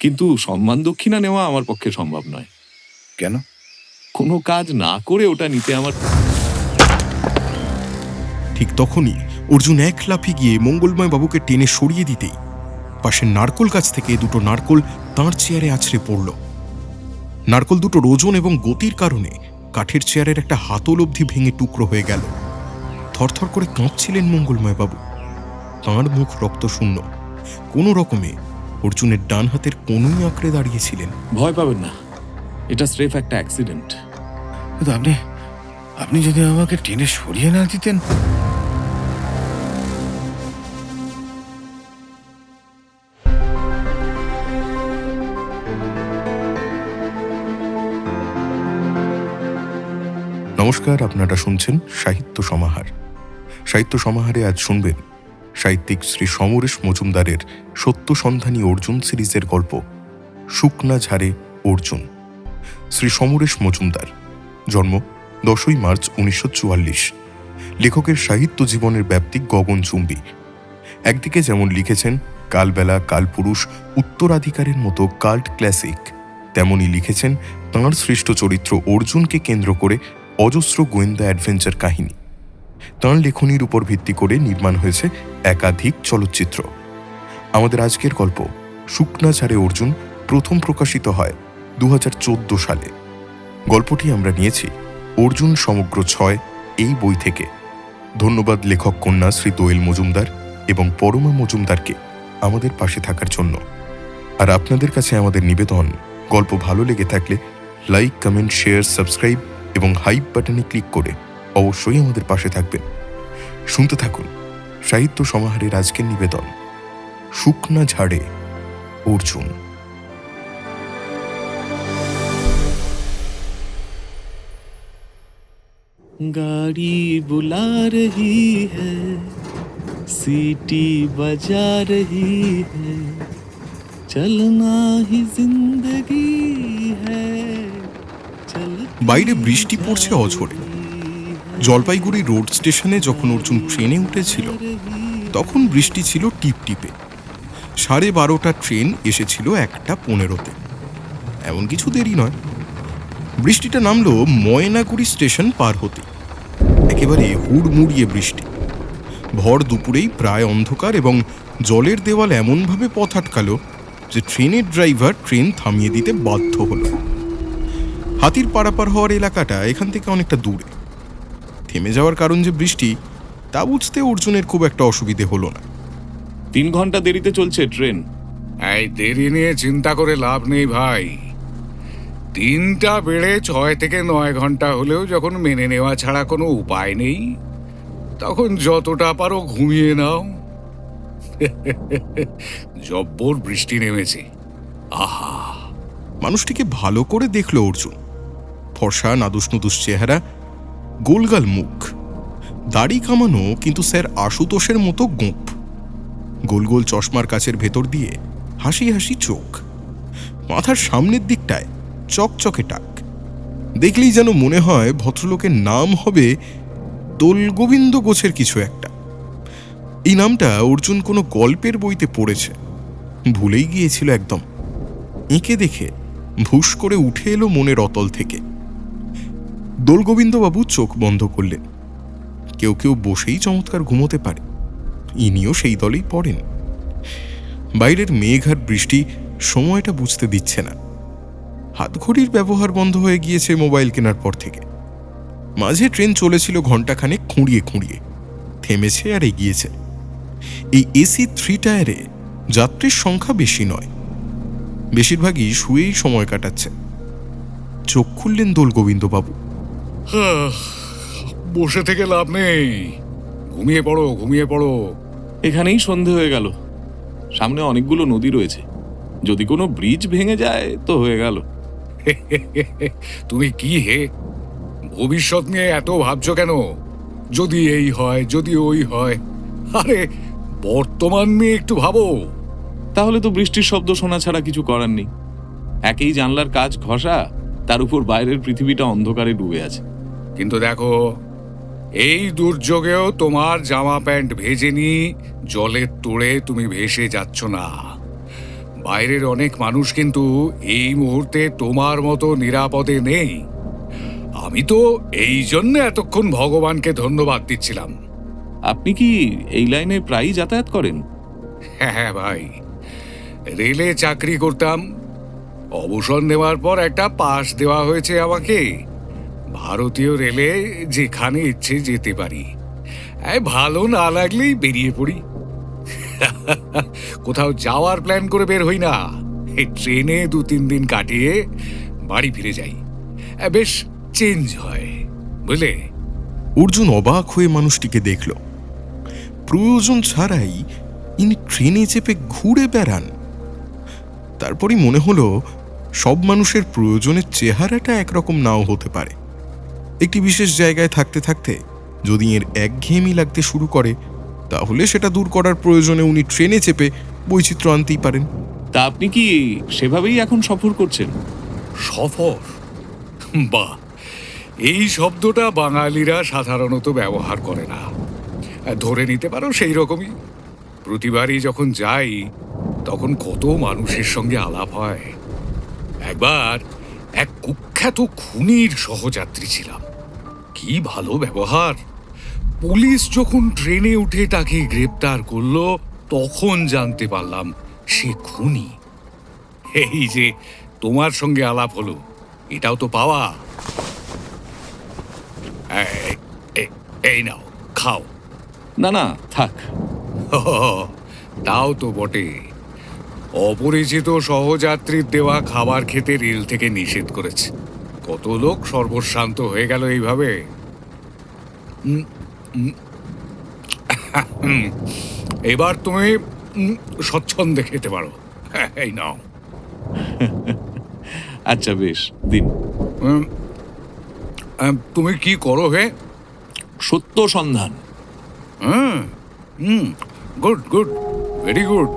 কিন্তু সম্মান দক্ষিণা নেওয়া আমার পক্ষে সম্ভব নয়। কেন? কোনো কাজ না করে ওটা নিতে আমার... ঠিক তখনই অর্জুন এক লাফে গিয়ে মঙ্গলময় বাবুকে টেনে সরিয়ে দিতেই পাশের নারকোল গাছ থেকে দুটো নারকোল তাঁর চেয়ারে আছড়ে পড়ল। নারকোল দুটোর ওজন এবং গতির কারণে কাঠের চেয়ারের একটা হাতল অবধি ভেঙে টুকরো হয়ে গেল। থরথর করে কাঁপছিলেন মঙ্গলময় বাবু। তাঁর মুখ রক্তশূন্য। কোনো রকমে অর্জুনের ডান হাতের কনুই আঁকড়ে দাঁড়িয়েছিলেন। ভয় পাবেন না, এটা স্রেফ একটা অ্যাক্সিডেন্ট। কিন্তু আপনি যদি আমাকে টেনে সরিয়ে না দিতেন। নমস্কার, আপনারা শুনছেন সাহিত্য সমাহার। সাহিত্য সমাহারে আজ শুনবেন সাহিত্যিক শ্রী সমরেশ মজুমদারের সত্যসন্ধানী অর্জুন সিরিজের গল্প শুকনা ঝাড়ে অর্জুন। শ্রী সমরেশ মজুমদার, জন্ম 10ই মার্চ 1944। লেখকের সাহিত্য জীবনের ব্যাপ্তি গগনচুম্বী। একদিকে যেমন লিখেছেন কালবেলা, কালপুরুষ, উত্তরাধিকারের মতো কাল্ট ক্লাসিক, তেমনই লিখেছেন তাঁর সৃষ্ট চরিত্র অর্জুনকে কেন্দ্র করে অজস্র গোয়েন্দা অ্যাডভেঞ্চার কাহিনী। তাঁর লেখনীর উপর ভিত্তি করে নির্মাণ হয়েছে একাধিক চলচ্চিত্র। আমাদের আজকের গল্প শুকনা ঝাড়ে অর্জুন প্রথম প্রকাশিত হয় 2014 সালে। গল্পটি আমরা নিয়েছি অর্জুন সমগ্র 6 এই বই থেকে। ধন্যবাদ লেখক কন্যা শ্রী দোয়েল মজুমদার এবং পরমা মজুমদারকে আমাদের পাশে থাকার জন্য। আর আপনাদের কাছে আমাদের নিবেদন, গল্প ভালো লেগে থাকলে লাইক, কমেন্ট, শেয়ার, সাবস্ক্রাইব এবং হাইপ বাটনে ক্লিক করে অবশ্যই আমাদের পাশে থাকবেন। শুনতে থাকুন সাহিত্য সমাহারের আজকের নিবেদন শুকনা ঝাড়ে অর্জুন। गाड़ी बुला रही है, सीटी बजा रही है, चलना ही जिंदगी है। বাইরে বৃষ্টি পড়ছে অঝোরে। জলপাইগুড়ি রোড স্টেশনে যখন অর্জুন ট্রেনে উঠেছিল তখন বৃষ্টি ছিল টিপটিপে। 12:30 ট্রেন এসেছিল 1:15-তে। এমন কিছু দেরি নয়। বৃষ্টিটা নামলো ময়নাগুড়ি স্টেশন পার হতে। একেবারে হুড়মুড়িয়ে বৃষ্টি। ভর দুপুরেই প্রায় অন্ধকার এবং জলের দেওয়াল এমনভাবে পথ আটকালো যে ট্রেনের ড্রাইভার ট্রেন থামিয়ে দিতে বাধ্য হলো। হাতির পারাপার হওয়ার এলাকাটা এখান থেকে অনেকটা দূরে। থেমে যাওয়ার কারণ যে বৃষ্টি, তা বুঝতে অর্জুনের খুব একটা অসুবিধে হলো না। 3 ঘন্টা দেরিতে চলছে ট্রেন। এই দেরি নিয়ে চিন্তা করে লাভ নেই ভাই। 3টা বেড়ে 6 থেকে 9 ঘন্টা হলেও যখন মেনে নেওয়া ছাড়া কোনো উপায় নেই, তখন যতটা পারো ঘুমিয়ে নাও। জব্বর বৃষ্টি নেমেছে। আহা! মানুষটিকে ভালো করে দেখলো অর্জুন। ফর্সা, নাদুস নুদুস চেহারা, গোলগাল মুখ, দাড়ি কামানো, কিন্তু স্যার আশুতোষের মতো গোঁপ। গোল গোল চশমার কাছের ভেতর দিয়ে হাসি হাসি চোখ। মাথার সামনের দিকটায় চকচকে টাক। দেখলেই যেন মনে হয় ভদ্রলোকের নাম হবে দোলগোবিন্দ গোছের কিছু একটা। এই নামটা অর্জুন কোনো গল্পের বইতে পড়েছে, ভুলেই গিয়েছিল একদম। এঁকে দেখে ভুস করে উঠে এলো মনের অতল থেকে। দোলগোবিন্দবাবু চোখ বন্ধ করলেন। কেউ কেউ বসেই চমৎকার ঘুমোতে পারে, ইনিও সেই দলেই পড়েন। বাইরের মেঘ আর বৃষ্টি সময়টা বুঝতে দিচ্ছে না। হাতঘড়ির ব্যবহার বন্ধ হয়ে গিয়েছে মোবাইল কেনার পর থেকে। মাঝে ট্রেন চলেছিল ঘণ্টাখানেক খুঁড়িয়ে খুঁড়িয়ে, থেমেছে আর এগিয়েছে। এই এসি 3 টায়ারে যাত্রীর সংখ্যা বেশি নয়, বেশিরভাগই শুয়েই সময় কাটাচ্ছে। চোখ খুললেন দোলগোবিন্দবাবু। বসে থেকে লাভ নেই, ঘুমিয়ে পড়ো, ঘুমিয়ে পড়ো। এখানেই সন্ধে হয়ে গেল। সামনে অনেকগুলো নদী রয়েছে, যদি কোনো ব্রিজ ভেঙে যায় তো হয়ে গেল। তুমি কি হে, ভবিষ্যৎ নিয়ে এত ভাবছো কেন? যদি এই হয়, যদি ওই হয়। আরে বর্তমান নিয়ে একটু ভাবো। তাহলে তো বৃষ্টির শব্দ শোনা ছাড়া কিছু করার নেই। একই জানলার কাজ ঘষা, তার উপর বাইরের পৃথিবীটা অন্ধকারে ডুবে আছে। কিন্তু দেখো, এই দুর্যোগেও তোমার জামা প্যান্ট ভেজেনি, জলের তোড়ে তুমি ভেসে যাচ্ছ না। বাইরের অনেক মানুষ কিন্তু এই মুহূর্তে তোমার মতো নিরাপদে নেই। আমি তো এই জন্য এতক্ষণ ভগবানকে ধন্যবাদ দিচ্ছিলাম। আপনি কি এই লাইনে প্রায়ই যাতায়াত করেন? হ্যাঁ ভাই, রেলে চাকরি করতাম। অবসর নেওয়ার পর একটা পাস দেওয়া হয়েছে আমাকে। ভারতীয় রেলে যেখানে ইচ্ছে যেতে পারি। ভালো না লাগলেই বেরিয়ে পড়ি। কোথাও যাওয়ার প্ল্যান করে বের হই না, এই ট্রেনে 2-3 দিন কাটিয়ে বাড়ি ফিরে যাই। বেশ চেঞ্জ হয়, বুঝলে? অর্জুন অবাক হয়ে মানুষটিকে দেখল। প্রয়োজন ছাড়াই ইনি ট্রেনে চেপে ঘুরে বেড়ান। তারপরই মনে হলো সব মানুষের প্রয়োজনের চেহারাটা একরকম নাও হতে পারে। একটি বিশেষ জায়গায় থাকতে থাকতে যদি এর একঘেয়েমি লাগতে শুরু করে, তাহলে সেটা দূর করার প্রয়োজনে উনি ট্রেনে চেপে বৈচিত্র্য আনতেই পারেন। তা আপনি কি সেভাবেই এখন সফর করছেন? সফর? বাহ, এই শব্দটা বাঙালিরা সাধারণত ব্যবহার করে না। ধরে নিতে পারো সেই রকমই। প্রতিবারই যখন যাই তখন কত মানুষের সঙ্গে আলাপ হয়। একবার এক কুখ্যাত খুনির সহযাত্রী ছিলাম। কি ভালো ব্যবহার! পুলিশ যখন ট্রেনে উঠে তাকে গ্রেপ্তার করলো, তখন জানতে পারলাম সে খুনি। এই যে তোমার সঙ্গে আলাপ হলো, এটাও তো পাওয়া। এই নাও, খাও। না না, থাক। তাও তো বটে, অপরিচিত সহযাত্রীর দেওয়া খাবার খেতে রেল থেকে নিষেধ করেছে। কত লোক সর্বশান্ত হয়ে গেল এইভাবে। এবার তুমি স্বচ্ছন্দে খেতে পারো। এই নাও। আচ্ছা বেশ, দিন। তুমি কি করো হে? সত্য সন্ধান। Good good, very good.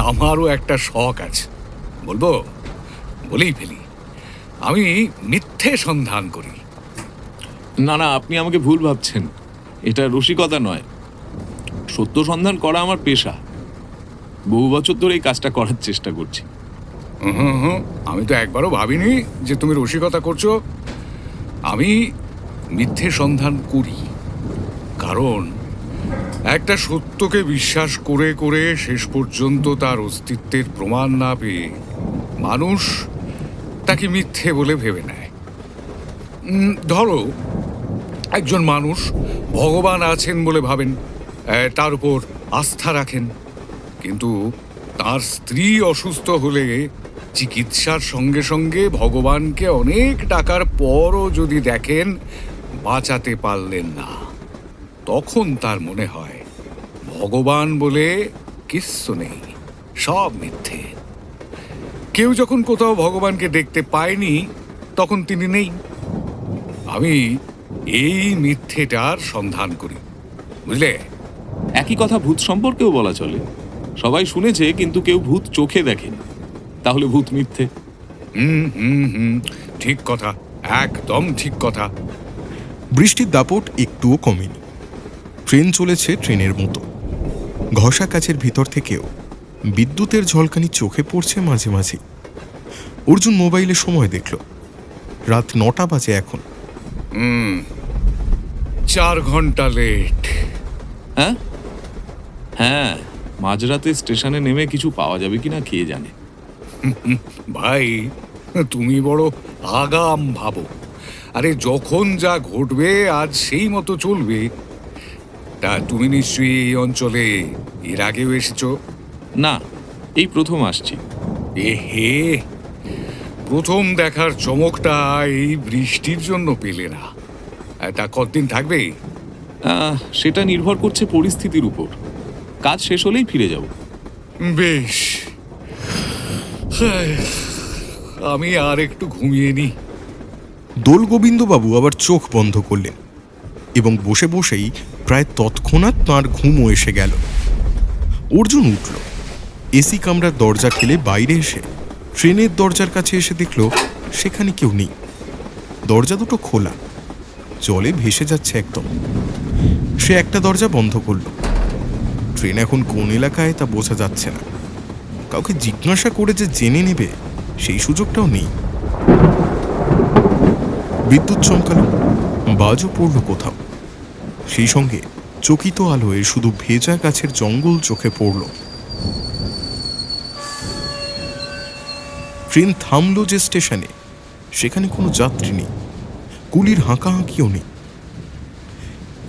আমারও একটা শখ আছে, বলবো? বলেই ফেলি, আমি মিথ্যে সন্ধান করি। না না, আপনি আমাকে ভুল ভাবছেন। এটা রসিকতা নয়, সত্য সন্ধান করা আমার পেশা। বহু বছর ধরে এই কাজটা করার চেষ্টা করছি। আমি তো একবারও ভাবিনি যে তুমি রসিকতা করছো। আমি মিথ্যে সন্ধান করি, কারণ একটা সত্যকে বিশ্বাস করে করে শেষ পর্যন্ত তার অস্তিত্বের প্রমাণ না পেয়ে মানুষ তাকে মিথ্যে বলে ভেবে নেয়। ধরো, একজন মানুষ ভগবান আছেন বলে ভাবেন, তার উপর আস্থা রাখেন, কিন্তু তার স্ত্রী অসুস্থ হলে চিকিৎসার সঙ্গে সঙ্গে ভগবানকে অনেক টাকার পরও যদি দেখেন বাঁচাতে পারলেন না, তখন তার মনে হয় ভগবান বলে কিচ্ছু নেই, সব মিথ্যে। কেউ যখন কোথাও ভগবানকে দেখতে পায়নি, তখন তিনি নেই। আমি এই মিথ্যেটার সন্ধান করি, বুঝলে? একই কথা ভূত সম্পর্কেও বলা চলে। সবাই শুনেছে, কিন্তু কেউ ভূত চোখে দেখেনি, তাহলে ভূত মিথ্যে। ঠিক কথা, একদম ঠিক কথা। বৃষ্টির দাপট একটুও কমেনি। ট্রেন চলেছে ট্রেনের মতো। ঘষা কাচের ভিতর থেকেও বিদ্যুতের ঝলকানি চোখে পড়ছে মাঝে মাঝে। অর্জুন মোবাইলে সময় দেখল, রাত 9টা বাজে এখন। 4 ঘন্টা লেট। হ্যাঁ হ্যাঁ, মাঝরাতে স্টেশনে নেমে কিছু পাওয়া যাবে কিনা কে জানে। ভাই, তুমি বড় আগাম ভাবো। আরে যখন যা ঘটবে আজ সেই মতো চলবে। তা তুমি নিশ্চয়ই এই অঞ্চলে এর আগেও এসেছো? না, এই প্রথম আসছি। হে, প্রথম দেখার চমকটা এই বৃষ্টির জন্য পেলে না। তা কতদিন থাকবে? সেটা নির্ভর করছে পরিস্থিতির উপর। কাজ শেষ হলেই ফিরে যাব। বেশ, আমি আর একটু ঘুমিয়ে নি। দোলগোবিন্দবাবু আবার চোখ বন্ধ করলেন এবং বসে বসেই প্রায় তৎক্ষণাৎ তাঁর ঘুমও এসে গেল। অর্জুন উঠল, এসি কামরার দরজা ঠেলে বাইরে এসে ট্রেনের দরজার কাছে এসে দেখল সেখানে কেউ নেই। দরজা দুটো খোলা, জলে ভেসে যাচ্ছে একদম। সে একটা দরজা বন্ধ করল, ট্রেন এখন কোন এলাকায় তা বোঝা যাচ্ছে না। কাউকে জিজ্ঞাসা করে যে জেনে নেবে সেই সুযোগটাও নেই। বিদ্যুৎ চমকালো, বাজও পড়ল কোথাও। সেই সঙ্গে চকিত আলোয় শুধু ভেজা গাছের জঙ্গল চোখে পড়ল। ট্রেন থামল যে স্টেশনে, সেখানে কোনো যাত্রী নেই, কুলির হাঁকাহাঁকিও নেই।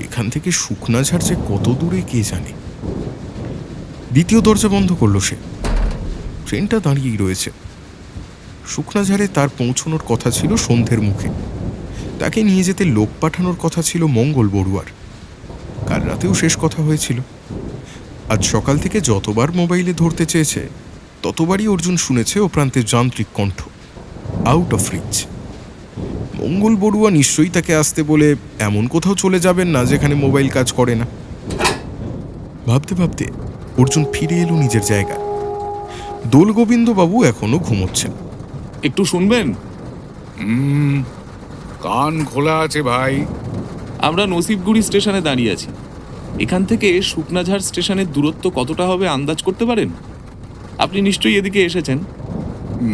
এখান থেকে শুকনাঝাড় যে কত দূরে কে জানে। দ্বিতীয় দরজা বন্ধ করল সে। ট্রেনটা দাঁড়িয়েই রয়েছে। শুকনাঝাড়ে তার পৌঁছানোর কথা ছিল সন্ধ্যের মুখে। তাকে নিয়ে যেতে লোক পাঠানোর কথা ছিল মঙ্গল বড়ুয়ার। কাল রাতেও শেষ কথা হয়েছিল। আজ সকাল থেকে যতবার মোবাইলে ধরতে চেয়েছে ততবারই অর্জুন শুনেছে ও প্রান্তের যান্ত্রিক কণ্ঠ, আউট অফ রিচ। মঙ্গল বড়ুয়া নিশ্চয়ই তাকে আসতে বলে এমন কোথাও চলে যাবেন না যেখানে মোবাইল কাজ করে না। ভাবতে ভাবতে অর্জুন ফিরে এলো নিজের জায়গায়। দোলগোবিন্দবাবু এখনো ঘুমোচ্ছেন। একটু শুনবেন? কান খোলা আছে ভাই। আমরা নসিবগুড়ি স্টেশনে দাঁড়িয়ে আছি। এখান থেকে শুকনাঝাড় স্টেশনের দূরত্ব কতটা হবে আন্দাজ করতে পারেন? আপনি নিশ্চয়ই এদিকে এসেছেন।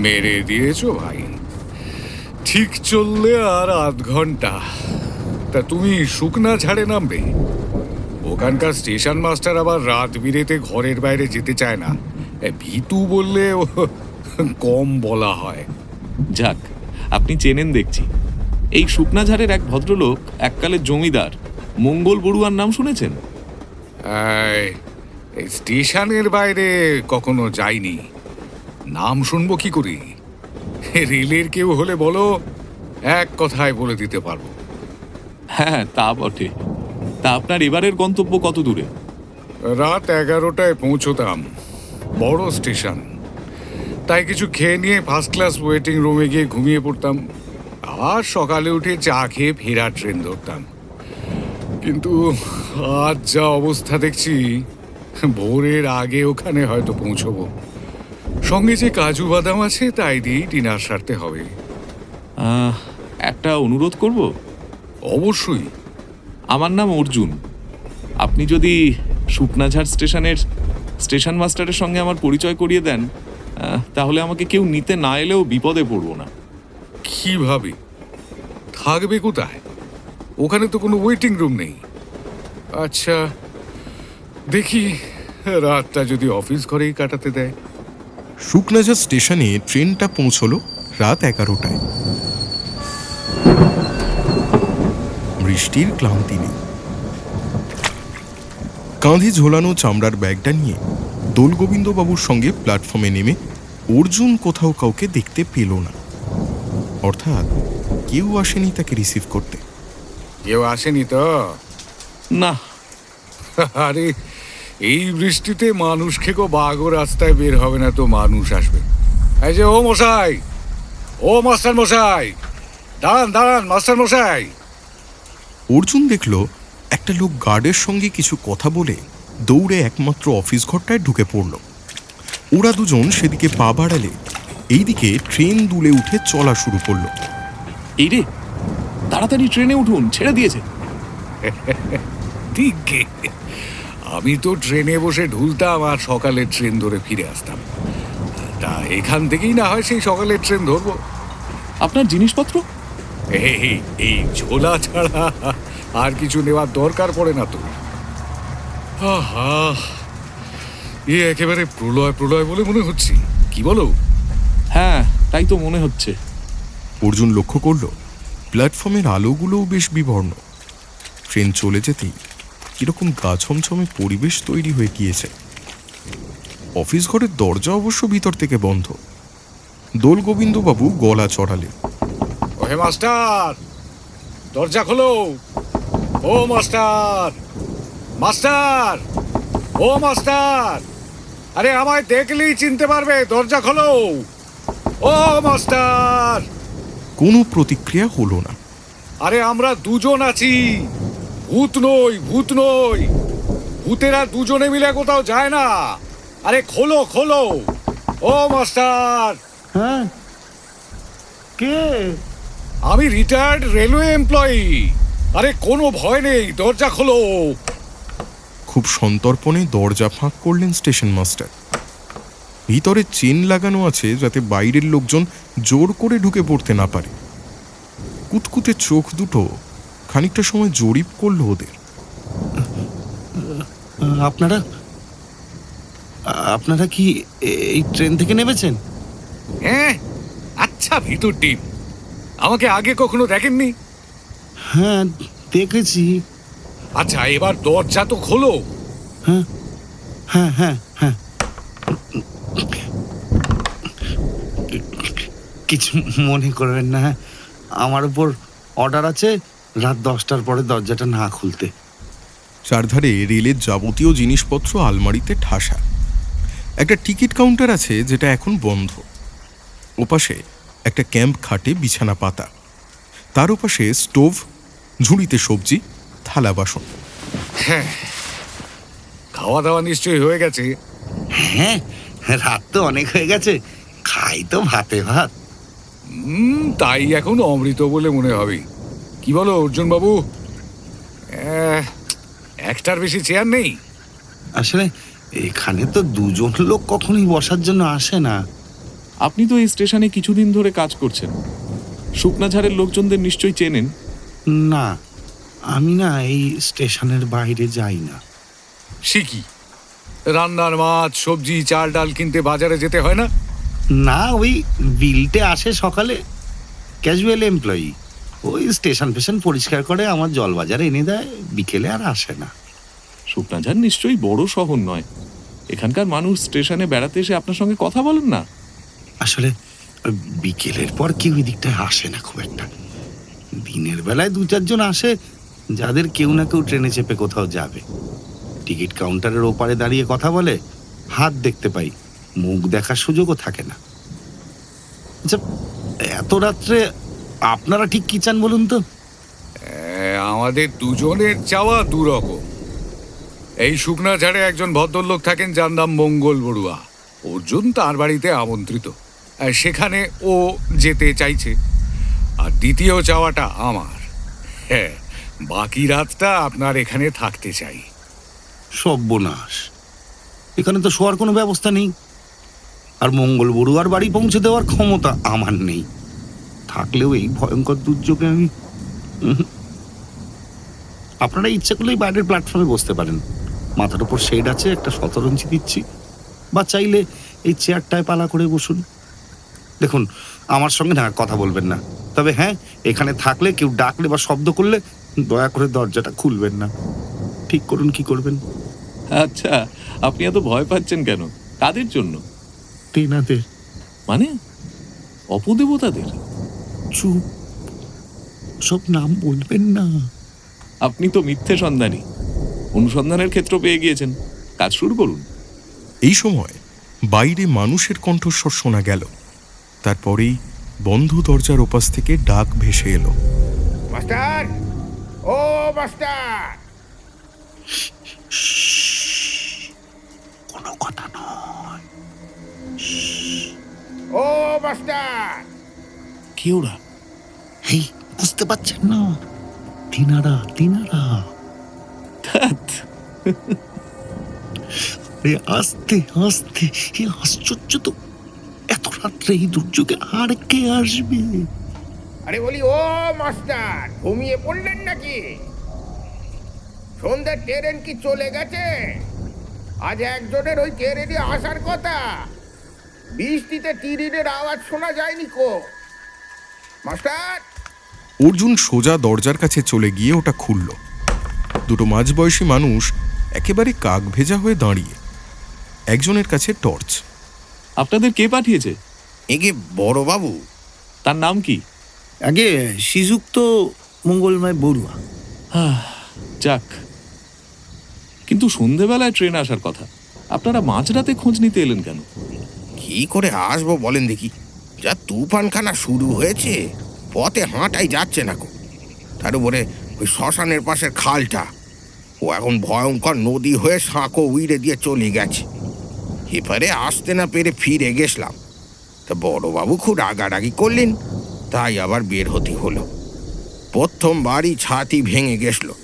মেরে দিয়েছো ভাই। ঠিক চললে আর আধ ঘন্টা। তা তুমি শুকনাঝাড়ে নামবে? ওখানকার স্টেশন মাস্টার আবার রাত বিরেতে ঘরের বাইরে যেতে চায় না। ভিতু বললে ও কম বলা হয়। যাক, আপনি চেনেন দেখছি। এই শুকনাঝাড়ের এক ভদ্রলোক, এককালের জমিদার মঙ্গল বড়ুয়ার নাম শুনেছেন? এই স্টেশনের বাইরে কখনো যাইনি, নাম শুনবো কি করি? রেলের কেউ হলে বলো, এক কথায় বলে দিতে পারবো। হ্যাঁ, তা বটে। তা আপনার এবারের গন্তব্য কত দূরে? রাত 11টায় পৌঁছতাম। বড় স্টেশন, তাই কিছু খেয়ে নিয়ে ফার্স্ট ক্লাস ওয়েটিং রুমে গিয়ে ঘুমিয়ে পড়তাম। আর সকালে উঠে চা খেয়ে ফেরা ট্রেন ধরতাম। কিন্তু আজ যা অবস্থা দেখছি, ভোরের আগে ওখানে হয়তো পৌঁছবো। সঙ্গে যে কাজু বাদাম আছে তাই দিয়েই ডিনার সারতে হবে। একটা অনুরোধ করব? অবশ্যই। আমার নাম অর্জুন। আপনি যদি শুকনাঝাড় স্টেশনের স্টেশন মাস্টারের সঙ্গে আমার পরিচয় করিয়ে দেন, তাহলে আমাকে কেউ নিতে না এলেও বিপদে পড়ব না। কিভাবে থাকবে কোথায়? ওখানে তো কোনো ওয়েটিং রুম নেই। আচ্ছা দেখি, রাতটা যদি অফিস ঘরেই কাটাতে দেয়। শুকনাঝাড় স্টেশনে ট্রেনটা পৌঁছলো রাত 11টায়। বৃষ্টির ক্লান্তি নেই। কাঁধে ঝোলানো চামড়ার ব্যাগটা নিয়ে দোলগোবিন্দবাবুর সঙ্গে প্ল্যাটফর্মে নেমে অর্জুন কোথাও কাউকে দেখতে পেল না। অর্থাৎ কেউ আসেনি তাকে রিসিভ করতে। কেউ আসেনি তো? না। আরে এই বৃষ্টিতে মানুষ খেকো বাঘও রাস্তায় বের হবে না তো মানুষ আসবে? এই যে, ও মশাই, ও মাস্টার মশাই, দাঁড়ান দাঁড়ান মাস্টার মশাই। অর্জুন দেখল একটা লোক গার্ডের সঙ্গে কিছু কথা বলে দৌড়ে একমাত্র অফিস ঘরটায় ঢুকে পড়ল। ওরা দুজন সেদিকে পা বাড়ালে এইদিকে ট্রেন দুলে উঠে চলা শুরু করলো। এই রে, তাড়াতাড়ি ট্রেনে উঠুন, ছেড়ে দিয়েছে। ঠিক, আমি তো ট্রেনে বসে ঢুলতাম আর সকালের ট্রেন ধরে ফিরে আসতাম। তা এখান থেকেই না হয় সেই সকালের ট্রেন ধরবো। আপনার জিনিসপত্র? এই ঝোলা ছাড়া আর কিছু নেওয়ার দরকার পড়ে না তো। আহা, এ একেবারে প্রলয় প্রলয় বলে মনে হচ্ছে, কি বলো? হ্যাঁ, তাই তো মনে হচ্ছে। অর্জুন লক্ষ্য করল প্ল্যাটফর্মের আলোগুলোও বেশ বিবর্ণ। ট্রেন চলে যেতেই কিরকম গা ছমছমে পরিবেশ তৈরি হয়ে গিয়েছে। অফিস ঘরের দরজা অবশ্য ভিতর থেকে বন্ধ। দোলগোবিন্দবাবু গলা চড়ালেন, ওহে মাস্টার, দরজা খোলো। ও মাস্টার, মাস্টার, ও মাস্টার, আরে আমায় দেখলেই চিনতে পারবে, দরজা খোলো। ও মাস্টার। কোনো প্রতিক্রিয়া হলো না। আরে আমরা দুজন আছি, ভূত নই, ভূত নই। ভূতেরা দুজনে মিলে কোথাও যায় না। আরে খোলো খোলো, ও মাস্টার। হ্যাঁ, কে? আমি রিটায়ার্ড রেলওয়ে এমপ্লয়ি। আরে কোনো ভয় নেই, দরজা খোলো। খুব সন্তর্পণে দরজা ফাঁক করলেন স্টেশন মাস্টার। ভিতরে চেন লাগানো আছে যাতে বাইরের লোকজন জোর করে ঢুকে পড়তে না পারে। কুতকুতে চোখ দুটো খানিকটা সময় জরিপ করলো ওদের। আপনারা আপনারা কি এই ট্রেন থেকে নেমেছেন? হ্যাঁ, আচ্ছা ভিতর টিম, আমাকে আগে কখনো দেখেননি? হ্যাঁ, দেখেছি। আচ্ছা, এবার দরজা তো খোলো। হ্যাঁ হ্যাঁ হ্যাঁ হ্যাঁ, কিছু মনে করবেন না। আমার উপর অর্ডার আছে রাত 10টার পরে দরজাটা না খুলতে। চারধারে রেলের যাবতীয় জিনিসপত্র আলমারিতে ঠাসা। একটা টিকিট কাউন্টার আছে যেটা এখন বন্ধ। ওপাশে একটা ক্যাম্প খাটে বিছানা পাতা, তার ওপাশে স্টোভ, ঝুড়িতে সবজি, থালা বাসন। হ্যাঁ, খাওয়া দাওয়া নিশ্চয়ই হয়ে গেছে। হ্যাঁ, রাত তো অনেক হয়ে গেছে, খাই তো ভাতে ভাত। তাই এখন অমৃত বলে মনে হবে। কি বলো অর্জুন বাবু? একটার বেশি চেয়ার নেই? আসলে এখানে তো দুজন লোক কখনোই বসার জন্য আসে না। আপনি তো এই স্টেশনে কিছুদিন ধরে কাজ করছেন, শুকনাঝাড়ের লোকজনদের নিশ্চয়ই চেনেন। না, আমি না এই স্টেশনের বাইরে যাই না। সে কি, রান্নার মাছ সবজি চাল ডাল কিনতে বাজারে যেতে হয় না? না, ওই বিলটে আসে সকালে, ক্যাজুয়াল এমপ্লয়ি। ওই স্টেশন ফেশন পরিষ্কার করে আমার জল বাজারে এনে দেয়, বিকেলে আর আসে না। শুকনাঝাড় নিশ্চয়ই বড় শহর নয়, এখানকার মানুষ স্টেশনে বেড়াতে এসে আপনার সঙ্গে কথা বলেন না? আসলে ওই বিকেলের পর কেউ এদিকটায় আসে না খুব একটা। দিনের বেলায় 2-4 জন আসে, যাদের কেউ না কেউ ট্রেনে চেপে কোথাও যাবে। টিকিট কাউন্টারের ওপারে দাঁড়িয়ে কথা বলে, হাত দেখতে পাই, মুখ দেখার সুযোগও থাকে না। আচ্ছা, এত রাত্রে আপনারা ঠিক কি চান বলুন তো? আমাদের দুজনের চাওয়া দুরকম। এই শুকনাঝাড়ে একজন ভদ্রলোক থাকেন যার নাম মঙ্গল বড়ুয়া। অর্জুন তার বাড়িতে আমন্ত্রিত, সেখানে ও যেতে চাইছে। আর দ্বিতীয় চাওয়াটা আমার, হ্যাঁ, বাকি রাতটা আপনার এখানে থাকতে চাই। সর্বনাশ, এখানে তো শোয়ার কোনো ব্যবস্থা নেই, আর মঙ্গল বড়ুয়ার বাড়ি পৌঁছে দেওয়ার ক্ষমতা আমার নেই। থাকলেও এই ভয়ঙ্কর দুর্যোগে আমি আপনারা ইচ্ছে করলেই বাইরের প্ল্যাটফর্মে বসতে পারেন। মাথার উপর শেড আছে, একটা শতরঞ্চি দিচ্ছি, বা চাইলে এই চেয়ারটায় পালা করে বসুন। দেখুন, আমার সঙ্গে না কথা বলবেন না, তবে হ্যাঁ, এখানে থাকলে কেউ ডাকলে বা শব্দ করলে দয়া করে দরজাটা খুলবেন না। ঠিক করুন কি করবেন। আচ্ছা, আপনি এত ভয় পাচ্ছেন কেন? কাদের জন্য? তেনাদের। মানে অপদেবতাদের? চুপ, সব নাম বলবেন না। আপনি তো মিথ্যে সন্ধানী, অনুসন্ধানের ক্ষেত্র পেয়ে গিয়েছেন, কাজ শুরু করুন। এই সময় বাইরে মানুষের কণ্ঠস্বর শোনা গেল। তারপরেই বন্ধ দরজার ওপাশ থেকে ডাক ভেসে এলো। মাস্টার, ও মাস্টার! কোনো কথা নয়। ও মাস্টার! কে ওরা? এই, বুঝতে পারছেন না? তিনারা তিনারা। ধ্যাৎ, আরে আস্তে আস্তে, এ আশ্চর্য তো, এত রাত্রে এই দুর্যোগে আর কে আসবে? আরে বলি, ও মাস্টার, ঘুমিয়ে পড়লেন নাকি? সন্ধ্যার ট্রেন কি চলে গেছে? আজ একজনের ওই ট্রেনে আসার কথা। বৃষ্টিতে টিরিনের আওয়াজ শোনা যায়নি কো। মাস্টার! অর্জুন সোজা দরজার কাছে চলে গিয়ে ওটা খুলল। দুটো মাঝবয়সী মানুষ একেবারে কাক ভেজা হয়ে দাঁড়িয়ে, একজনের কাছে টর্চ। আপনাদের কে পাঠিয়েছে? একে বড় বাবু। তার নাম কি? আগে শ্রীযুক্ত মঙ্গলময় বড়ুয়া। যাক, কিন্তু সন্ধেবেলায় ট্রেন আসার কথা, আপনারা মাঝরাতে খোঁজ নিতে এলেন কেন? কি করে আসবো বলেন দেখি, যা তুফানখানা শুরু হয়েছে, পথে হাঁটাই যাচ্ছে না কো। তার উপরে ওই শ্মশানের পাশের খালটা, ও এখন ভয়ঙ্কর নদী হয়ে সাঁকো উইড়ে দিয়ে চলে গেছে। এপারে আসতে না পেরে ফিরে গেছলাম। তা বড়বাবু খুব রাগারাগি করলেন, তাই আবার বের হতে হলো। প্রথমবারই ছাতি ভেঙে গেছলো।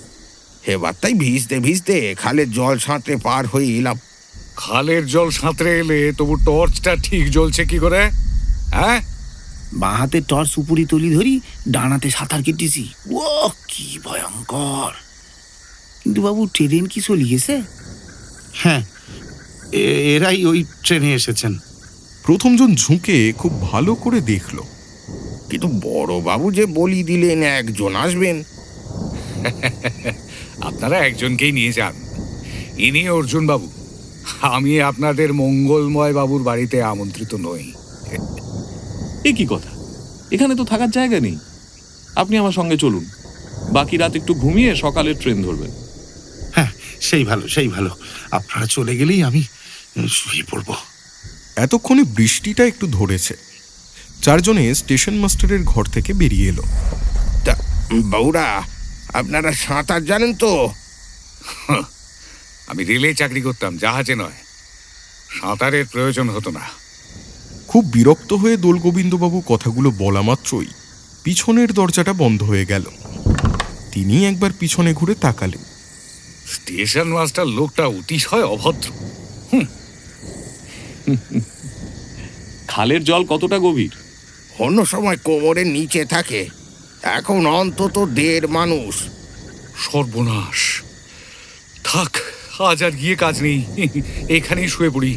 এবার তাই ভিজতে ভিজতে খালের জল সাঁতরে পার হয়ে এলাম। খালের জল সাঁতরে এলে তবু টর্চটা ঠিক জ্বলছে কি করে? হ্যাঁ, বাঁ হাতে টর্চ উপরি তুলি ধরি, ডানাতে সাঁতার কেটেছি। ও কি ভয়ঙ্কর! কিন্তু বাবু, ট্রেন কি চলে গেছে? হ্যাঁ, এরাই ওই ট্রেনে এসেছেন। প্রথমজন ঝুঁকে খুব ভালো করে দেখল। কিন্তু বড়বাবু যে বলি দিলেন একজন আসবেন। আপনারা একজনকেই নিয়ে যান। ইনি অর্জুন বাবু। আমি আপনাদের মঙ্গলময় বাবুর বাড়িতে আমন্ত্রিত নই। এ কি কথা? এখানে তো থাকার জায়গা নেই। আপনি আমার সঙ্গে চলুন, বাকি রাত একটু ঘুমিয়ে সকালে ট্রেন ধরবেন। হ্যাঁ, সেই ভালো, সেই ভালো। আপনারা চলে গেলেই আমি শুয়ে পড়ব। এতক্ষণে বৃষ্টিটা একটু ধরেছে। চারজনে স্টেশন মাস্টারের ঘর থেকে বেরিয়ে এলো। তা বাবুরা, আপনারা সাঁতার জানেন তো? আমি রেলে চাকরি করতাম, জাহাজে নয়। সাঁতারের প্রয়োজন হতো না। খুব বিরক্ত হয়ে দোলগোবিন্দবাবু কথাগুলো বলা মাত্রই পিছনের দরজাটা বন্ধ হয়ে গেল। তিনি একবার পিছনে ঘুরে তাকালেন। স্টেশন মাস্টার লোকটা অতিশয় অভদ্র। খালের জল কতটা গভীর? অন্য সময় কোমরের নিচে থাকে, এখন অন্তত 1.5 মানুষ। সর্বনাশ! থাক, আজ আর গিয়ে কাজ নেই, এখানেই শুয়ে পড়ি।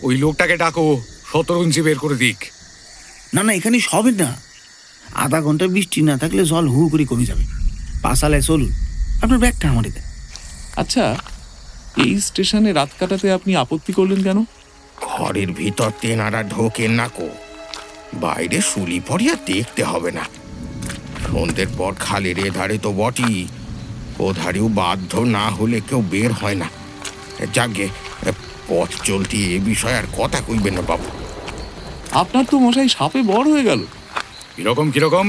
ওই লোকটাকে ডাকো, 17 বের করে দিক। না না, এখানে সবেন না। আধা ঘন্টা বৃষ্টি না থাকলে জল হু করে কমে যাবে। পাশালায় চলুন, আপনার ব্যাগটা আমারে দেন। আচ্ছা, এই স্টেশনে রাত কাটাতে আপনি আপত্তি করলেন কেন? ঘরের ভিতর তেনারা ঢোকেন না কো, বাইরে শুলি পড়িয়া দেখতে হবে না। সন্ধ্যের পর খালের এধারে তো বটি, ও ধারেও বাধ্য না হলে কেউ বের হয় না। যাকে পথ চলতি এ বিষয়ে আর কথা কইবেন না বাবু। আপনার তো মশাই সাপে বড় হয়ে গেল। কিরকম কিরকম?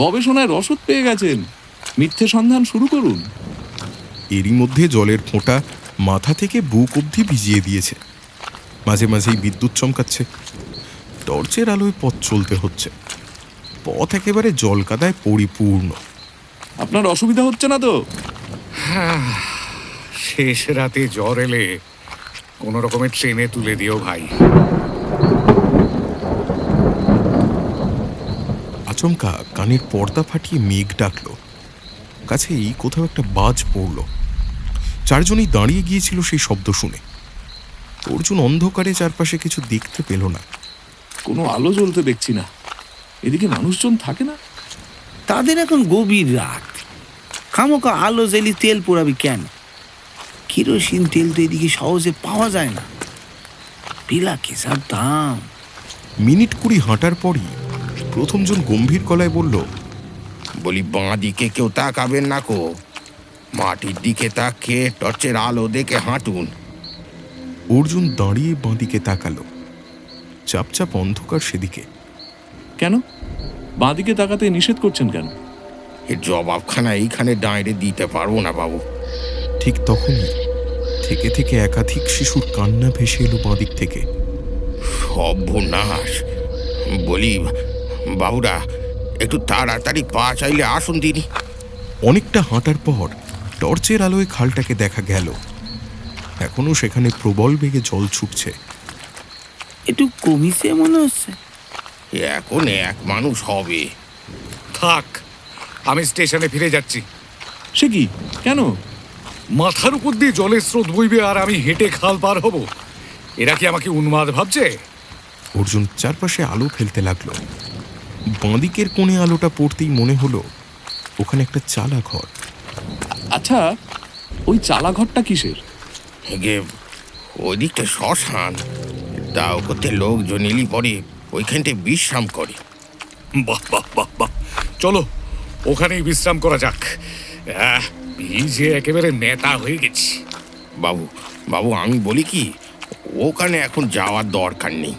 গবেষণায় রসদ পেয়ে গেছেন, মিথ্যে সন্ধান শুরু করুন। এরই মধ্যে জলের ফোঁটা মাথা থেকে বুক অবধি ভিজিয়ে দিয়েছে। মাঝে মাঝেই বিদ্যুৎ চমকাচ্ছে। টর্চের আলোয় পথ চলতে হচ্ছে। পথ একেবারে জলকাদায় পরিপূর্ণ। আপনার অসুবিধা হচ্ছে না তো? শেষ রাতে জ্বর এলে কোন রকমের ট্রেনে তুলে দিও ভাই। আচমকা কানের পর্দা ফাটিয়ে মেঘ ডাকলো। কাছেই কোথাও একটা বাজ পড়ল। চারজনই দাঁড়িয়ে গিয়েছিল সেই শব্দ শুনে। অর্জুন অন্ধকারে চারপাশে কিছু দেখতে পেল না। কোনো আলো জ্বলতে দেখছি না। এদিকে মানুষজন থাকে না। তাদের এখন গভীর রাত, খামোকা আলো জ্বেলি তেল পোড়াবি কেন? কেরোসিন তেল তো এদিকে সহজে পাওয়া যায় না। পিলা কেসার দাম। মিনিট 20 হাঁটার পরই প্রথমজন গম্ভীর গলায় বলল, বলি বাঁ দিকে কেউ তাকাবেন না কো, মাটির দিকে তাকিয়ে টর্চের আলো দেখে হাঁটুন। অর্জুন দাঁড়িয়ে বাঁদিকে তাকালো। চাপচাপ অন্ধকার সেদিকে। কেন? বাঁদিকে তাকাতে নিষেধ করছেন কেন? এর জবাবখানা এইখানে দাঁড়িয়ে দিতে পারবো না বাবু। ঠিক তখনই থেকে থেকে একাধিক শিশুর কান্না ভেসে এলো বাঁদিক থেকে। সর্বনাশ! বলি বাবুরা, একটু তাড়াতাড়ি পা চাইলে আসুন দিনি। অনেকটা হাঁটার পর টর্চের আলোয় খালটাকে দেখা গেল। এখনো সেখানে প্রবল বেগে জল ছুটছে। একটু কমিছে মনে হচ্ছে। এখন 1 মানুষ হবে। থাক, আমি স্টেশনে ফিরে যাচ্ছি। সে কি? কেন? মাথার উপর দিয়ে জলের স্রোত বইবে আর আমি হেঁটে খাল পার হব? এরা কি আমাকে উন্মাদ ভাবছে? অর্জুন চারপাশে আলো ফেলতে লাগলো। বাঁদিকের কোণে আলোটা পড়তেই মনে হলো ওখানে একটা চালা ঘর। আচ্ছা, ওই চালা ঘরটা কিসের? গে ওই দিকটা শ্মশান, তাও করতে লোকজন এলি পরে ওইখানটায় বিশ্রাম করে। বাহ বাহ বাহ বাহ, চলো ওখানেই বিশ্রাম করা যাক। ভিজে একেবারে নেতা হয়ে গেছি। বাবু বাবু আমি বলি কি, ওখানে এখন যাওয়ার দরকার নেই।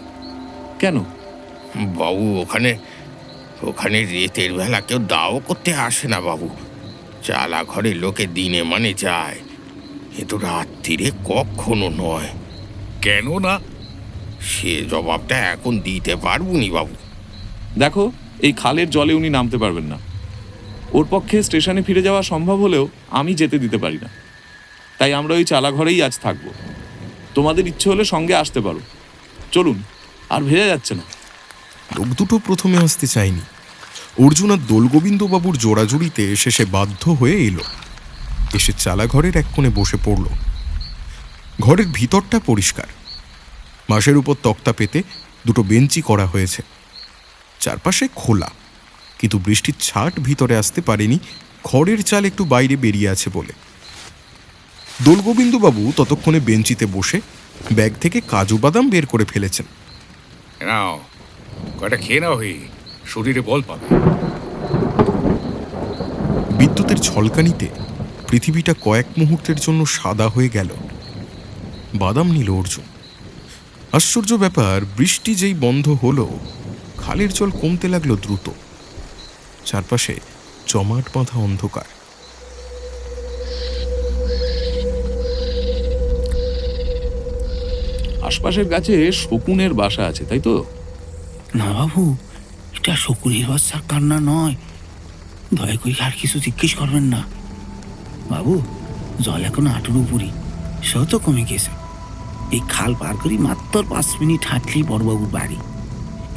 কেন? বাবু ওখানে ওখানে রেতের বেলা কেউ দাও করতে আসে না বাবু। চালা ঘরে লোকে দিনে মানে যায়, এ তো রাত্রিরে কখনো নয়। কেন না? সে জবাবটা এখন দিতে পারবো নি বাবু। দেখো, এই খালের জলে উনি নামতে পারবেন না। ওর পক্ষে স্টেশনে ফিরে যাওয়া সম্ভব হলেও আমি যেতে দিতে পারি না। তাই আমরা ওই চালাঘরেই আজ থাকবো। তোমাদের ইচ্ছে হলে সঙ্গে আসতে পারো। চলুন, আর ভেজা যাচ্ছে না। লোক দুটো প্রথমে আসতে চায়নি। অর্জুন আর দোলগোবিন্দবাবুর জোড়াজুড়িতে শেষে বাধ্য হয়ে এলো। এসে চালাঘরের এক কোণে বসে পড়ল। ঘরের ভিতরটা পরিষ্কার। বাঁশের উপর তক্তা পেতে দুটো বেঞ্চি করা হয়েছে। চারপাশে খোলা, কিন্তু বৃষ্টির ছাট ভিতরে আসতে পারেনি, খড়ের চাল একটু বাইরে বেরিয়ে আছে বলে। দোলগোবিন্দবাবু ততক্ষণে বেঞ্চিতে বসে ব্যাগ থেকে কাজু বাদাম বের করে ফেলেছেন। নাও, কয়টা খেয়ে নাও, হয়ে শরীরে বল পাবে। বিদ্যুতের ঝলকানিতে পৃথিবীটা কয়েক মুহূর্তের জন্য সাদা হয়ে গেল। বাদাম নিল অর্জুন। আশ্চর্য ব্যাপার, বৃষ্টি যেই বন্ধ হলো, খালের জল কমতে লাগলো দ্রুত। চারপাশে জমাট বাঁধা অন্ধকার। আশপাশের গাছে শকুনের বাসা আছে, তাই তো? না বাবু, এটা শকুনের বাচ্চার কান্না নয়। দয়া করে আর কিছু জিজ্ঞেস করবেন না বাবু। জল এখন হাঁটুর উপরই, সেও তো কমে গেছে। এই খাল পার করি মাত্র 5 মিনিট হাঁটলেই বড়বাবুর বাড়ি।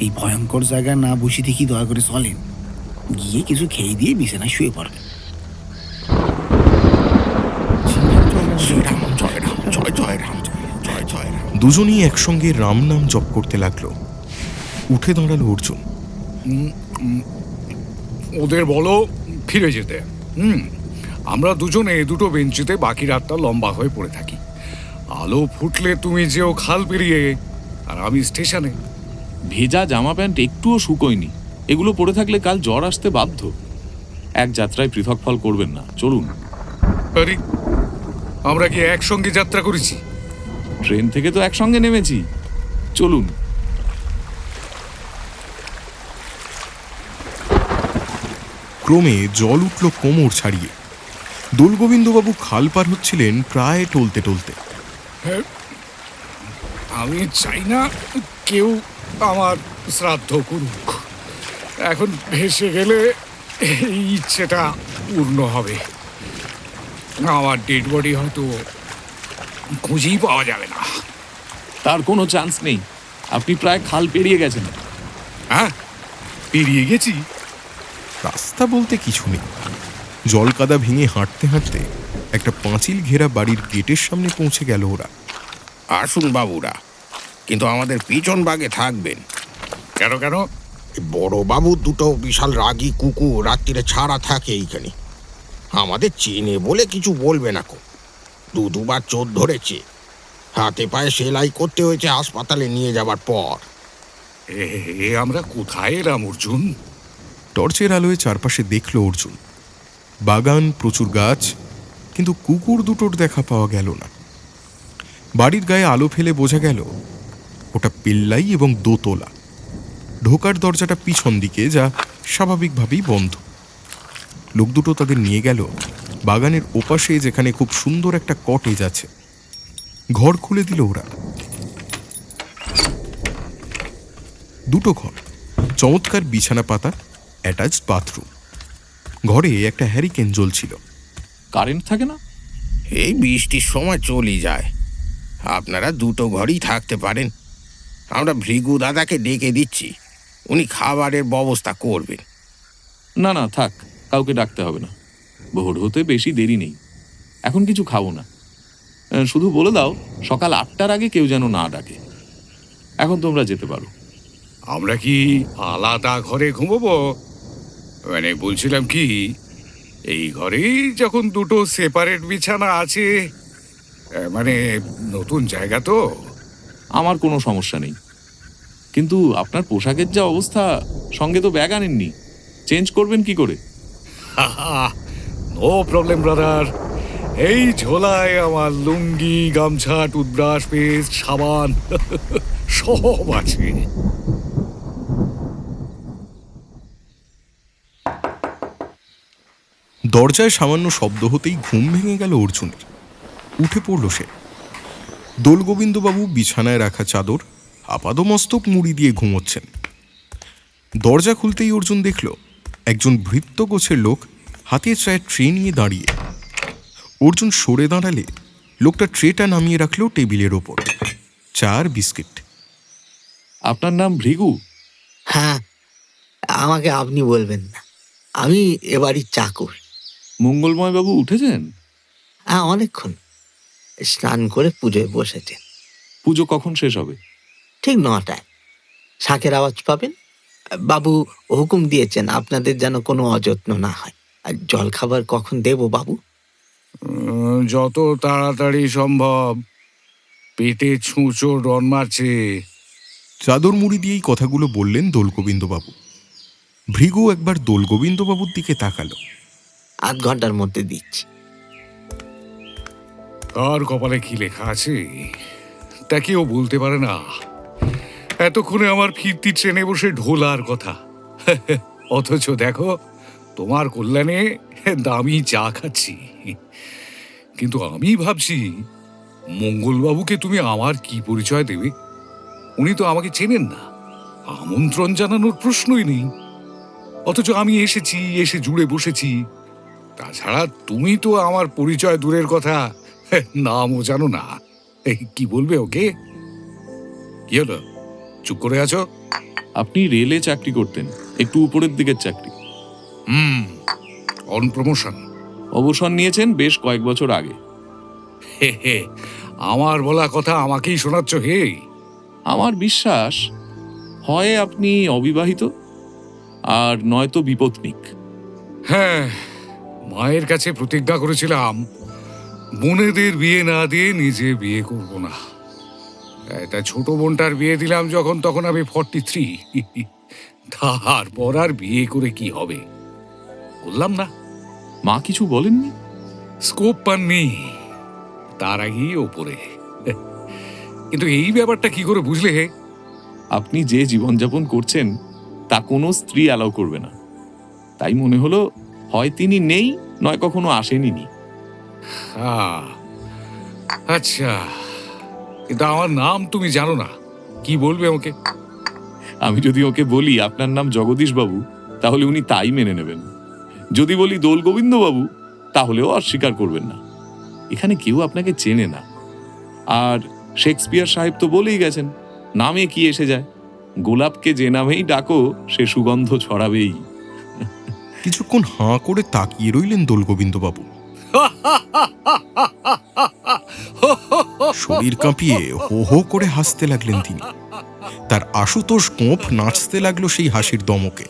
এই ভয়ঙ্কর জায়গায় না বসে দেখি দয়া করে চলেন, গিয়ে কিছু খেয়ে দিয়ে বিছানায় শুয়ে পড়বেন। শ্রীরাম, জয় রাম, জয় জয় রাম, জয় জয় রাম। দুজনেই একসঙ্গে রাম নাম জপ করতে লাগলো। উঠে দাঁড়ালো অর্জুন। ওদের বলো ফিরে যেতে। আমরা দুজনে দুটো বেঞ্চিতে বাকি রাতটা লম্বা হয়ে পড়ে থাকি। আলো ফুটলে তুমি যেও খাল পেরিয়ে, আর আমি স্টেশনে। ভেজা জামা প্যান্ট একটুও শুকোয়নি। এগুলো পরে থাকলে কাল জ্বর আসতে বাধ্য। এক যাত্রায় পৃথক ফল করবেন না, চলুন। আরে, আমরা কি একসঙ্গে যাত্রা করেছি? ট্রেন থেকে তো একসঙ্গে নেমেছি, চলুন। ক্রমে জল উঠল কোমর ছাড়িয়ে। দোলগোবিন্দবাবু খাল পার হচ্ছিলেন প্রায় টলতে টলতে। আমি চাই না কেউ আমার শ্রাদ্ধ করুক। এখন ভেসে গেলে এই ইচ্ছেটা পূর্ণ হবে। আমার ডেড বডি হয়তো খুঁজেই পাওয়া যাবে না। তার কোনো চান্স নেই। আপনি প্রায় খাল পেরিয়ে গেছেন। হ্যাঁ, পেরিয়ে গেছি। রাস্তা বলতে কিছু নেই। জল কাদা ভেঙে হাঁটতে হাঁটতে একটা পাঁচিল ঘেরা বাড়ির গেটের সামনে পৌঁছে গেল ওরা। আসুন বাবুরা, কিন্তু আমাদের পিছন ভাগে থাকবেন। কেন কেন? বড় বাবু দুটো বিশাল রাগী কুকুর রাত্রিরে ছাড়া থাকে এইখানে। আমাদের চেনে বলে কিছু বলবে না কো। দুবার চোর ধরেছে, হাতে পায়ে সেলাই করতে হয়েছে হাসপাতালে নিয়ে যাবার পর। এ আমরা কোথায় এলাম অর্জুন? টর্চের আলোয় চারপাশে দেখল অর্জুন। বাগান, প্রচুর গাছ, কিন্তু কুকুর দুটোর দেখা পাওয়া গেল না। বাড়ির গায়ে আলো ফেলে বোঝা গেল ওটা পিল্লাই এবং দোতলা। ঢোকার দরজাটা পিছন দিকে, যা স্বাভাবিকভাবেই বন্ধ। লোক দুটো তাদের নিয়ে গেল বাগানের ওপাশে, যেখানে খুব সুন্দর একটা কটেজ আছে। ঘর খুলে দিল ওরা। দুটো ঘর, চমৎকার বিছানা পাতা, অ্যাটাচড বাথরুম। ঘরে একটা হ্যারিকেন জ্বলছিল। কারেন্ট থাকে না? এই বৃষ্টির সময় চলে যায়। আপনারা দুটো ঘরেই থাকতে পারেন। আমরা ভৃগু দাদাকে ডেকে দিচ্ছি, উনি খাবারের ব্যবস্থা করবেন। না না, থাক, কাউকে ডাকতে হবে না। ভোর হতে বেশি দেরি নেই। এখন কিছু খাবো না। শুধু বলে দাও সকাল 8টার আগে কেউ যেন না ডাকে। এখন তোমরা যেতে পারো। আমরা কি আলাদা ঘরে ঘুমোবো? মানে বলছিলাম কি, এই ঘরেই যখন দুটো সেপারেট বিছানা আছে, মানে নতুন জায়গা তো। আমার কোনো সমস্যা নেই, কিন্তু আপনার পোশাকের যা অবস্থা, সঙ্গে তো ব্যাগ আনেননি। চেঞ্জ করবেন কি করে? No problem brother. এই ঝোলায় আমার লুঙ্গি, গামছা, টুথব্রাশ, পেস্ট, সাবান সব আছে। দরজায় সামান্য শব্দ হতেই ঘুম ভেঙে গেল অর্জুনের। উঠে পড়ল সে। দোলগোবিন্দবাবু বিছানায় রাখা চাদর আপাদমস্তক মুড়ি দিয়ে ঘুমোচ্ছেন। দরজা খুলতেই অর্জুন দেখল একজন ভৃত্য গোছের লোক হাতে চায়ের ট্রে নিয়ে দাঁড়িয়ে। অর্জুন সরে দাঁড়ালে লোকটা ট্রেটা নামিয়ে রাখলো টেবিলের ওপর। চা আর বিস্কিট। আপনার নাম ভৃগু? হ্যাঁ, আমাকে আপনি বলবেন না, আমি এবারই চাকর। মঙ্গলময় বাবু উঠেছেন? হ্যাঁ, অনেকক্ষণ। স্নান করে পুজোয় বসেছেন। পুজো কখন শেষ হবে? ঠিক 9টায়। শাঁখের আওয়াজ পাবেন। বাবু হুকুম দিয়েছেন আপনাদের যেন কোনো অযত্ন না হয়। আর জলখাবার কখন দেব বাবু? যত তাড়াতাড়ি সম্ভব। পেটে ছুঁচো ডন মারছে। চাদর মুড়ি দিয়েই কথাগুলো বললেন দোলগোবিন্দবাবু। ভৃগু একবার দোলগোবিন্দবাবুর দিকে তাকালো। 8 ঘন্টার মধ্যে দিচ্ছি। আর কপালে কি লেখা আছে তা কেউ বলতে পারে না। এতক্ষণে আমার ফিরতি ট্রেনে বসে ঢোলার কথা, অথচ দেখো তোমার কল্যাণে দামি চা খাচ্ছি। কিন্তু আমি ভাবছি, মঙ্গলবাবুকে তুমি আমার কি পরিচয় দেবে? উনি তো আমাকে চেনেন না, আমন্ত্রণ জানানোর প্রশ্নই নেই। অথচ আমি এসেছি, এসে জুড়ে বসেছি। তাছাড়া তুমি তো আমার পরিচয় দূরের কথা, নামও জানো না। কি বলবে ওকে? কি হলো, চুপ করে আছো? আপনি রেলে চাকরি করতেন, একটু উপরের দিকের চাকরি। On promotion. অবসর নিয়েছেন বেশ কয়েক বছর আগে। আমার বলা কথা আমাকেই শোনাচ্ছ হে? আমার বিশ্বাস হয় আপনি অবিবাহিত, আর নয়তো বিপত্নিক। হ্যাঁ, মায়ের কাছে প্রতিজ্ঞা করেছিলাম বোনেদের বিয়ে না দিয়ে নিজে বিয়ে করব না। এটা ছোট বোনটার বিয়ে দিলাম যখন, তখন আমি 43। তারপর আর বিয়ে করে কি হবে? বললাম না, মা কিছু বলেননি? স্কোপ পাননি, তার আগেই ওপরে। কিন্তু এই ব্যাপারটা কি করে বুঝলে হে? আপনি যে জীবনযাপন করছেন তা কোনো স্ত্রী অ্যালাউ করবে না। তাই মনে হলো হয় তিনি নেই, নয় কখনো আসেনি। আচ্ছা, কিন্তু আমার নাম তুমি জানো না, কি বলবে ওকে? আমি যদি ওকে বলি আপনার নাম জগদীশ বাবু, তাহলে উনি তাই মেনে নেবেন। যদি বলি দোলগোবিন্দ বাবু, তাহলেও অস্বীকার করবেন না। এখানে কেউ আপনাকে চেনে না। আর শেক্সপিয়ার সাহেব তো বলেই গেছেন, নামে কি এসে যায়, গোলাপকে যে নামেই ডাকো সে সুগন্ধ ছড়াবেই। কিছুক্ষণ হাঁ করে তাকিয়ে রইলেন দোলগোবিন্দবাবু। শরীর কাঁপিয়ে হো হো করে হাসতে লাগলেন তিনি। তার আশুতোষ গোঁফ নাচতে লাগলো সেই হাসির দমকে।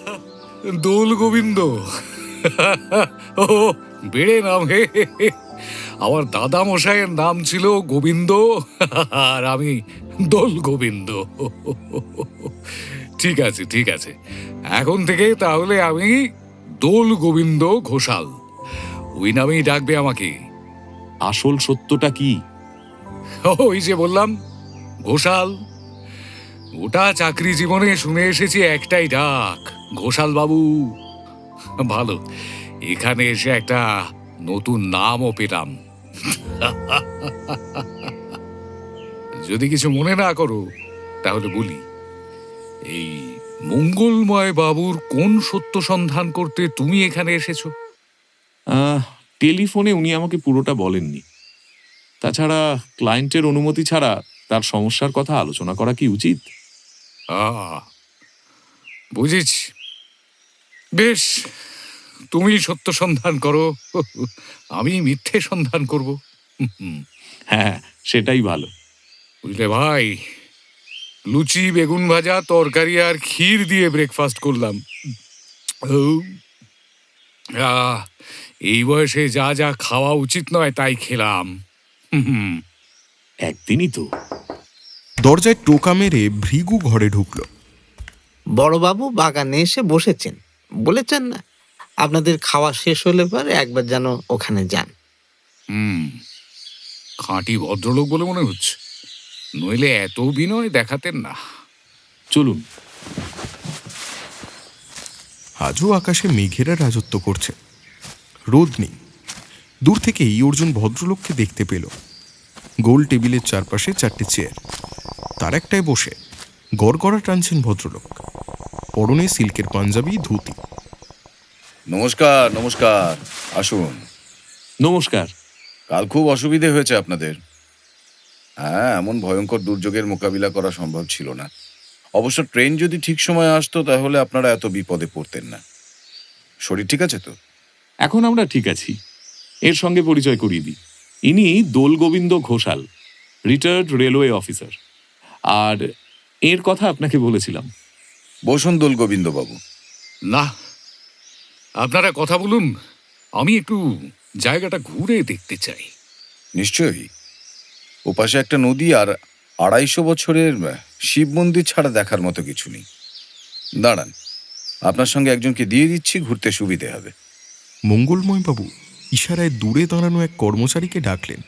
দোল গোবিন্দ, ও বেড়ে নাম হে। আমার দাদা মশাইয়ের নাম ছিল গোবিন্দ, আর আমি দোল গোবিন্দ। ঠিক আছে, ঠিক আছে, এখন থেকে তাহলে আমি দোল গোবিন্দ ঘোষাল, ওই নামেই ডাকবে আমাকে। আসল সত্যটা কি? ওই যে বললাম, ঘোষাল। গোটা চাকরি জীবনে শুনে এসেছি একটাই ডাক, ঘোষাল বাবু। ভালো, এখানে এসে একটা নতুন নামও পেলাম। যদি কিছু মনে না করো তাহলে বলি, এই মঙ্গলময় বাবুর কোন সত্য সন্ধান করতে তুমি এখানে এসেছো? টেলিফোনে উনি আমাকে পুরোটা বলেননি। তাছাড়া ক্লায়েন্টের অনুমতি ছাড়া তার সমস্যার কথা আলোচনা করা কি উচিত? বুঝেছি। বেশ, তুমি সত্য সন্ধান করো, আমি মিথ্যে সন্ধান করব। হ্যাঁ, সেটাই ভালো। বুঝলে ভাই, লুচি, বেগুন ভাজা, তরকারি আর ক্ষীর দিয়ে ব্রেকফাস্ট করলাম। এই বয়সে যা যা খাওয়া উচিত নয় তাই খেলাম। একদিনই তো। দরজায় টোকা মেরে ভৃগু ঘরে ঢুকল। বড়বাবু বাগানে এসে বসেছেন, বলেছেন না আপনাদের খাওয়া শেষ হলে পরে একবার যেন ওখানে যান। খাঁটি ভদ্রলোক বলে মনে হচ্ছে, নইলে এত বিনয় দেখাতেন না। চলুন। আজও আকাশে মেঘেরা রাজত্ব করছে, রোদ নেই। দূর থেকেই অর্জুন ভদ্রলোককে দেখতে পেল। গোল টেবিলের চারপাশে 4টে চেয়ার, তার একটায় বসে গড়গড়া টানছেন ভদ্রলোক। পরনে সিল্কের পাঞ্জাবি, ধুতি। নমস্কার নমস্কার, আসুন। নমস্কার। কাল খুব অসুবিধে হয়েছে আপনাদের। হ্যাঁ, এমন ভয়ঙ্কর দুর্যোগের মোকাবিলা করা সম্ভব ছিল না। অবশ্য ট্রেন যদি ঠিক সময় আসতো তাহলে আপনারা এত বিপদে পড়তেন না। শরীর ঠিক আছে তো? এখন আমরা ঠিক আছি। এর সঙ্গে পরিচয় করিয়ে দিই, ইনি Dol Gobinda Ghoshal, retired railway officer. আর এর কথা আপনাকে বলেছিলাম। বসুন দোল গোবিন্দ বাবু। না, আপনারা কথা বলুন, আমি একটু জায়গাটা ঘুরে দেখতে চাই। নিশ্চয়ই। ওপাশে একটা নদী আর 250 বছরের শিব মন্দির ছাড়া দেখার মতো কিছু নেই। দাঁড়ান, আপনার সঙ্গে একজনকে দিয়ে দিচ্ছি, ঘুরতে সুবিধে হবে। মঙ্গলময়বাবু ইশারায় দূরে দাঁড়ানো এক কর্মচারীকে ডাকলেন।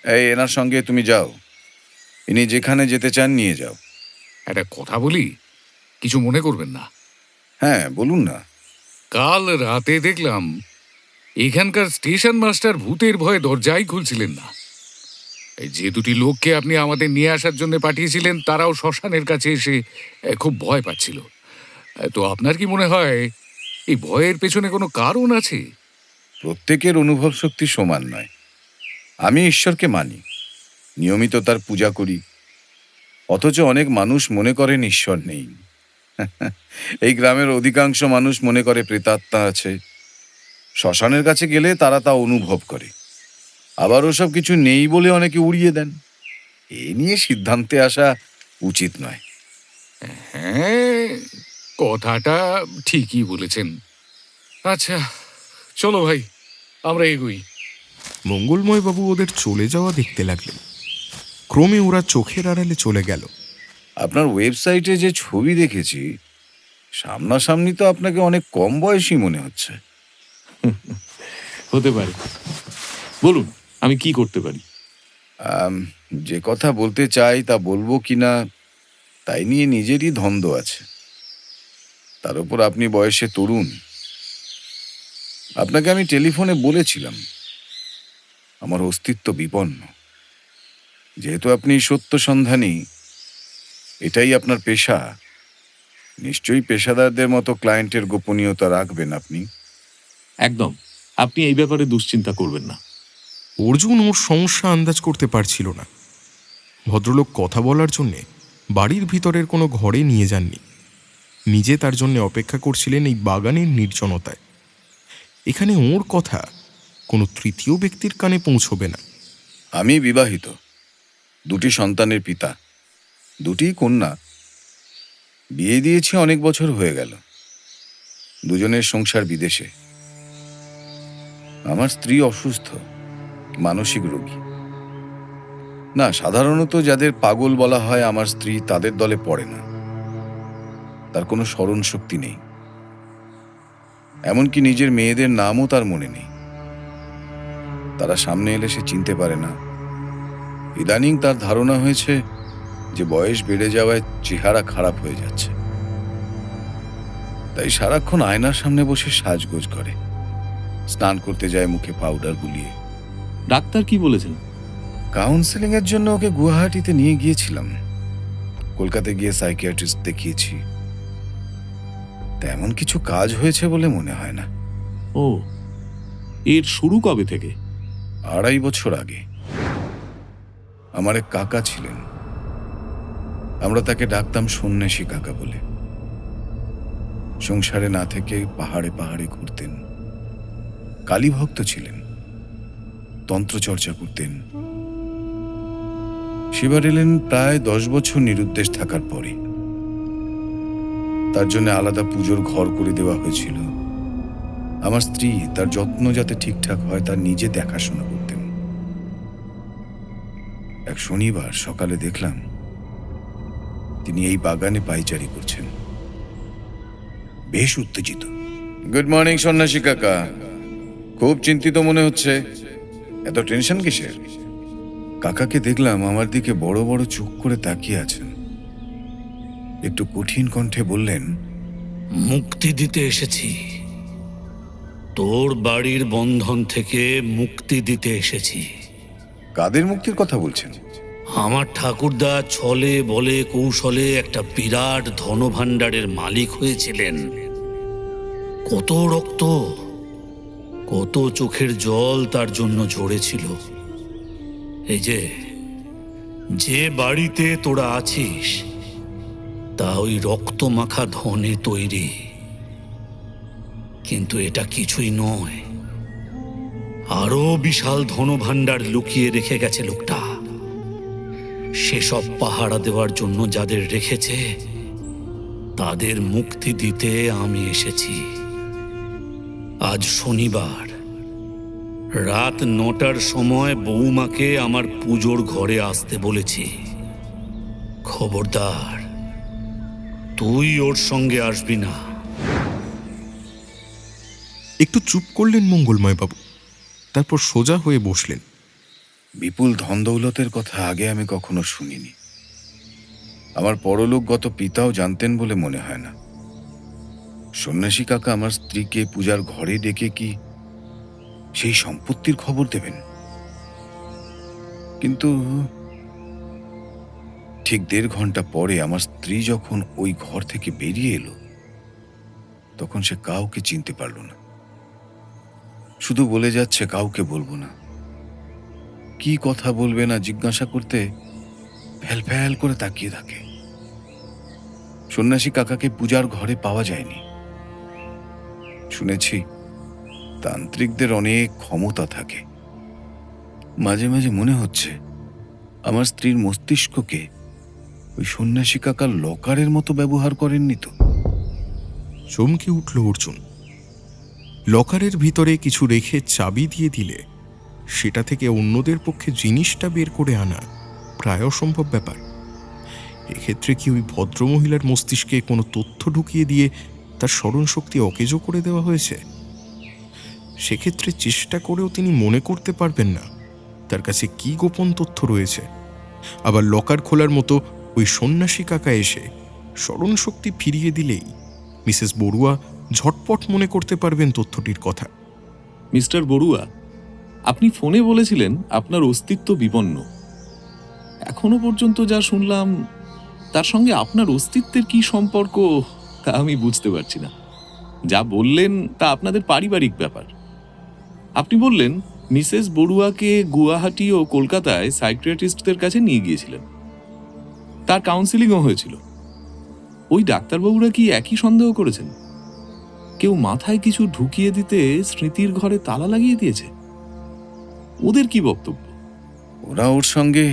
এই, এনার সঙ্গে তুমি যাও। ইনি যেখানে যেতে চান নিয়ে যাও। একটা কথা বলি, কিছু মনে করবেন না। হ্যাঁ, বলুন না। কাল রাতে দেখলাম এখানকার স্টেশন মাস্টার ভূতের ভয়ে দরজাই খুলছিলেন না। এই যে দুটি লোককে আপনি আমাদের নিয়ে আসার জন্য পাঠিয়েছিলেন, তারাও শ্মশানের কাছে এসে খুব ভয় পাচ্ছিল। তো আপনার কি মনে হয় এই ভয়ের পেছনে কোনো কারণ আছে? প্রত্যেকের অনুভব শক্তি সমান নয়। আমি ঈশ্বরকে মানি, নিয়মিত তার পূজা করি, অথচ অনেক মানুষ মনে করেন ঈশ্বর নেই। এই গ্রামের অধিকাংশ মানুষ মনে করে প্রেতাত্মা আছে। শ্মশানের কাছে গেলে তারা তা অনুভব করে। আবার ওসব কিছু নেই বলে অনেকে উড়িয়ে দেন। এ নিয়ে সিদ্ধান্তে আসা উচিত নয়। হ্যাঁ, কথাটা ঠিকই বলেছেন। আচ্ছা, চলো ভাই, আমরা এগোই। মঙ্গলময়বাবু ওদের চলে যাওয়া দেখতে লাগলেন। ক্রমে ওরা চোখের আড়ালে চলে গেল। আপনার ওয়েবসাইটে যে ছবি দেখেছি, সামনাসামনি তো আপনাকে অনেক কম বয়সী মনে হচ্ছে। হতে পারে। বলুন, আমি কি করতে পারি? যে কথা বলতে চাই তা বলবো কিনা তাই নিয়ে নিজেরই দ্বন্দ্ব আছে। তার উপর আপনি বয়সে তরুণ। আপনাকে আমি টেলিফোনে বলেছিলাম আমার অস্তিত্ব বিপন্ন। যেহেতু আপনি সত্য সন্ধানী, এটাই আপনার পেশা, নিশ্চয়ই পেশাদারদের মতো ক্লায়েন্টের গোপনীয়তা রাখবেন আপনি। একদম। আপনি এই ব্যাপারে দুশ্চিন্তা করবেন না। অর্জুন ওর সমস্যা আন্দাজ করতে পারছিল না। ভদ্রলোক কথা বলার জন্যে বাড়ির ভিতরের কোনো ঘরে নিয়ে যাননি। নিজে তার জন্য অপেক্ষা করছিলেন এই বাগানের নির্জনতায়। এখানে ওর কথা কোনো তৃতীয় ব্যক্তির কানে পৌঁছবে না। আমি বিবাহিত, 2টি সন্তানের পিতা, 2টি কন্যা। বিয়ে দিয়েছি অনেক বছর হয়ে গেল। দুজনের সংসার বিদেশে। আমার স্ত্রী অসুস্থ, মানসিক রোগী। না, সাধারণত যাদের পাগল বলা হয় আমার স্ত্রী তাদের দলে পড়ে না। তার কোনো স্মরণ শক্তি নেই, এমনকি নিজের মেয়েদের নামও তার মনে নেই। তারা সামনে এলে সে চিনতে পারে না। ইদানিং তার ধারণা হয়েছে যে বয়স বেড়ে যাওয়ায় চেহারা খারাপ হয়ে যাচ্ছে। তাই সারাক্ষণ আয়নার সামনে বসে সাজগোজ করে, স্নান করতে যায় মুখে পাউডার বুলিয়ে। ডাক্তার কি বলেছেন? কাউন্সেলিং এর জন্য ওকে গুয়াহাটিতে নিয়ে গিয়েছিলাম। কলকাতায় গিয়ে সাইকিয়াট্রিস্ট দেখিয়েছি। তেমন কিছু কাজ হয়েছে বলে মনে হয় না। ও, এর শুরু কবে থেকে? 2.5 বছর আগে। আমার এক কাকা ছিলেন, আমরা তাকে ডাকতাম সন্ন্যাসী কাকা বলে। সংসারে না থেকে পাহাড়ে পাহাড়ে ঘুরতেন। কালী ভক্ত ছিলেন, তন্ত্রচর্চা করতেন। সেবার এলেন প্রায় 10 বছর নিরুদ্দেশ থাকার পরে। তার জন্য আলাদা পুজোর ঘর করে দেওয়া হয়েছিল। আমার স্ত্রী তার যত্ন যাতে ঠিকঠাক হয় তার নিজে দেখাশোনা করতেন। এক শনিবার সকালে দেখলাম তিনি এই বাগানে পায়চারি করছেন, বেশ উত্তেজিত। গুড মর্নিং সন্ন্যাসী কাকা, খুব চিন্তিত মনে হচ্ছে। এত টেনশন কিসের? কাকাকে দেখলাম আমার দিকে বড় বড় চোখ করে তাকিয়ে আছেন। একটু কঠিন কণ্ঠে বললেন, মুক্তি দিতে এসেছি, তোর বাড়ির বন্ধন থেকে মুক্তি দিতে এসেছি। কাদের মুক্তির কথা বলছেন? আমার ঠাকুরদা ছলে বলে কৌশলে একটা বিরাট ধনভাণ্ডারের মালিক হয়েছিলেন। কত রক্ত, কত চোখের জল তার জন্য ঝরেছিল। এই যে বাড়িতে তোরা আছিস তা ওই রক্ত মাখা ধনে তৈরি, কিন্তু এটা কিছুই নয়। আরো বিশাল ধনভাণ্ডার লুকিয়ে রেখে গেছে লোকটা। সেসব পাহারা দেওয়ার জন্য যাদের রেখেছে তাদের মুক্তি দিতে আমি এসেছি। আজ শনিবার রাত 9টার সময় বৌমাকে আমার পুজোর ঘরে আসতে বলেছি। খবরদার, তুই ওর সঙ্গে আসবি না। একটু চুপ করলেন মঙ্গলময় বাবু, তারপর সোজা হয়ে বসলেন। বিপুল ধন দৌলতের কথা আগে আমি কখনো শুনিনি। আমার পরলোকগত পিতাও জানতেন বলে মনে হয় না। সন্ন্যাসী কাকা আমার স্ত্রীকে পূজার ঘরে ডেকে কি সেই সম্পত্তির খবর দেবেন? কিন্তু ঠিক 1.5 ঘন্টা পরে আমার স্ত্রী যখন ওই ঘর থেকে বেরিয়ে এলো, তখন সে কাউকে চিনতে পারল না। শুধু বলে যাচ্ছে কাউকে বলবো না। কি কথা বলবে না জিজ্ঞাসা করতে ফ্যাল ফ্যাল করে তাকিয়ে থাকে। সন্ন্যাসী কাকাকে পূজার ঘরে পাওয়া যায়নি। শুনেছি তান্ত্রিকদের অনেক ক্ষমতা থাকে। মাঝে মাঝে মনে হচ্ছে আমার স্ত্রীর মস্তিষ্ককে ওই সন্ন্যাসী কাকা লকারের মতো ব্যবহার করেননি তো? চমকে উঠল অর্জুন। লকারের ভিতরে কিছু রেখে চাবি দিয়ে দিলে সেটা থেকে অন্যদের পক্ষে জিনিসটা বের করে আনা প্রায় অসম্ভব ব্যাপার। এক্ষেত্রে কি ওই ভদ্রমহিলার মস্তিষ্কে কোনো তথ্য ঢুকিয়ে দিয়ে তার স্মরণশক্তি অকেজো করে দেওয়া হয়েছে? সেক্ষেত্রে চেষ্টা করেও তিনি মনে করতে পারবেন না তার কাছে কি গোপন তথ্য রয়েছে। আবার লকার খোলার মতো ওই সন্ন্যাসী কাকা এসে স্মরণশক্তি ফিরিয়ে দিলেই মিসেস বড়ুয়া ঝটপট মনে করতে পারবেন তথ্যটির কথা। মিস্টার বড়ুয়া, আপনি ফোনে বলেছিলেন আপনার অস্তিত্ব বিপন্ন। এখনো পর্যন্ত যা শুনলাম তার সঙ্গে আপনার অস্তিত্বের কি সম্পর্ক তা আমি বুঝতে পারছি না। যা বললেন তা আপনাদের পারিবারিক ব্যাপার। আপনি বললেন মিসেস বড়ুয়াকে গুয়াহাটি ও কলকাতায় সাইকিয়াট্রিস্টদের কাছে নিয়ে গিয়েছিলেন, তার কাউন্সিলিংও হয়েছিল। ওই ডাক্তারবাবুরা কি একই সন্দেহ করেছেন? কেউ মাথায় কিছু ঢুকিয়ে দিতে স্মৃতির ঘরে তালা লাগিয়ে দিয়েছে? ওদের কি বক্তব্য? ওরা ওর সঙ্গে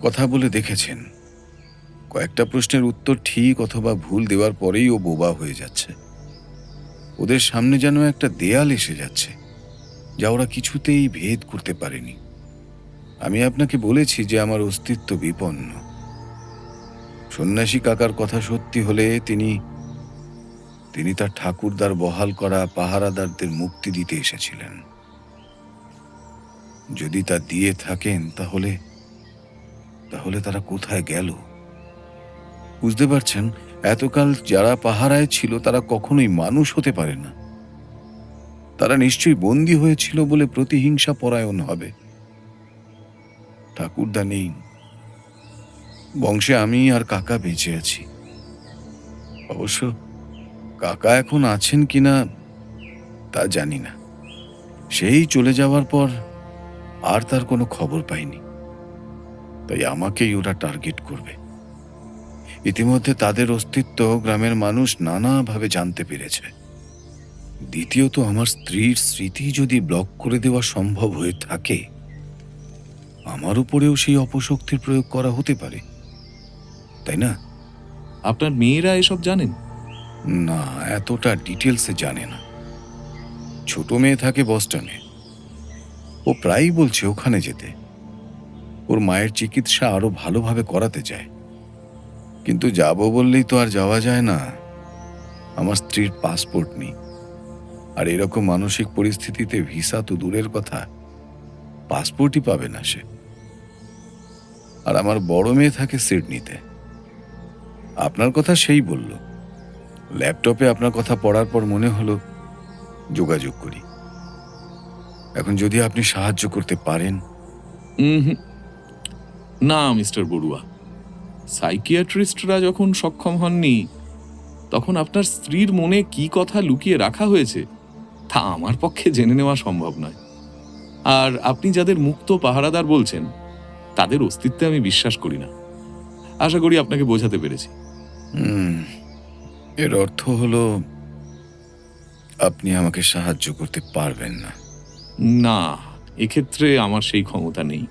কথা বলে দেখেছেন। কয়েকটা প্রশ্নের উত্তর ঠিক অথবা ভুল দেওয়ার পরেই ও বোবা হয়ে যাচ্ছে। ওদের সামনে যেন একটা দেয়াল এসে যাচ্ছে যা ওরা কিছুতেই ভেদ করতে পারেনি। আমি আপনাকে বলেছি যে আমার অস্তিত্ব বিপন্ন। সন্ন্যাসী কাকার কথা সত্যি হলে তিনি তার ঠাকুরদার বহাল করা পাহারাদারদের মুক্তি দিতে এসেছিলেন। যদি তা দিয়ে থাকেন তাহলে তারা কোথায় গেল? বুঝতে পারছেন, এতকাল যারা পাহারায় ছিল তারা কখনোই মানুষ হতে পারে না। তারা নিশ্চয়ই বন্দী হয়েছিল বলে প্রতিহিংসা পরায়ণ হবে। ঠাকুরদা নেই, বংশে আমি আর কাকা বেঁচে আছি। অবশ্য কাকা এখন আছেন কিনা তা জানি না। সেই চলে যাওয়ার পর আর তার কোনো খবর পাইনি। তাই আমাকেই ওরা টার্গেট করবে। ইতিমধ্যে তাদের অস্তিত্ব গ্রামের মানুষ নানাভাবে জানতে পেরেছে। দ্বিতীয়ত, আমার স্ত্রীর স্মৃতি যদি ব্লক করে দেওয়া সম্ভব হয়ে থাকে, আমার উপরেও সেই অপশক্তির প্রয়োগ করা হতে পারে, তাই না? আপনার মেয়েরা এসব জানেন? না, এতটা ডিটেলসে জানে না। ছোট মেয়ে থাকে বস্টনে। ও প্রায়ই বলছে ওখানে যেতে। ওর মায়ের চিকিৎসা আরো ভালোভাবে করাতে চায়। কিন্তু যাব বললেই তো আর যাওয়া যায় না। আমার স্ত্রীর পাসপোর্ট নেই, আর এরকম মানসিক পরিস্থিতিতে ভিসা তো দূরের কথা, পাসপোর্টই পাবে না সে। আর আমার বড় মেয়ে থাকে সিডনিতে। আপনার কথা সেই বলল। ল্যাপটপে আপনার কথা পড়ার পর মনে হলো যোগাযোগ করি। এখন যদি আপনি সাহায্য করতে পারেন। না মিস্টার বড়ুয়া, সাইকিয়াট্রিস্টরা যখন সক্ষম হননি তখন আপনার স্ত্রীর মনে কি কথা লুকিয়ে রাখা হয়েছে তা আমার পক্ষে জেনে নেওয়া সম্ভব নয়। আর আপনি যাদের মুক্ত পাহারাদার বলছেন তাদের অস্তিত্বে আমি বিশ্বাস করি না। আশা করি আপনাকে বোঝাতে পেরেছি। এর অর্থ হলো আপনি আমাকে সাহায্য করতে পারবেন না? না, এক্ষেত্রে আমার সেই ক্ষমতা নেই।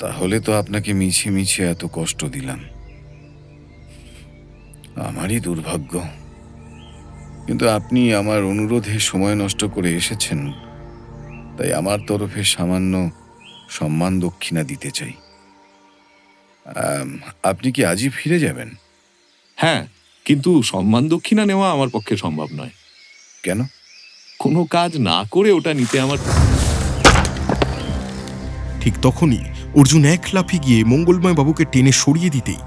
তাহলে তো আপনাকে মিছে মিছে এত কষ্ট দিলাম, আমারই দুর্ভাগ্য। কিন্তু আপনি আমার অনুরোধে সময় নষ্ট করে এসেছেন, তাই আমার তরফে সামান্য সম্মান দক্ষিণা দিতে চাই। আপনি কি আজই ফিরে যাবেন? হ্যাঁ, কিন্তু সম্মান দক্ষিণা নেওয়া আমার পক্ষে সম্ভব নয়। কেন? কোনো কাজ না করে ওটা নিতে আমার... ঠিক তখনই অর্জুন এক লাফে গিয়ে মঙ্গলময় বাবুকে টেনে সরিয়ে দিতেই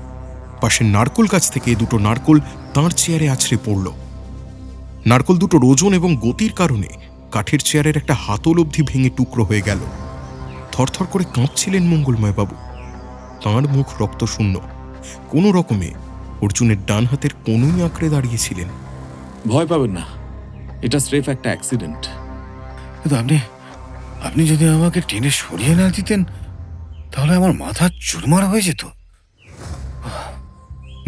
পাশের নারকোল গাছ থেকে দুটো নারকোল তাঁর চেয়ারে আছড়ে পড়ল। নারকোল দুটোর ওজন এবং গতির কারণে কাঠের চেয়ারের একটা হাতল অবধি ভেঙে টুকরো হয়ে গেল। থরথর করে কাঁপছিলেন মঙ্গলময় বাবু, তাঁর মুখ রক্তশূন্য। কোনো রকমে অর্জুনের ডান হাতের কনুই আঁকড়ে দাঁড়িয়েছিলেন। ভয় পাবেন না, এটা স্রেফ একটা অ্যাক্সিডেন্ট। কিন্তু আপনি যদি আমাকে টেনে সরিয়ে না দিতেন তাহলে আমার মাথা চুরমার হয়ে যেত।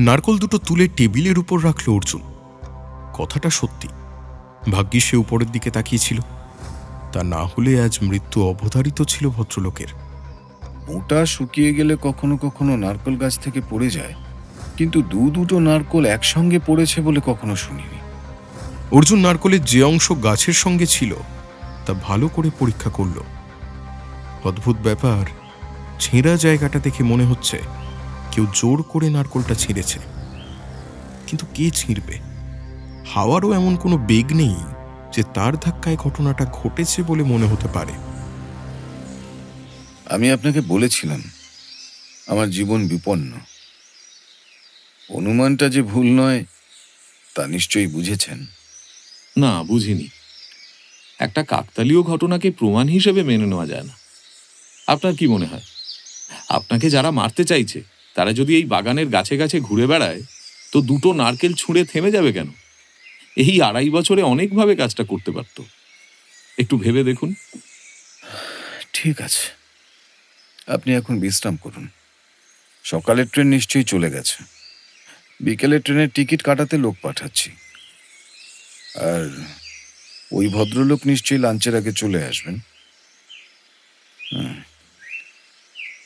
নারকোল দুটো তুলে টেবিলের উপর রাখল অর্জুন। কথাটা সত্যি, ভাগ্যিস সে উপরের দিকে তাকিয়েছিল, তা না হলে আজ মৃত্যু অবধারিত ছিল ভদ্রলোকের। মোটা শুকিয়ে গেলে কখনো কখনো নারকোল গাছ থেকে পড়ে যায়, কিন্তু দুটো নারকোল একসঙ্গে পড়েছে বলে কখনো শুনিনি। অর্জুন নারকোলের যে অংশ গাছের সঙ্গে ছিল তা ভালো করে পরীক্ষা করল। অদ্ভুত ব্যাপার, ছেঁড়া জায়গাটা দেখে মনে হচ্ছে কেউ জোর করে নারকোলটা ছিঁড়েছে। কিন্তু কে ছিঁড়বে? হাওয়ারও এমন কোনো বেগ নেই যে তার ধাক্কায় ঘটনাটা ঘটেছে বলে মনে হতে পারে। আমি আপনাকে বলেছিলাম আমার জীবন বিপন্ন। অনুমানটা যে ভুল নয় তা নিশ্চয়ই বুঝেছেন। না, বুঝিনি। একটা কাকতালীয় ঘটনাকে প্রমাণ হিসেবে মেনে নেওয়া যায় না। আপনার কি মনে হয়, আপনাকে যারা মারতে চাইছে তারা যদি এই বাগানের গাছে গাছে ঘুরে বেড়ায় তো দুটো নারকেল ছুঁড়ে থেমে যাবে কেন? এই 2.5 বছরে অনেকভাবে কাজটা করতে পারত। একটু ভেবে দেখুন। ঠিক আছে, আপনি এখন বিশ্রাম করুন। সকালের ট্রেন নিশ্চয়ই চলে গেছে। বিকেলের ট্রেনের টিকিট কাটাতে লোক পাঠাচ্ছি। আর ওই ভদ্রলোক নিশ্চয়ই লাঞ্চের আগে চলে আসবেন।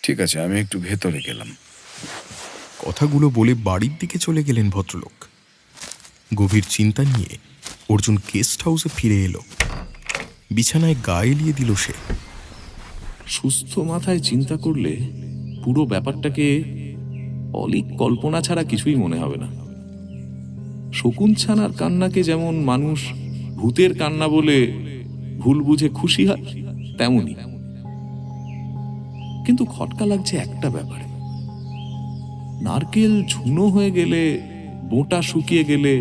ঠিক আছে, আমি একটু ভেতরে গেলাম। কথাগুলো বলে বাড়ির দিকে চলে গেলেন ভদ্রলোক। গভীর চিন্তা নিয়ে অর্জুন গেস্ট হাউসে ফিরে এলো। বিছানায় গা এলিয়ে দিল সে। সুস্থ মাথায় চিন্তা করলে পুরো ব্যাপারটাকে অলীক কল্পনা ছাড়া কিছুই মনে হবে না। শকুন ছানার কান্নাকে যেমন মানুষ ভূতের কান্না বলে ভুল বুঝে খুশি হয়, তেমনি। কিন্তু খটকা লাগছে একটা ব্যাপারে। নারকেল ঝুনো হয়ে গেলে, বোঁটা শুকিয়ে গেলে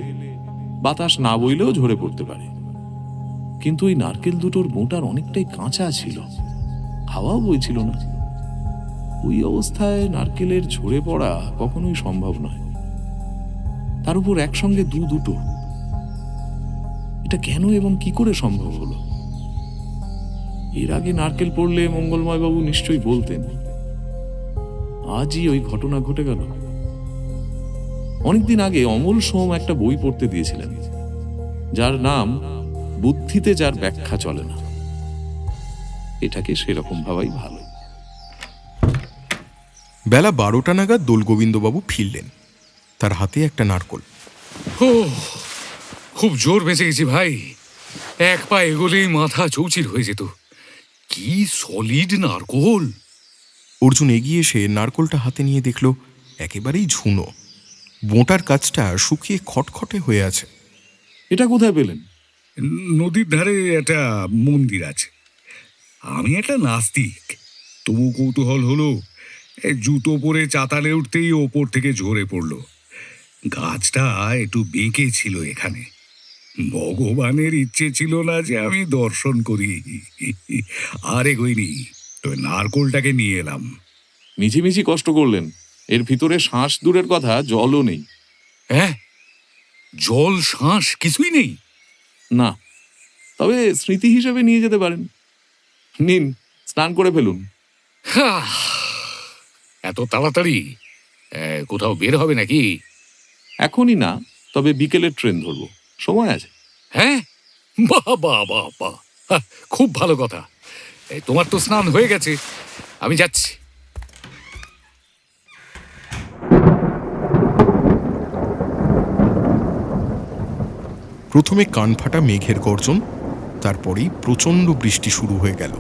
বাতাস না বইলেও ঝরে পড়তে পারে, কিন্তু ওই নারকেল দুটোর বোঁটার অনেকটাই কাঁচা ছিল, হাওয়াও বইছিল না। ওই অবস্থায় নারকেলের ঝরে পড়া কখনোই সম্ভব নয়, তার উপর একসঙ্গে দুটো। এটা কেন এবং কি করে সম্ভব হলো? এর আগে নারকেল পড়লে মঙ্গলময় বাবু নিশ্চয়ই বলতেন। আজই ওই ঘটনা ঘটে গেল। অনেকদিন আগে অমল সোম একটা বই পড়তে দিয়েছিলেন, যার নাম বুদ্ধিতে যার ব্যাখ্যা চলে না। এটাকে সেরকম ভাবাই ভালো। বেলা 12টা নাগাদ দোলগোবিন্দবাবু ফিরলেন, তার হাতে একটা নারকোল। খুব জোর বেঁচে গেছি ভাই। এক পা এগোলেই মাথা চৌচির হয়ে যেত। কি সলিড নারকোল! অর্জুন এগিয়ে এসে নারকোলটা হাতে নিয়ে দেখল একেবারেই ঝুনো। বোঁটার কাছটা শুকিয়ে খটখটে হয়ে আছে। এটা কোথায় পেলেন? নদীর ধারে একটা মন্দির আছে। আমি একটা নাস্তিক, তবু কৌতূহল হলো। জুতো পরে চাতালে উঠতেই ওপর থেকে ঝরে পড়লো। গাছটা একটু বেঁকে ছিল এখানে। ভগবানের ইচ্ছে ছিল না যে আমি দর্শন করি। আর এগোইনি, তবে নারকোলটাকে নিয়ে এলাম। মিছিমিছি কষ্ট করলেন, এর ভিতরে শ্বাস দূরের কথা জলও নেই। হ্যাঁ, জল শ্বাস কিছুই নেই? না, তবে স্মৃতি হিসেবে নিয়ে যেতে পারেন। নিন, স্নান করে ফেলুন। হাহ, এত তাড়াতাড়ি কোথাও বের হবে নাকি? এখনই না, তবে বিকেলের ট্রেন ধরবো, সময় আছে। হ্যাঁ, বাহ বাহ বাহ বাহ, খুব ভালো কথা। তোমার তো স্নান হয়ে গেছে, আমি যাচ্ছি। প্রথমে কানফাটা মেঘের গর্জন, তারপরেই প্রচণ্ড বৃষ্টি শুরু হয়ে গেল।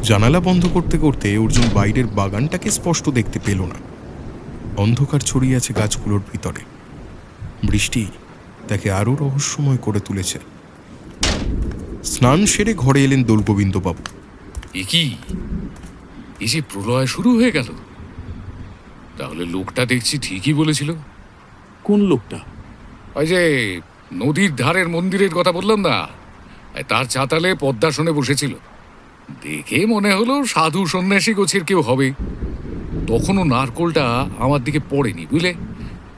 জানালা বন্ধ করতে করতে অর্জুন বাইরের বাগানটাকে স্পষ্ট দেখতে পেল না। অন্ধকার ছড়িয়ে আছে গাছগুলোর ভিতরে। বৃষ্টি তাকে আরও রহস্যময় করে তুলেছে। স্নান সেরে ঘরে এলেন দোলগোবিন্দবাবু। এ কি, এই যে প্রলয় শুরু হয়ে গেল! তাহলে লোকটা দেখছি ঠিকই বলেছিল। কোন লোকটা? ওই যে নদীর ধারের মন্দিরের কথা বললাম না, তার চাতালে পদ্মাসনে বসেছিল। দেখে মনে হলো সাধু সন্ন্যাসী গোছের কেউ হবে। তখনও নারকোলটা আমার দিকে পড়েনি, বুঝলে?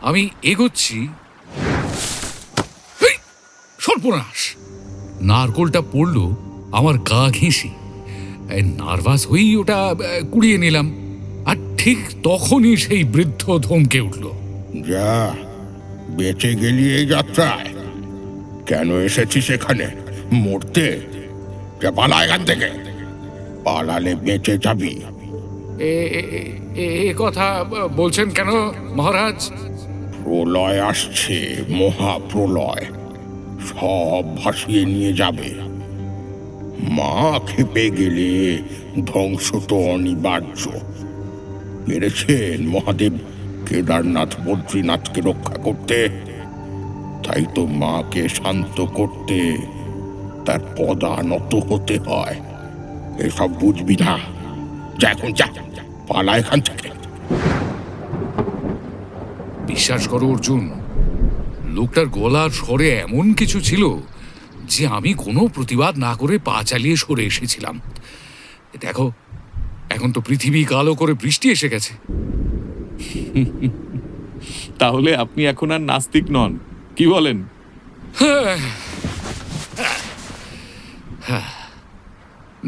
আমি এগোচ্ছি, এই, সর্বনাশ! নারকোলটা পড়লো আমার গা ঘেঁষে। নার্ভাস হয়েই ওটা কুড়িয়ে নিলাম, আর ঠিক তখনই সেই বৃদ্ধ ধমকে উঠল। যা, বেঁচে গেলি এই যাত্রায়? কেন এসেছিস এখানে? মরতে? যা, পালা এখান থেকে। পালালে বেঁচে যাবি। এ কথা বলছেন কেন মহারাজ? প্রলয় আসছে, মহাপ্রলয়। সব ভাসিয়ে নিয়ে যাবে। মা খেপে গেলে ধ্বংস তো অনিবার্য। পেরেছেন মহাদেব কেদারনাথ বদ্রীনাথকে রক্ষা করতে, তাই তো মাকে শান্ত করতে তার পদানত হতে হয়। এসব বুঝবি না। যা, এখন যা, পালা এখান থেকে। বিশ্বাস করো অর্জুন, লোকটার গলার স্বরে এমন কিছু ছিল যে আমি কোনো প্রতিবাদ না করে পা চালিয়ে সরে এসেছিলাম। দেখো, এখন তো পৃথিবী কালো করে বৃষ্টি এসে গেছে। তাহলে আপনি এখন আর নাস্তিক নন, কি বলেন?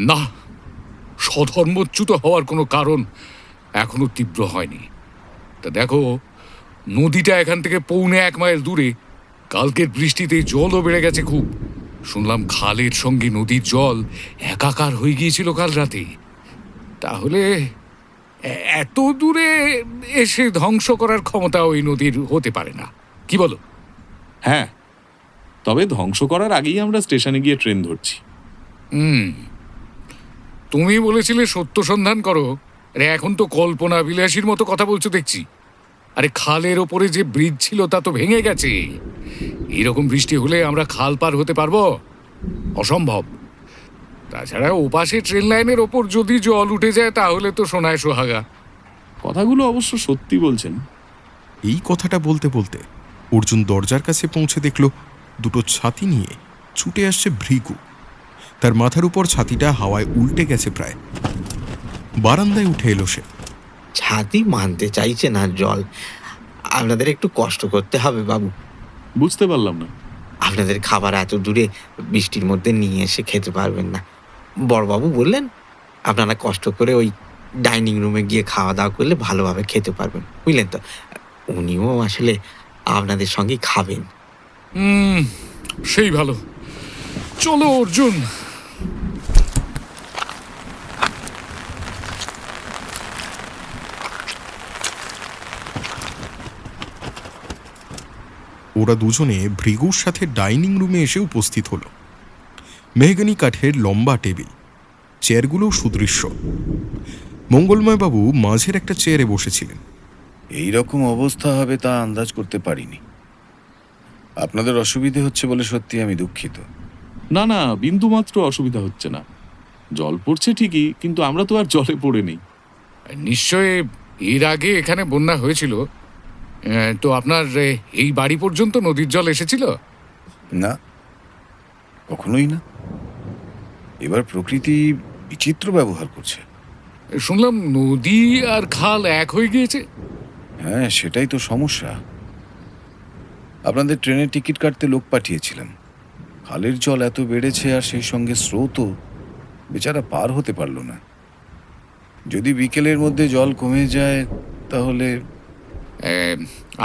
না, স্বধর্মচ্যুত হওয়ার কোনো কারণ এখনো তীব্র হয়নি। তা দেখো, নদীটা এখান থেকে 1.25 মাইল দূরে। কালকের বৃষ্টিতে জলও বেড়ে গেছে খুব। শুনলাম খালের সঙ্গে নদীর জল একাকার হয়ে গিয়েছিল কাল রাতে। তাহলে এত দূরে এসে ধ্বংস করার ক্ষমতা ওই নদীর হতে পারে না, কি বলো? হ্যাঁ, তবে ধ্বংস করার আগেই আমরা স্টেশনে গিয়ে ট্রেন ধরছি। তুমি বলেছিলে সত্য সন্ধান করো, আরে এখন তো কল্পনা বিলাসীর মতো কথা বলছো দেখছি। আরে খালের ওপরে যে ব্রিজ ছিল তা তো ভেঙে গেছে। এইরকম বৃষ্টি হলে আমরা খাল পার হতে পারবো? অসম্ভব। তাছাড়া ওপাশে ট্রেন লাইনের ওপর যদি জল উঠে যায় তাহলে তো সোনায় সোহাগা। কথাগুলো অবশ্য সত্যি বলছেন। এই কথাটা বলতে বলতে অর্জুন দরজার কাছে পৌঁছে দেখল দুটো ছাতি নিয়ে ছুটে আসছে ভৃগু। তার মাথার উপর ছাতিটা হাওয়ায় উল্টে গেছে প্রায়। বারান্দায় উঠে এলো সে। ছাতি মানতে চাইছে না জল। আপনাদের একটু কষ্ট করতে হবে বাবু। বুঝতে পারলাম না। আপনাদের খাবার এত দূরে বৃষ্টির মধ্যে নিয়ে এসে খেতে পারবেন না। বড়বাবু বললেন আপনারা কষ্ট করে ওই ডাইনিং রুমে গিয়ে খাওয়া দাওয়া করলে ভালোভাবে খেতে পারবেন, বুঝলেন তো? উনিও আসলে আপনাদের সঙ্গেই খাবেন। সেই ভালো, চলো অর্জুন। ওরা দুজনে ভৃগুর সাথে ডাইনিং রুমে এসে উপস্থিত হলো। মেহগনি কাঠের লম্বা টেবিল, চেয়ারগুলোও সুদৃশ্য। মঙ্গলময়বাবু মাঝের একটা চেয়ারে বসেছিলেন। এই রকম অবস্থা হবে তা আন্দাজ করতে পারিনি। আপনাদের অসুবিধে হচ্ছে বলে সত্যি আমি দুঃখিত। না না, বিন্দুমাত্র অসুবিধা হচ্ছে না। জল পড়ছে ঠিকই, কিন্তু আমরা তো আর জলে পড়ে নেই। নিশ্চয় এর আগে এখানে বন্যা হয়েছিল। তো আপনার এই বাড়ি পর্যন্ত নদীর জল এসেছিল? না, কখনোই না। এবার প্রকৃতি বিচিত্র ব্যবহার করছে। শুনলাম নদী আর খাল এক হয়ে গিয়েছে। হ্যাঁ, সেটাই তো সমস্যা। আপনাদের ট্রেনের টিকিট কাটতে লোক পাঠিয়েছিলাম। খালের জল এত বেড়েছে আর সেই সঙ্গে স্রোতও, বেচারা পার হতে পারলো না। যদি বিকেলের মধ্যে জল কমে যায় তাহলে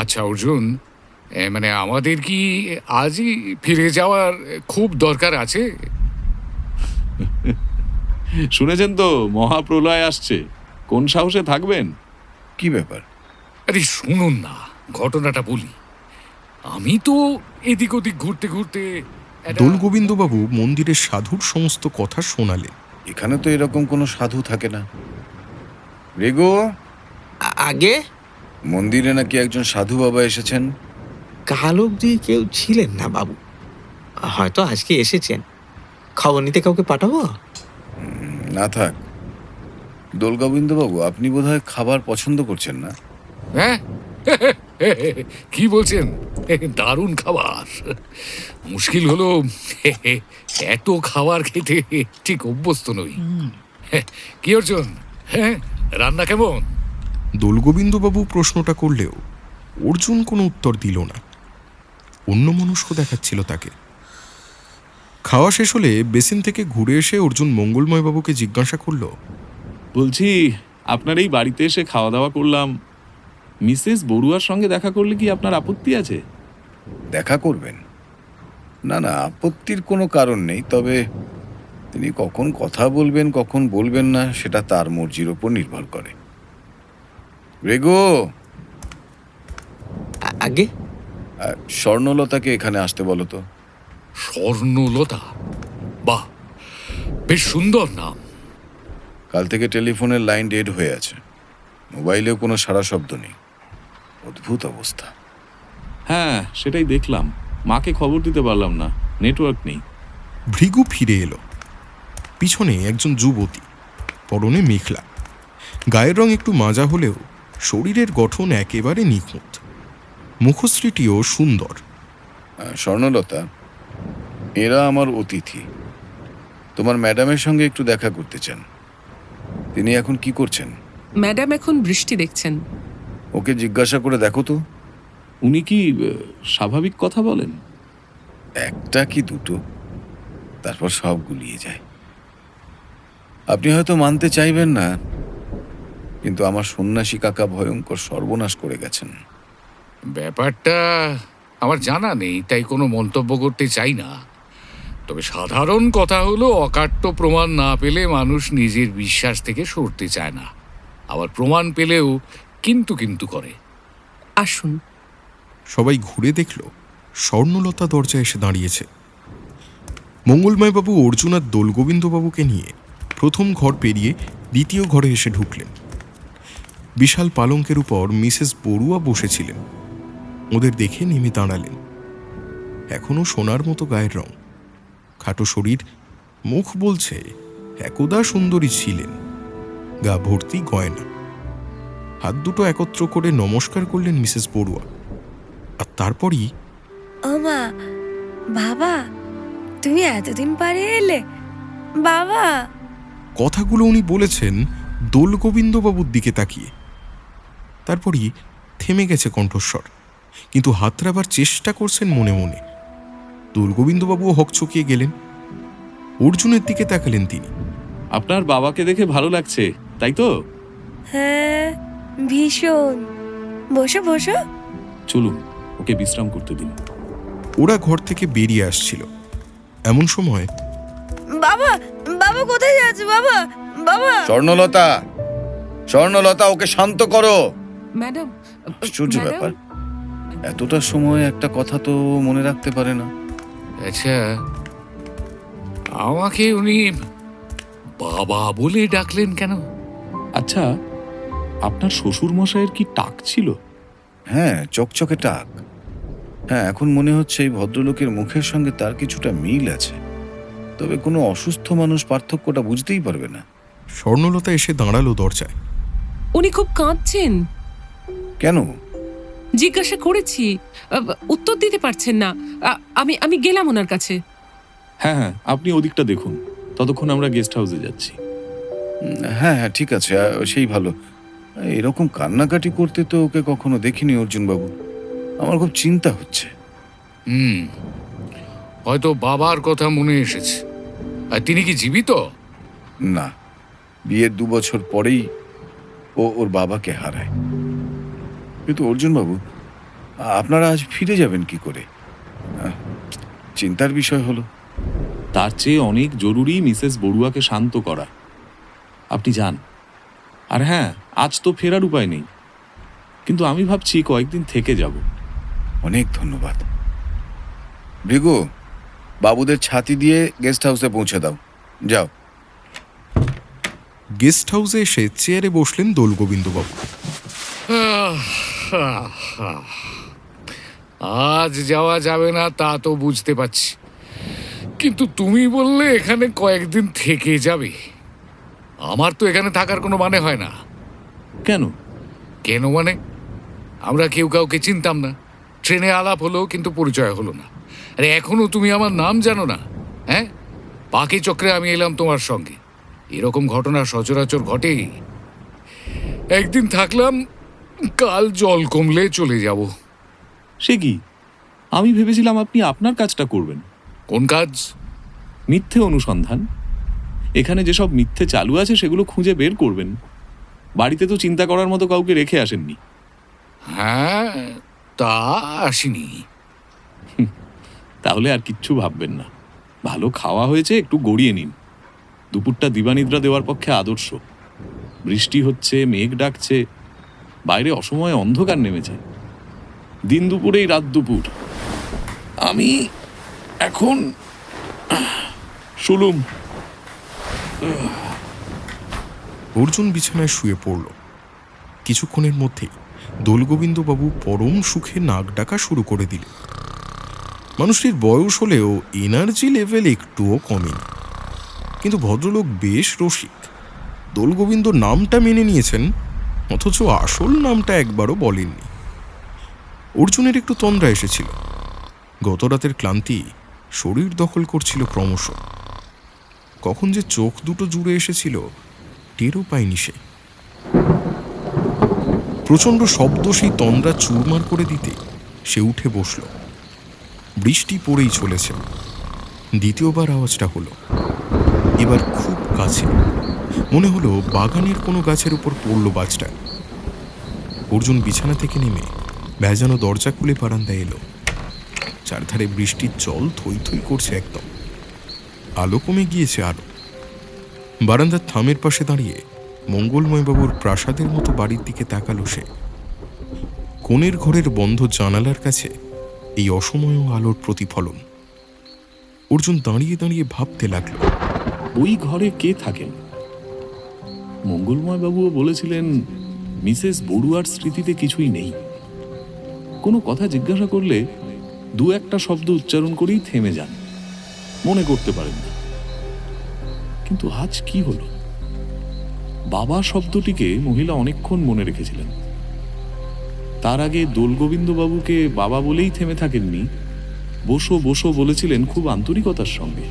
আচ্ছা অর্জুন, মানে আমাদের কি আজই ফিরে যাওয়ার খুব দরকার আছে? শুনেছেন তো মহাপ্রলয় আসছে, কোন সাহসে থাকবেন? কি ব্যাপার? আরে শুনুন না, ঘটনাটা বলি। আমি তো এদিক ওদিক ঘুরতে ঘুরতে দোলগোবিন্দবাবু মন্দিরের সাধুর সমস্ত কথা শোনালেন। এখানে তো এরকম কোনো সাধু থাকে না। রেগো, আগে মন্দিরে নাকি একজন সাধু বাবা এসেছেন। কাল অবধি কেউ ছিলেন না বাবু, হয়তো আজকে এসেছেন। খবর নিতে কাউকে পাঠাবো? না থাক। দোলগোবিন্দবাবু, আপনি বোধহয় খাবার পছন্দ করছেন না। হ্যাঁ কি বলছেন? দারুণ খাবার। মুশকিল হলো এত খাবার খেতে ঠিক অভ্যস্ত নই। কি অর্জুন, হ্যাঁ রান্না কেমন? দোলগোবিন্দবাবু প্রশ্নটা করলেও অর্জুন কোনো উত্তর দিল না। অন্যমনস্ক দেখাচ্ছিল তাকে। খাওয়া শেষ হলে বেসিন থেকে ঘুরে এসে অর্জুন মঙ্গলময়বাবুকে জিজ্ঞাসা করল, বলছি, আপনার এই বাড়িতে এসে খাওয়া দাওয়া করলাম, মিসেস বড়ুয়ার সঙ্গে দেখা করলে কি আপনার আপত্তি আছে? দেখা করবেন? না না, আপত্তির কোনো কারণ নেই। তবে তিনি কখন কথা বলবেন কখন বলবেন না সেটা তার মর্জির ওপর নির্ভর করে। রেগো, আগে স্বর্ণলতাকে এখানে আসতে বলো তো। স্বর্ণলতা? বাহ, বেশ সুন্দর নাম। কাল থেকে টেলিফোনের লাইন ডেড হয়ে আছে, মোবাইলেও কোনো সাড়া শব্দ নেই। অদ্ভুত অবস্থা। হ্যাঁ, সেটাই দেখলাম। মাকে খবর দিতে পারলাম না, নেটওয়ার্ক নেই। ভৃগু ফিরে এলো। পিছনে একজন যুবতী, পরনে মেখলা, গায়ের রং একটু মাজা হলেও শরীরের গঠন একেবারে নিখুঁত, মুখশ্রীটিও সুন্দর। স্বর্ণলতা, এরা আমার অতিথি। তোমার ম্যাডামের সঙ্গে একটু দেখা করতে চান। তিনি এখন কি করছেন? ম্যাডাম এখন বৃষ্টি দেখছেন। ওকে জিজ্ঞাসা করে দেখো তো। উনি কি স্বাভাবিক কথা বলেন? একটা কি দুটো, তারপর সব গুলিয়ে যায়। আপনি হয়তো মানতে চাইবেন না, কিন্তু আমার সন্ন্যাসী কাকা ভয়ঙ্কর সর্বনাশ করে গেছেন। ব্যাপারটা আমার জানা নেই, তাই কোনো মন্তব্য করতে চাই না। তবে সাধারণ কথা হলো, অকাট্য প্রমাণ না পেলে মানুষ নিজের বিশ্বাস থেকে সরতে চায় না, আবার প্রমাণ পেলেও কিন্তু কিন্তু করে। আসুন। সবাই ঘুরে দেখল স্বর্ণলতা দরজায় এসে দাঁড়িয়েছে। মঙ্গলময়বাবু অর্জুন আর দোলগোবিন্দবাবুকে নিয়ে প্রথম ঘর পেরিয়ে দ্বিতীয় ঘরে এসে ঢুকলেন। বিশাল পালঙ্কের উপর মিসেস বড়ুয়া বসেছিলেন। ওদের দেখে নেমে দাঁড়ালেন। এখনো সোনার মতো গায়ের রং, খাটো শরীর, মুখ বলছে একদা সুন্দরী ছিলেন। গা ভর্তি গয়না। হাত দুটো একত্র করে নমস্কার করলেন মিসেস বড়ুয়া, আর তারপরই, ও মা, বাবা তুমি এতদিন পরে এলে বাবা। কথাগুলো উনি বলেছেন দোলগোবিন্দবাবুর দিকে তাকিয়ে। তারপরই থেমে গেছে কণ্ঠস্বর, কিন্তু হাতড়াবার চেষ্টা করছেন মনে মনে। দোলগোবিন্দবাবুও হকচকিয়ে গেলেন। অর্জুনের দিকে তাকালেন তিনি। আপনার বাবাকে দেখে ভালো লাগছে, তাই তো? হ্যাঁ, ভীষণ। বসো বসো। চলুন, ওকে বিশ্রাম করতে দিন। ওরা ঘর থেকে বেরিয়ে আসছিল, এমন সময়, বাবা, বাবা কোথায় যাচ্ছ বাবা? বাবা। স্বর্ণলতা, স্বর্ণলতা, ওকে শান্ত করো। ম্যাডাম, আশ্চর্য ব্যাপার, এতটা সময় একটা কথা তো মনে রাখতে পারে না। আচ্ছা, আমাকে উনি বাবা বলে ডাকলেন কেন? আচ্ছা, আপনার শ্বশুর মশাইয়ের কি টাক ছিল? হ্যাঁ, চকচকে টাক। হ্যাঁ, এখন মনে হচ্ছে এই ভদ্রলোকের মুখের সঙ্গে তার কিছুটা মিল আছে। তবে কোনো অসুস্থ মানুষ পার্থক্যটা বুঝতেই পারবে না। স্বর্ণলতা এসে দাঁড়ালো দরজায়। উনি খুব কাঁদছেন। কেন? জিজ্ঞাসা করেছি, উত্তর দিতে পারছেন না। আমি গেলাম ওনার কাছে। হ্যাঁ হ্যাঁ, আপনি ওদিকটা দেখুন, ততক্ষণ আমরা গেস্ট হাউসে যাচ্ছি। হ্যাঁ হ্যাঁ, ঠিক আছে, সেই ভালো। এরকম কান্নাকাটি করতে তো ওকে কখনো দেখিনি অর্জুনবাবু। আমার খুব চিন্তা হচ্ছে। হয়তো বাবার কথা মনে এসেছে। আর তিনি কি জীবিত? না, বিয়ের 2 বছর পরেই ও ওর বাবাকে হারায়। কিন্তু অর্জুনবাবু, আপনারা আজ ফিরে যাবেন কি করে? চিন্তার বিষয় হলো। তার চেয়ে অনেক জরুরি মিসেস বড়ুয়াকে শান্ত করা। আপনি যান। আর হ্যাঁ, আজ তো ফেরার উপায় নেই, কিন্তু আমি ভাবছি কয়েকদিন থেকে যাব। অনেক ধন্যবাদ। ভৃগু, বাবুদের ছাতি দিয়ে গেস্ট হাউসে পৌঁছে দাও। যাও। গেস্ট হাউসে এসে চেয়ারে বসলেন দোলগোবিন্দবাবু। আজ যাওয়া যাবে না তা তো বুঝতে পারছি, কিন্তু তুমি বললে এখানে কয়েকদিন থেকে যাবে। আমার তো এখানে থাকার কোনো মানে হয় না। কেন? কেন মানে? আমরা কেউ কাউকে চিনতাম না, ট্রেনে আলাপ হলো কিন্তু পরিচয় হলো না। আরে এখনো তুমি আমার নাম জানো না? হ্যাঁ, পাখি চক্রে আমি এলাম তোমার সঙ্গে। এরকম ঘটনা সচরাচর ঘটে। একদিন থাকলাম, কাল জল কমলে চলে যাব। সে কি? আমি ভেবেছিলাম আপনি আপনার কাজটা করবেন। কোন কাজ? মিথ্যে অনুসন্ধান। এখানে যেসব মিথ্যে চালু আছে সেগুলো খুঁজে বের করবেন। বাড়িতে তো চিন্তা করার মতো কাউকে রেখে আসেননি। হ্যাঁ, তা আসিনি। তাহলে আর কিচ্ছু ভাববেন না। ভালো খাওয়া হয়েছে, একটু গড়িয়ে নিন। দুপুরটা দিবানিদ্রা দেওয়ার পক্ষে আদর্শ। বৃষ্টি হচ্ছে, মেঘ ডাকছে, বাইরে অসময়ে অন্ধকার নেমেছে। দিন দুপুরেই রাত দুপুর। আমি এখন শুলুম। অর্জুন বিছানায় শুয়ে পড়ল। কিছুক্ষণের মধ্যেই দোলগোবিন্দবাবু পরম সুখে নাক ডাকা শুরু করে দিলেন। মানুষটির বয়স হলেও এনার্জি লেভেল একটুও কমেনি। কিন্তু ভদ্রলোক বেশ রসিক। দোলগোবিন্দ নামটা মেনে নিয়েছেন, অথচ আসল নামটা একবারও বলেননি। অর্জুনের একটু তন্দ্রা এসেছিল। গত রাতের ক্লান্তি শরীর দখল করছিল ক্রমশ। কখন যে চোখ দুটো জুড়ে এসেছিল টেরও পায়নি সে। প্রচণ্ড শব্দ সেই তন্দ্রা চুরমার করে দিতে সে উঠে বসল। বৃষ্টি পড়েই চলেছে। দ্বিতীয়বার আওয়াজটা হলো, এবার খুব কাছে। মনে হলো বাগানের কোনো গাছের উপর পড়ল বাজটা। অর্জুন বিছানা থেকে নেমে ভেজানো দরজা খুলে বারান্দায় এলো। চারধারে বৃষ্টির জল থই থই করছে একদম। আলো কমে গিয়েছে আরো। বারান্দার থামের পাশে দাঁড়িয়ে মঙ্গলময়বাবুর প্রাসাদের মতো বাড়ির দিকে তাকালো সে। কোণের ঘরের বন্ধ জানালার কাছে এই অসময় আলোর প্রতিফলন। অর্জুন দাঁড়িয়ে দাঁড়িয়ে ভাবতে লাগলো, ওই ঘরে কে থাকেন? মঙ্গলময় বাবুও বলেছিলেন মিসেস বড়ুয়ার স্মৃতিতে কিছুই নেই। কোনো কথা জিজ্ঞাসা করলে 2-1 শব্দ উচ্চারণ করেই থেমে যান, মনে করতে পারেন না। কিন্তু আজ কি হলো? বাবা শব্দটিকে মহিলা অনেকক্ষণ মনে রেখেছিলেন। তার আগে দোলগোবিন্দবাবুকে বাবা বলেই থেমে থাকেননি, বসো বসো বলেছিলেন খুব আন্তরিকতার সঙ্গে।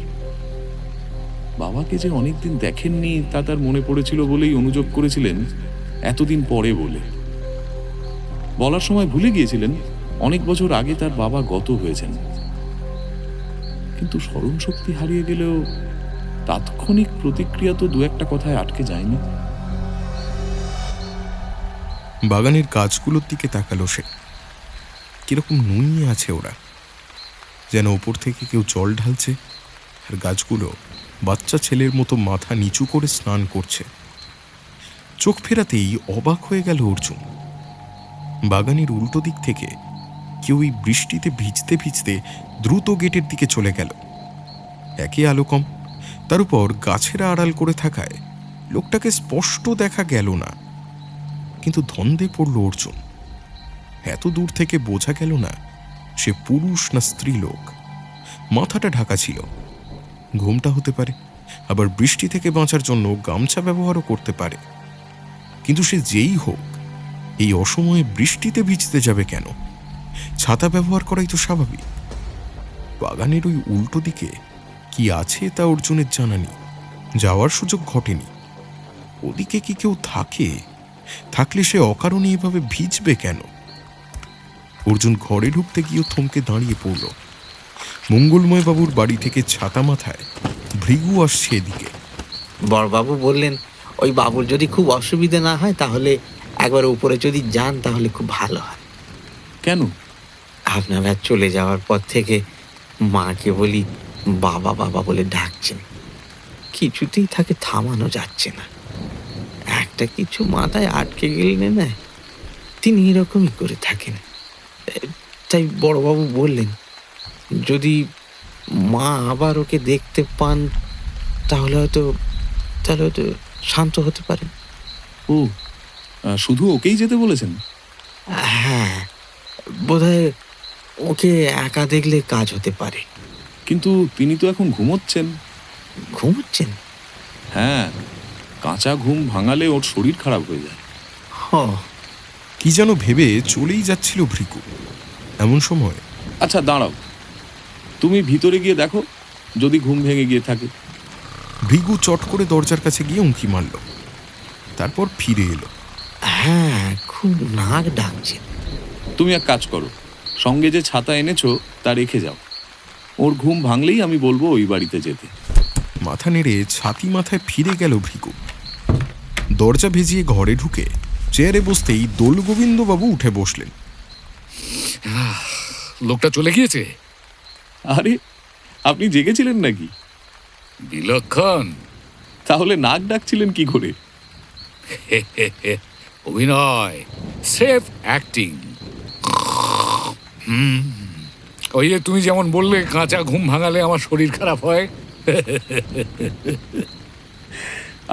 বাবাকে যে অনেকদিন দেখেননি তা তার মনে পড়েছিল বলেই অনুযোগ করেছিলেন এতদিন পরে বলে। বলার সময় ভুলে গিয়েছিলেন অনেক বছর আগে তার বাবা গত হয়েছেন। কিন্তু স্মরণ শক্তি হারিয়ে গেলেও তাৎক্ষণিক প্রতিক্রিয়া তো 2-1 কথায় আটকে যায়নি। বাগানের গাছগুলোর দিকে তাকালো সে। কিরকম নুনিয়ে আছে ওরা, যেন ওপর থেকে কেউ জল ঢালছে, আর গাছগুলো বাচ্চা ছেলের মতো মাথা নিচু করে স্নান করছে। চোখ ফেরাতেই অবাক হয়ে গেল অর্জুন। বাগানের উল্টো দিক থেকে কেউ এই বৃষ্টিতে ভিজতে ভিজতে দ্রুত গেটের দিকে চলে গেল। একে আলো কম, তার উপর গাছেরা আড়াল করে থাকায় লোকটাকে স্পষ্ট দেখা গেল না। কিন্তু ধন্দে পড়ল অর্জুন। এত দূর থেকে বোঝা গেল না সে পুরুষ না স্ত্রী লোক। মাথাটা ঢাকা ছিল। ঘুমটা হতে পারে, আবার বৃষ্টি থেকে বাঁচার জন্য গামছা ব্যবহারও করতে পারে। কিন্তু সে যেই হোক, এই অসময়ে বৃষ্টিতে ভিজতে যাবে কেন? ছাতা ব্যবহার করাই তো স্বাভাবিক। বাগানের ওই উল্টো দিকে কি আছে তা অর্জুনের জানা নেই, যাওয়ার সুযোগ ঘটেনি। ওদিকে কি কেউ থাকে? থাকলে সে অকারণে এভাবে ভিজবে কেন? অর্জুন ঘরে ঢুকতে গিয়েও থমকে দাঁড়িয়ে পড়ল। মঙ্গলময় বাবুর বাড়ি থেকে ছাতা মাথায় ভৃগু আসছে এদিকে। বড়বাবু বললেন ওই বাবুর যদি খুব অসুবিধা না হয় তাহলে একবার উপরে যদি যান তাহলে খুব ভালো হয়। কেন? আপনারা চলে যাওয়ার পর থেকে মাকে বলি বাবা বাবা বলে ডাকছেন, কিছুতেই তাকে থামানো যাচ্ছে না। একটা কিছু মাথায় আটকে গেলে না তিনি এরকমই করে থাকেন। তাই বড়বাবু বললেন যদি মা আবার ওকে দেখতে পান তাহলে হয়তো শান্ত হতে পারেন। ও, শুধু ওকেই যেতে বলেছেন? হ্যাঁ, বোধহয় ওকে একা দেখলে কাজ হতে পারে। কিন্তু তিনি তো এখন ঘুমোচ্ছেন। ঘুমোচ্ছেন? হ্যাঁ, কাঁচা ঘুম ভাঙালে ওর শরীর খারাপ হয়ে যায়। কি যেন ভেবে চলেই যাচ্ছিল ভৃগু। এমন সময় আচ্ছা দাঁড়াও, তুমি ভিতরে গিয়ে দেখো যদি ঘুম ভেঙে গিয়ে থাকে। ভৃগু চট করে দরজার কাছে গিয়ে উঁকি মারল, তারপর ফিরে এলো। হ্যাঁ, খুব নাক ডাকছে। তুমি এক কাজ করো, সঙ্গে যে ছাতা এনেছো তা রেখে যাও। ওর ঘুম ভাঙলেই আমি বলবো ওই বাড়িতে যেতে। মাথা নেড়ে ছাতি মাথায় ফিরে গেল ভৃগু। দরজা ভেজিয়ে ঘরে ঢুকে চেয়ারে বসতেই দোলগোবিন্দবাবু উঠে বসলেন। লোকটা চলে গিয়েছে? আরে, আপনি জেগেছিলেন নাকি? বিলক্ষণ। তাহলে নাক ডাকছিলেন কি করে? অভিনয়, সেফ অ্যাক্টিং। ওই যে তুমি যেমন বললে কাঁচা ঘুম ভাঙালে আমার শরীর খারাপ হয়।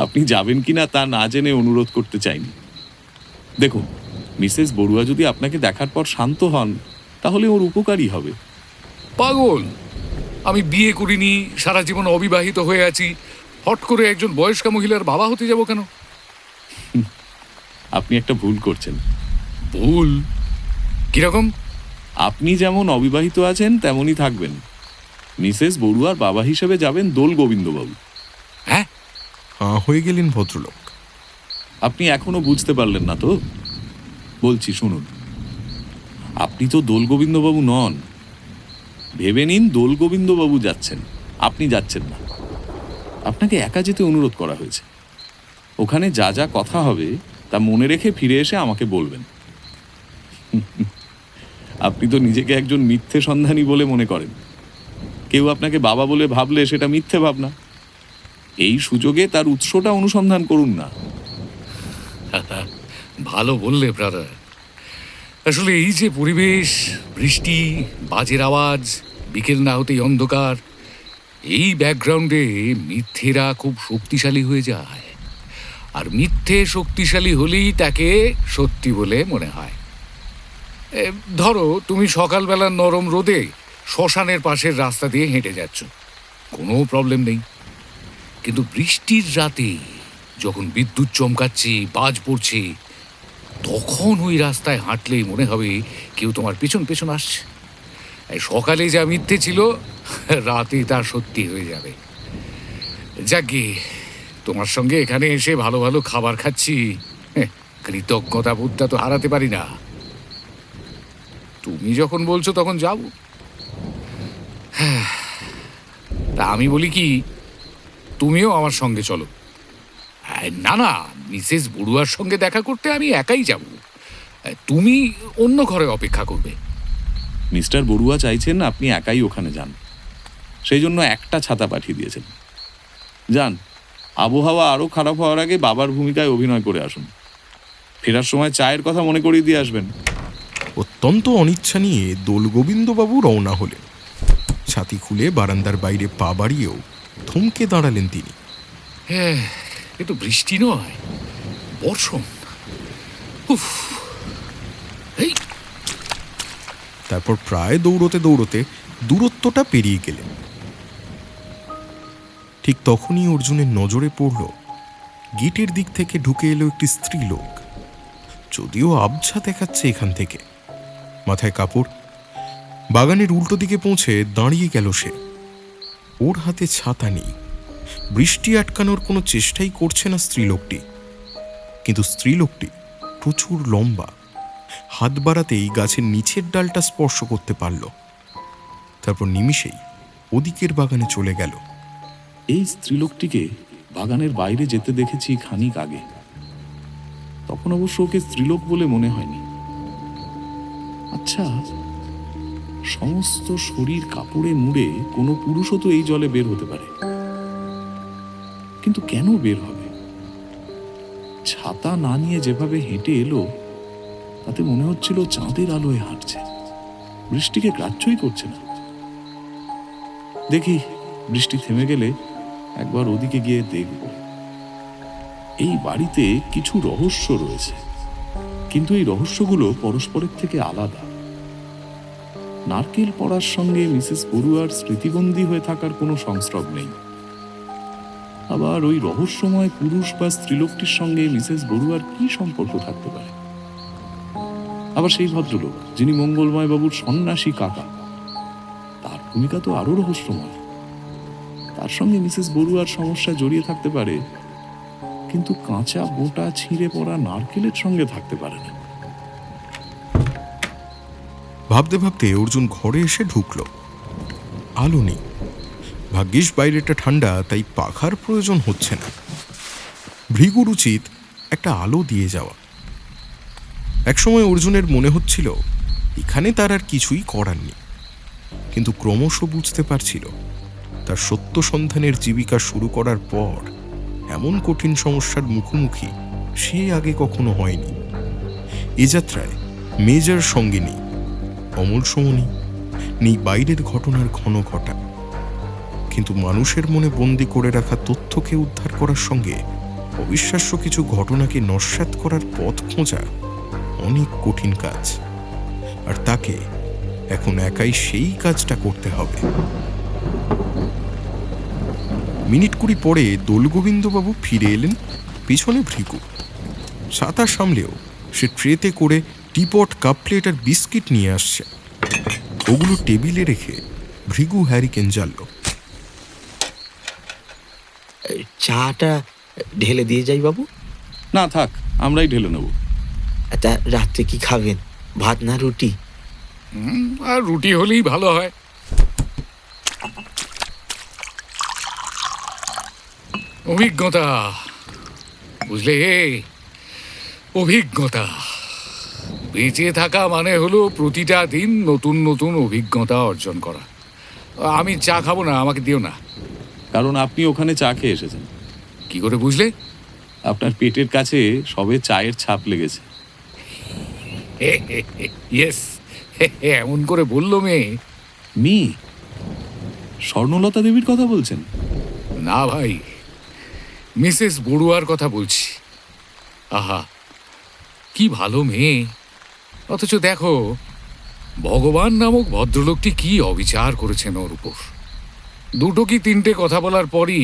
আপনি যাবেন কিনা তা না জেনে অনুরোধ করতে চাইনি। দেখুন, মিসেস বড়ুয়া যদি আপনাকে দেখার পর শান্ত হন তাহলে ওর উপকারই হবে। পাগল, আমি বিয়ে করিনি, সারা জীবন অবিবাহিত হয়ে আছি, হট করে একজন বয়স্কা মহিলার বাবা হতে যাব কেন? আপনি একটা ভুল করছেন। ভুল? কিরকম? আপনি যেমন অবিবাহিত আছেন তেমনই থাকবেন। মিসেস বড়ুয়ার বাবা হিসেবে যাবেন দোলগোবিন্দবাবু। হ্যাঁ? হাঁ হয়ে গেলেন ভদ্রলোক। আপনি এখনো বুঝতে পারলেন না তো? বলছি শুনুন, আপনি তো দোলগোবিন্দবাবু নন। ভেবে নিন দোলগোবিন্দবাবু যাচ্ছেন, আপনি যাচ্ছেন না। আপনাকে একা যেতে অনুরোধ করা হয়েছে। ওখানে যা যা কথা হবে তা মনে রেখে ফিরে এসে আমাকে বলবেন। আপনি তো নিজেকে একজন মিথ্যে সন্ধানী বলে মনে করেন। কেউ আপনাকে বাবা বলে ভাবলে সেটা মিথ্যে ভাবনা। এই সুযোগে তার উৎসটা অনুসন্ধান করুন না। ভালো বললে ব্রাদার। আসলে এই যে পরিবেশ, বৃষ্টি, বাজের আওয়াজ, বিকেল না হতেই অন্ধকার, এই ব্যাকগ্রাউন্ডে মিথ্যেরা খুব শক্তিশালী হয়ে যায়। আর মিথ্যে শক্তিশালী হলেই তাকে সত্যি বলে মনে হয়। ধরো তুমি সকালবেলা নরম রোদে শ্মশানের পাশের রাস্তা দিয়ে হেঁটে যাচ্ছ, কোনো প্রবলেম নেই। কিন্তু বৃষ্টির রাতে যখন বিদ্যুৎ চমকাচ্ছে, বাজ পড়ছে, তখন ওই রাস্তায় হাঁটলেই মনে হবে কেউ তোমার পেছন পেছন আসছে। সকালে যা মিথ্যে ছিল রাতে তা সত্যি হয়ে যাবে। যাকে তোমার সঙ্গে এখানে এসে ভালো ভালো খাবার খাচ্ছি, কৃতজ্ঞতা বোধটা তো হারাতে পারি না। তুমি যখন বলছো তখন যাব। তা আমি বলি কি, তুমিও আমার সঙ্গে চলো। না না, মিসেস বড়ুয়ার সঙ্গে দেখা করতে আমি একাই যাব, তুমি অন্য ঘরে অপেক্ষা করবে। মিস্টার বড়ুয়া চাইছেন আপনি একাই ওখানে যান, সেই জন্য একটা ছাতা পাঠিয়ে দিয়েছেন। যান, আবহাওয়া আরও খারাপ হওয়ার আগে বাবার ভূমিকায় অভিনয় করে আসুন। ফেরার সময় চায়ের কথা মনে করিয়ে দিয়ে আসবেন। অত্যন্ত অনিচ্ছা নিয়ে দোলগোবিন্দবাবু রওনা হলেন। ছাতি খুলে বারান্দার বাইরে পা বাড়িয়েও থমকে দাঁড়ালেন তিনি। হ্যাঁ, এ তো বৃষ্টি নয়, বর্ষণ। উফ! এই তারপর প্রায় দৌড়তে দৌড়তে দূরত্বটা পেরিয়ে গেলেন। ঠিক তখনই অর্জুনের নজরে পড়ল গেটের দিক থেকে ঢুকে এলো একটি স্ত্রীলোক। যদিও আবছা দেখাচ্ছে এখান থেকে, মাথায় কাপড়। বাগানের উল্টো দিকে পৌঁছে দাঁড়িয়ে গেল সে। ওর হাতে ছাতা নেই, বৃষ্টি আটকানোর কোনো চেষ্টাই করছে না স্ত্রীলোকটি। কিন্তু স্ত্রীলোকটি প্রচুর লম্বা, হাত বাড়াতেই গাছের নিচের ডালটা স্পর্শ করতে পারল। তারপর নিমিষেই ওদিকের বাগানে চলে গেল। এই স্ত্রীলোকটিকে বাগানের বাইরে যেতে দেখেছি খানিক আগে। তখন অবশ্য ওকে স্ত্রীলোক বলে মনে হয়নি। আচ্ছা, সমস্ত শরীর কাপড়ে মুড়ে কোনো পুরুষও তো এই জলে বের হতে পারে, কিন্তু কেন বের হবে? ছাতা না নিয়ে যেভাবে হেঁটে এলো তাতে মনে হচ্ছিল চাঁদের আলোয় হাঁটছে, বৃষ্টিকে গ্রাহ্যই করছে না। দেখি বৃষ্টি থেমে গেলে একবার ওদিকে গিয়ে দেখব। এই বাড়িতে কিছু রহস্য রয়েছে, কিন্তু এই রহস্যগুলো পরস্পরের থেকে আলাদা। নারকেল পড়ার সঙ্গে মিসেস বড়ুয়ার স্মৃতিবন্দী হয়ে থাকার কোনো সংস্রব নেই। আবার ওই রহস্যময় পুরুষ বা স্ত্রীলোকটির সঙ্গে মিসেস বড়ুয়ার কি সম্পর্ক থাকতে পারে? আবার সেই ভদ্রলোক যিনি মঙ্গলময় বাবুর সন্ন্যাসী কাকা, তার ভূমিকা তো আরো রহস্যময়। তার সঙ্গে মিসেস বড়ুয়ার সমস্যা জড়িয়ে থাকতে পারে, কিন্তু কাঁচা বোটা ছিঁড়ে পড়া নারকেলের সঙ্গে থাকতে পারে না। ভাবতে ভাবতে অর্জুন ঘরে এসে ঢুকল। আলো নেই। ভাগ্যিস বাইরেটা ঠান্ডা, তাই পাখার প্রয়োজন হচ্ছে না। ভৃগুর উচিত একটা আলো দিয়ে যাওয়া। একসময় অর্জুনের মনে হচ্ছিল এখানে তার আর কিছুই করার নেই, কিন্তু ক্রমশ বুঝতে পারছিল তার সত্য সন্ধানের জীবিকা শুরু করার পর এমন কঠিন সমস্যার মুখোমুখি সে আগে কখনো হয়নি। এ যাত্রায় মেজর সঙ্গে নেই, অমল সমনি নেই, বাইরের ঘটনার ঘন ঘটা। কিন্তু মানুষের মনে বন্দি করে রাখা তথ্যকে উদ্ধার করার সঙ্গে অবিশ্বাস্য কিছু ঘটনাকে নস্যাৎ করার পথ খোঁজা অনেক কঠিন কাজ, আর তাকে এখন একাই সেই কাজটা করতে হবে। মিনিট 20 পরে দোলগোবিন্দবাবু ফিরে এলেন, পিছনে ভৃগু। ছাতা সামলেও সে ট্রেতে করে টিপট, কাপ প্লেট আর বিস্কিট নিয়ে আসছে। ওগুলো টেবিলে রেখে ভৃগু হ্যারিকেন জ্বালল। চাটা ঢেলে দিয়ে যাই বাবু? না থাক, আমরাই ঢেলে নেব। তা রাত্রে কি খাবেন, ভাত না রুটি? আর রুটি হলেই ভালো হয়। অভিজ্ঞতা, বুঝলে, অভিজ্ঞতা। বেঁচে থাকা মানে হলো প্রতিটা দিন নতুন নতুন অভিজ্ঞতা অর্জন করা। আমি চা খাবো না, আমাকে দিও না। কারণ আপনি ওখানে চা খেয়ে এসেছেন। কি করে বুঝলে? আপনার পেটের কাছে সবে চায়ের ছাপ লেগেছে। ইয়েস, এমন করে বললো মেয়ে। স্বর্ণলতা দেবীর কথা বলছেন? না ভাই, মিসেস বড়ুয়ার কথা বলছি। আহা, কি ভালো মেয়ে! অথচ দেখো, ভগবান নামক ভদ্রলোকটি কি অবিচার করেছেন ওর উপর। 2 কি 3টে কথা বলার পরই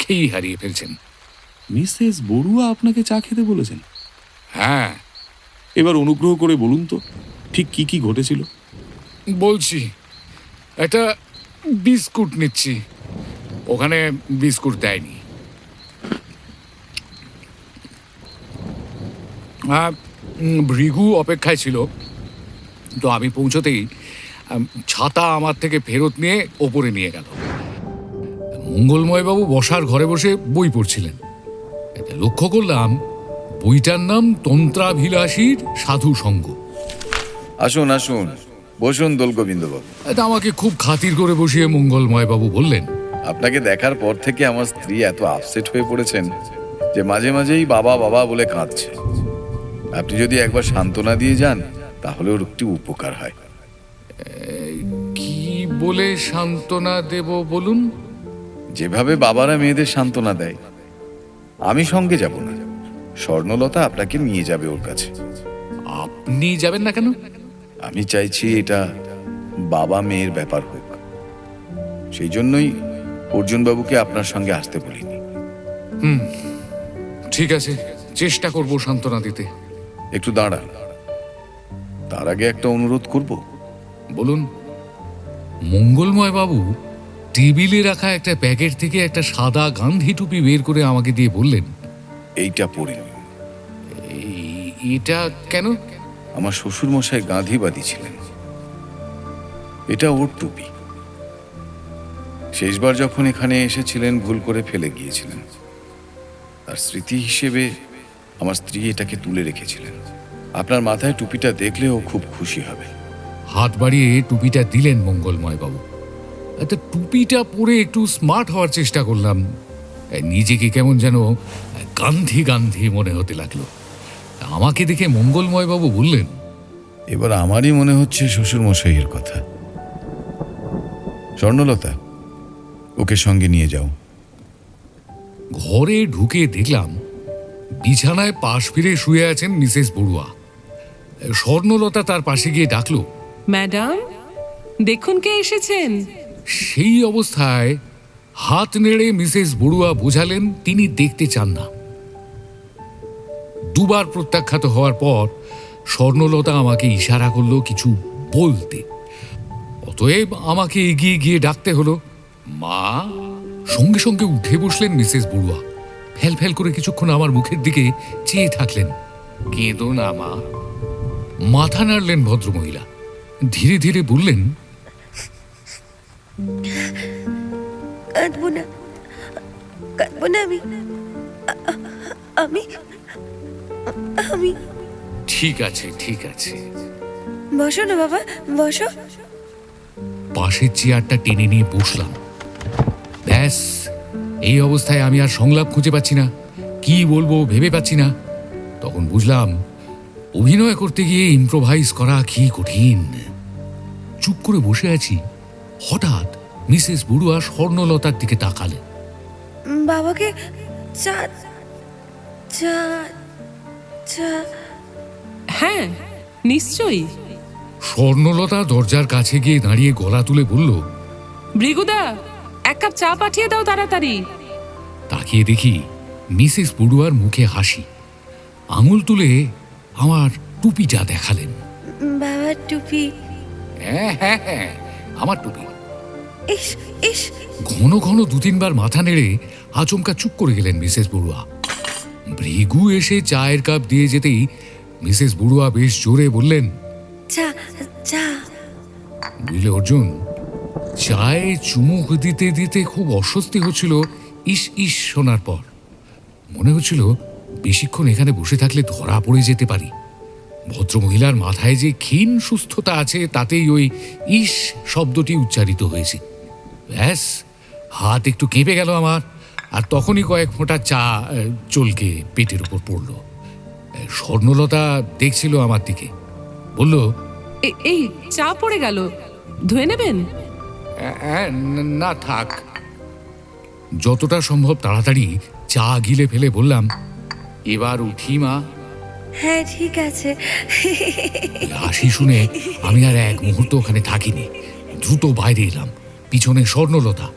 খেই হারিয়ে ফেলছেন। মিসেস বড়ুয়া আপনাকে চা খেতে বলেছেন? হ্যাঁ। এবার অনুগ্রহ করে বলুন তো ঠিক কি কি ঘটেছিল। বলছি, একটা বিস্কুট নিচ্ছি, ওখানে বিস্কুট দেয়নি। ভৃগু অপেক্ষায় ছিল, তো আমি পৌঁছতেই ছাতা আমার থেকে ফেরত নিয়ে ওপরে নিয়ে গেল। মঙ্গলময়বাবু বসার ঘরে বসে বই পড়ছিলেন। এতে লক্ষ্য করলাম বইটার নাম তন্ত্রাভিলাষীর সাধু সঙ্গ। আসুন আসুন, বসুন দোলগোবিন্দবাবু। এটা আমাকে খুব খাতির করে বসিয়ে মঙ্গলময়বাবু বললেন, আপনাকে দেখার পর থেকে আমার স্ত্রী এত আপসেট হয়ে পড়েছেন যে মাঝে মাঝেই বাবা বাবা বলে কাঁদছে। আপনি যদি একবার সান্ত্বনা দিয়ে যান তাহলে ওর একটু উপকার হয়। কি বলে সান্ত্বনা দেব বলুন? যেভাবে বাবারা মেয়েদের সান্ত্বনা দেয়। আমি সঙ্গে যাব না, স্বর্ণলতা আপনাকে নিয়ে যাবে ওর কাছে। আপনি যাবেন না কেন? আমি চাইছি এটা বাবা মেয়ের ব্যাপার হোক, সেই জন্যই অর্জুনবাবুকে আপনার সঙ্গে আসতে বলিনি। ঠিক আছে, চেষ্টা করব সান্ত্বনা দিতে। একটু দাঁড়ান, তার আগে একটা অনুরোধ করব। বলুন। মঙ্গলময় বাবু টেবিলে রাখা একটা প্যাকেট থেকে একটা সাদা গান্ধী টুপি বের করে আমাকে দিয়ে বললেন, এইটা পরে নিন। এটা কেন? আমার শ্বশুরমশাই গাঁধীবাদী ছিলেন। এটা ওর টুপি। শেষবার যখন এখানে এসেছিলেন ভুল করে ফেলে গিয়েছিলেন। তার স্মৃতি হিসেবে আমার স্ত্রী এটাকে তুলে রেখেছিলেন। আপনার মাথায় টুপিটা দেখলে ও খুব খুশি হবে। হাত বাড়িয়ে টুপিটা দিলেন মঙ্গলময় বাবু। তা টুপিটা পরে একটু স্মার্ট হওয়ার চেষ্টা করলাম। নিজেকে কেমন যেন গান্ধী গান্ধী মনে হতে লাগলো। আমাকে দেখে মঙ্গলময় বাবু বললেন, এবার আমারই মনে হচ্ছে শ্বশুরমশাইয়ের কথা। স্বর্ণলতা, ওকে সঙ্গে নিয়ে যাও। ঘরে ঢুকে দেখলাম বিছানায় পাশ ফিরে শুয়ে আছেন মিসেস বড়ুয়া। স্বর্ণলতা তার পাশে গিয়ে ডাকলো, ম্যাডাম দেখুন কে এসেছেন। সেই অবস্থায় হাত নেড়ে মিসেস বড়ুয়া বোঝালেন তিনি দেখতে চান না। দুবার প্রত্যাখ্যাত হওয়ার পর স্বর্ণলতা আমাকে ইশারা করলো কিছু বলতে। অতএব আমাকে এগিয়ে গিয়ে ডাকতে হলো, মা। সঙ্গে সঙ্গে উঠে বসলেন মিসেস বড়ুয়া। ফেল ফেল করে কিছুক্ষণ আমার মুখের দিকে চেয়ে থাকলেন। কেঁদো না মা। মাথা নাড়লেন ভদ্রমহিলা। ধীরে ধীরে বললেন, কাঁদবো না, কাঁদবো না আমি। আমি আমি ঠিক আছে ঠিক আছে। বসো না বাবা, বসো। পাশের চেয়ারটা টেনে নিয়ে বসলাম। ব্যাস, এই অবস্থায় আমি আর সংলাপ খুঁজে পাচ্ছি না, কি বলবো ভেবে পাচ্ছি না। তখন বুঝলাম অভিনয় করতে গিয়ে ইম্প্রোভাইজ করা কি কঠিন। চুপ করে বসে আছি, হঠাৎ মিসেস বড়ুয়া স্বর্ণলতার দিকে তাকালে। বাবাকে চা চা চা। হ্যাঁ নিশ্চয়ই। স্বর্ণলতা দরজার কাছে গিয়ে দাঁড়িয়ে গলা তুলে বলল, ভৃগুদা এক কাপ চা পাঠিয়ে দাও তাড়াতাড়ি। তাকিয়ে দেখি মিসেস বড়ুয়ার মুখে হাসি। আঙুল তুলে আমার টুপিটা দেখালেন। বাবার টুপি। হ্যাঁ হ্যাঁ হ্যাঁ, আমার টুপি। ইস ইস। ঘন ঘন দু তিনবার মাথা নেড়ে আচমকা চুপ করে গেলেন মিসেস বড়ুয়া। ভৃগু এসে চায়ের কাপ দিয়ে যেতেই মিসেস বড়ুয়া বেশ জোরে বললেন, চা চা। বুঝলে অর্জুন, চায়ে চুমুক দিতে দিতে খুব অস্বস্তি হচ্ছিল ইস ইস শোনার পর। মনে হচ্ছিল বেশিক্ষণ এখানে বসে থাকলে ধরা পড়ে যেতে পারি। ভদ্রমহিলার মাথায় যে ক্ষীণ সুস্থতা আছে তাতেই ওই ইস শব্দটি উচ্চারিত হয়েছে। ব্যাস, হাত একটু কেঁপে গেল আমার, আর তখনই কয়েক ফোঁটা চা চলকে পেটের উপর পড়ল। স্বর্ণলতা দেখছিল আমার দিকে, বলল, এই চা পড়ে গেল, ধুয়ে নেবেন? না থাক। যতটা সম্ভব তাড়াতাড়ি চা গিলে ফেলে বললাম, এবার উঠি মা। হ্যাঁ ঠিক আছে। হাসি শুনে আমি আর এক মুহূর্ত ওখানে থাকিনি, দ্রুত বাইরে এলাম। পিছনে স্বর্ণলতা,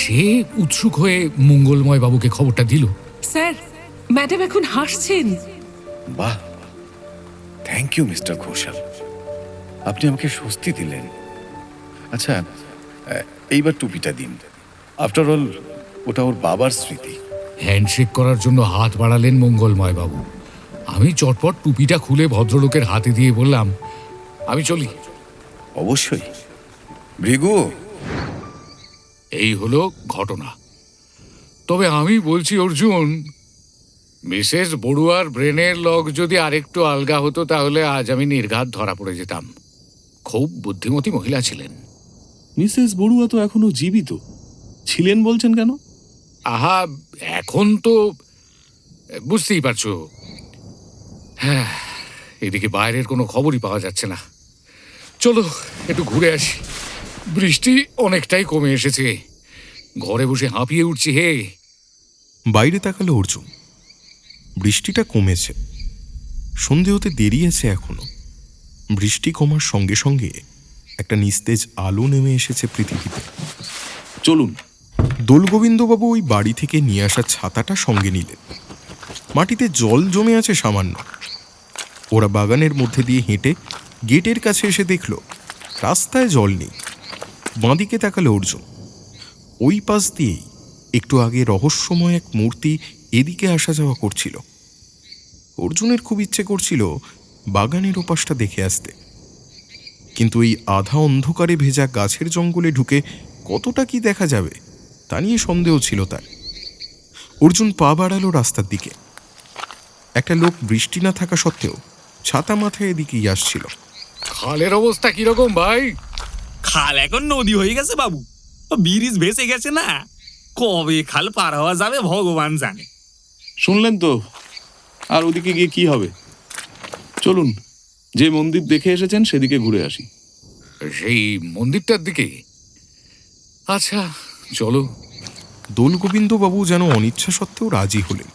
সে উৎসুক হয়ে মঙ্গলময় বাবুকে খবরটা দিল। স্যার ম্যাডাম এখন হাসছেন। বাহ, থ্যাংক ইউ মিস্টার ঘোষাল, আপনি আমাকে স্বস্তি দিলেন। আচ্ছা, এইবার টুপিটা দিন। আফটার অল ওটা ওর বাবার স্মৃতি। হ্যান্ডশেক করার জন্য হাত বাড়ালেন মঙ্গলময় বাবু। আমি চটপট টুপিটা খুলে ভদ্রলোকের হাতে দিয়ে বললাম, আমি চলি। অবশ্যই। ভৃগু। এই হলো ঘটনা। তবে আমি বলছি অর্জুন, মিসেস বড়ুয়ার ব্রেনের লগ যদি আরেকটু আলগা হতো তাহলে আজ আমি নির্ঘাত ধরা পড়ে যেতাম। খুব বুদ্ধিমতী মহিলা ছিলেন। মিসেস বড়ুয়া তো এখনো জীবিত ছিলেন বলছেন কেন? আহা, এখন তো বুঝতেই পারছো। হ্যাঁ, এদিকে বাইরের কোনো খবরই পাওয়া যাচ্ছে না। চলো একটু ঘুরে আসি। বৃষ্টি অনেকটাই কমে এসেছে, ঘরে বসে হাঁপিয়ে উঠছি হে। বাইরে তাকালো অর্জুন। বৃষ্টিটা কমেছে, সন্ধে হতে দেরি আছে এখনো। বৃষ্টি কমার সঙ্গে সঙ্গে একটা নিস্তেজ আলো নেমে এসেছে পৃথিবীতে। চলুন। দোলগোবিন্দবাবু ওই বাড়ি থেকে নিয়ে আসা ছাতাটা সঙ্গে নিলেন। মাটিতে জল জমে আছে সামান্য। ওরা বাগানের মধ্যে দিয়ে হেঁটে গেটের কাছে এসে দেখল রাস্তায় জল নেই। বাঁদিকে তাকালো অর্জুন। ওই পাশ দিয়েই একটু আগে রহস্যময় এক মূর্তি এদিকে আসা যাওয়া করছিল। অর্জুনের খুব ইচ্ছে করছিল বাগানের ওপাশটা দেখে আসতে, কিন্তু এই আধা অন্ধকারে ভেজা গাছের জঙ্গলে ঢুকে কতটা কি দেখা যাবে তা নিয়ে সন্দেহ ছিল তার। অর্জুন পা বাড়ালো রাস্তার দিকে। একটা লোক বৃষ্টি না থাকা সত্ত্বেও ছাতা মাথায় এদিকেই আসছিল। খালের অবস্থা কিরকম ভাই? খাল এখন নদী হয়ে গেছে বাবু, ব্রিজ ভেসে গেছে না, কবে খাল পার হওয়া যাবে ভগবান জানে। শুনলেন তো, আর ওদিকে গিয়ে কি হবে? চলুন, যে মন্দির দেখে এসেছেন সেদিকে ঘুরে আসি। সেই মন্দিরটার দিকে? আচ্ছা চলো। দোলগোবিন্দবাবু যেন অনিচ্ছা সত্ত্বেও রাজি হলেন।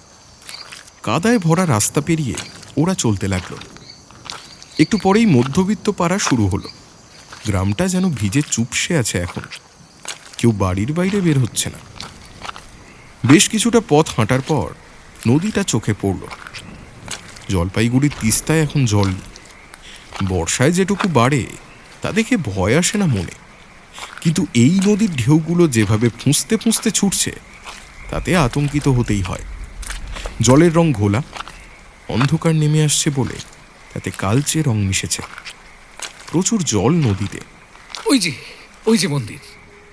কাদায় ভরা রাস্তা পেরিয়ে ওরা চলতে লাগলো। একটু পরেই মধ্যবিত্ত পাড়া শুরু হলো। গ্রামটা যেন ভিজে চুপসে আছে এখন, কেউ বাড়ির বাইরে বের হচ্ছে না। বেশ কিছুটা পথ হাঁটার পর নদীটা চোখে পড়ল। জলপাইগুড়ির তিস্তায় এখন জল নেই। বর্ষায় যেটুকু বাড়ে তা দেখে ভয় আসে না মনে, কিন্তু এই নদীর ঢেউগুলো যেভাবে ফুঁসতে ফুঁসতে ছুটছে তাতে আতঙ্কিত হতেই হয়। জলের রং ঘোলা, অন্ধকার নেমে আসছে বলে তাতে কালচে রং মিশেছে। প্রচুর জল নদীতে। ওই যে মন্দির।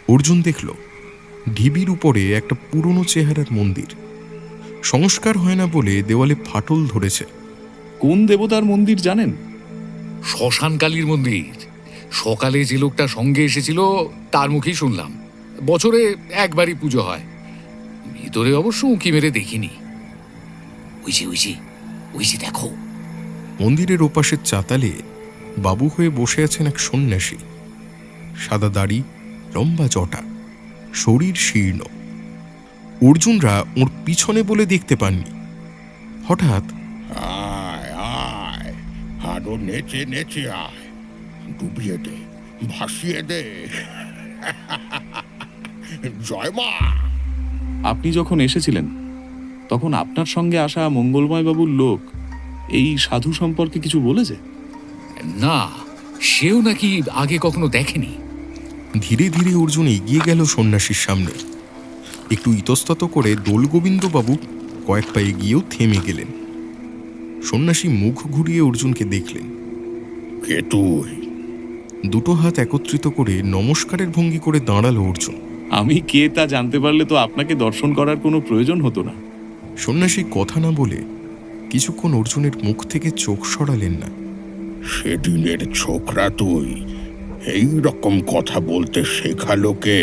অর্জুন দেখল ঢিবির উপরে একটা পুরনো চেহারার মন্দির। সংস্কার হয় না বলে দেওয়ালে ফাটল ধরেছে। কোন দেবতার মন্দির জানেন? শ্মশানকালীর মন্দির। সকালে যে লোকটা সঙ্গে এসেছিল তার মুখেই শুনলাম বছরে একবারই পুজো হয়। ভিতরে অবশ্য উঁকি মেরে দেখিনি। ওই যে দেখো। মন্দিরের ওপাশের চাতালে বাবু হয়ে বসে আছেন এক সন্ন্যাসী। সাদা দাড়ি, লম্বা জটা, শরীর শীর্ণ। অর্জুনরা ওর পিছনে বলে দেখতে পাননি। হঠাৎ আয় আয়, আরো নেচে নেচে আয়, ডুবিয়ে দে, ভাসিয়ে দে। জয় মা। আপনি যখন এসেছিলেন তখন আপনার সঙ্গে আসা মঙ্গলময় বাবুর লোক এই সাধু সম্পর্কে কিছু বলেছে? না, সেও নাকি আগে কখনো দেখেনি। ধীরে ধীরে অর্জুন এগিয়ে গেল সন্ন্যাসীর সামনে। একটু ইতস্তত করে দোলগোবিন্দবাবু কয়েক পা এগিয়েও থেমে গেলেন। সন্ন্যাসী মুখ ঘুরিয়ে অর্জুনকে দেখলেন। কে তুই? দুটো হাত একত্রিত করে নমস্কারের ভঙ্গি করে দাঁড়ালো অর্জুন। আমি কে তা জানতে পারলে তো আপনাকে দর্শন করার কোনো প্রয়োজন হতো না। সন্ন্যাসী কথা না বলে কিছুক্ষণ অর্জুনের মুখ থেকে চোখ সরালেন না। সেদিনের ছোকরা তুই এই রকম কথা বলতে শেখালো কে?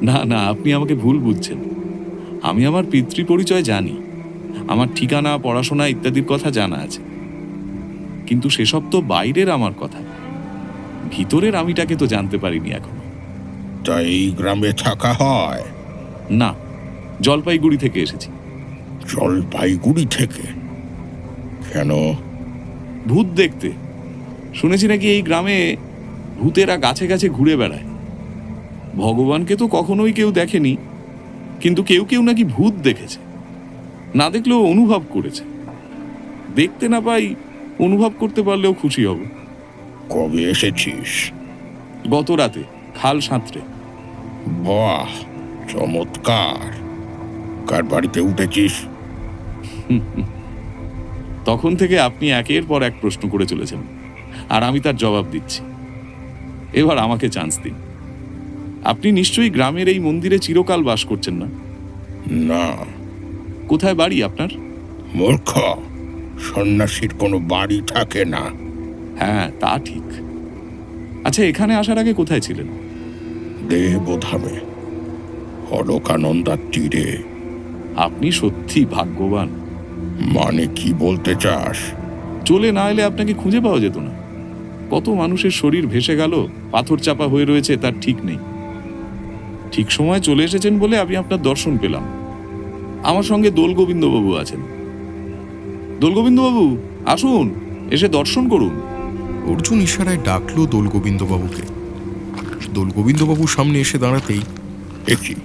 না না, আপনি আমাকে ভুল বুঝছেন। আমি আমার পিতৃ পরিচয় জানি, আমার ঠিকানা, পড়াশোনা ইত্যাদির কথা জানা আছে, কিন্তু সেসব তো বাইরের আমার কথা। ভিতরের আমিটাকে তো জানতে পারিনি এখনো। তাই এই গ্রামে থাকা হয়? না, জলপাইগুড়ি থেকে এসেছি। জলপাইগুড়ি থেকে? কেন? ভূত দেখতে। শুনেছি নাকি এই গ্রামে ভূতেরা গাছে গাছে ঘুরে বেড়ায়। ভগবানকে তো কখনোই কেউ দেখেনি, কিন্তু কেউ কেউ নাকি ভূত দেখেছে। না দেখলেও অনুভব করেছে। দেখতে না পাই, অনুভব করতে পারলেও খুশি হব। কবে এসেছিস? গত রাতে খাল সাঁতরে। বাহ, চমৎকার। কার বাড়িতে উঠেছিস? তখন থেকে আপনি একের পর এক প্রশ্ন করে চলেছেন, আর আমি তার জবাব দিচ্ছি। এবার আমাকে চান্স দিন। আপনি নিশ্চয়ই গ্রামের এই মন্দিরে চিরকাল বাস করছেন না? না। কোথায় বাড়ি আপনার? মূর্খ, সন্ন্যাসীর কোনো বাড়ি থাকে না। হ্যাঁ, তা ঠিক। আচ্ছা, এখানে আসার আগে কোথায় ছিলেন? দেবধামে, অলকানন্দার তীরে। আপনি সত্যি ভাগ্যবান। মানে কি বলতে চাস? চলে না এলে আপনাকে খুঁজে পাওয়া যেত না। কত মানুষের শরীর ভেসে গেল, পাথর চাপা হয়ে রয়েছে, তার ঠিক নেই। ঠিক সময় চলে এসেছেন বলে আমি আপনার দর্শন পেলাম। আমার সঙ্গে দোলগোবিন্দবাবু আছেন। দোলগোবিন্দবাবু, আসুন, এসে দর্শন করুন। অর্জুন ইশারায় ডাকলো দোলগোবিন্দবাবুকে। দোলগোবিন্দবাবু সামনে এসে দাঁড়াতেই, দেখি,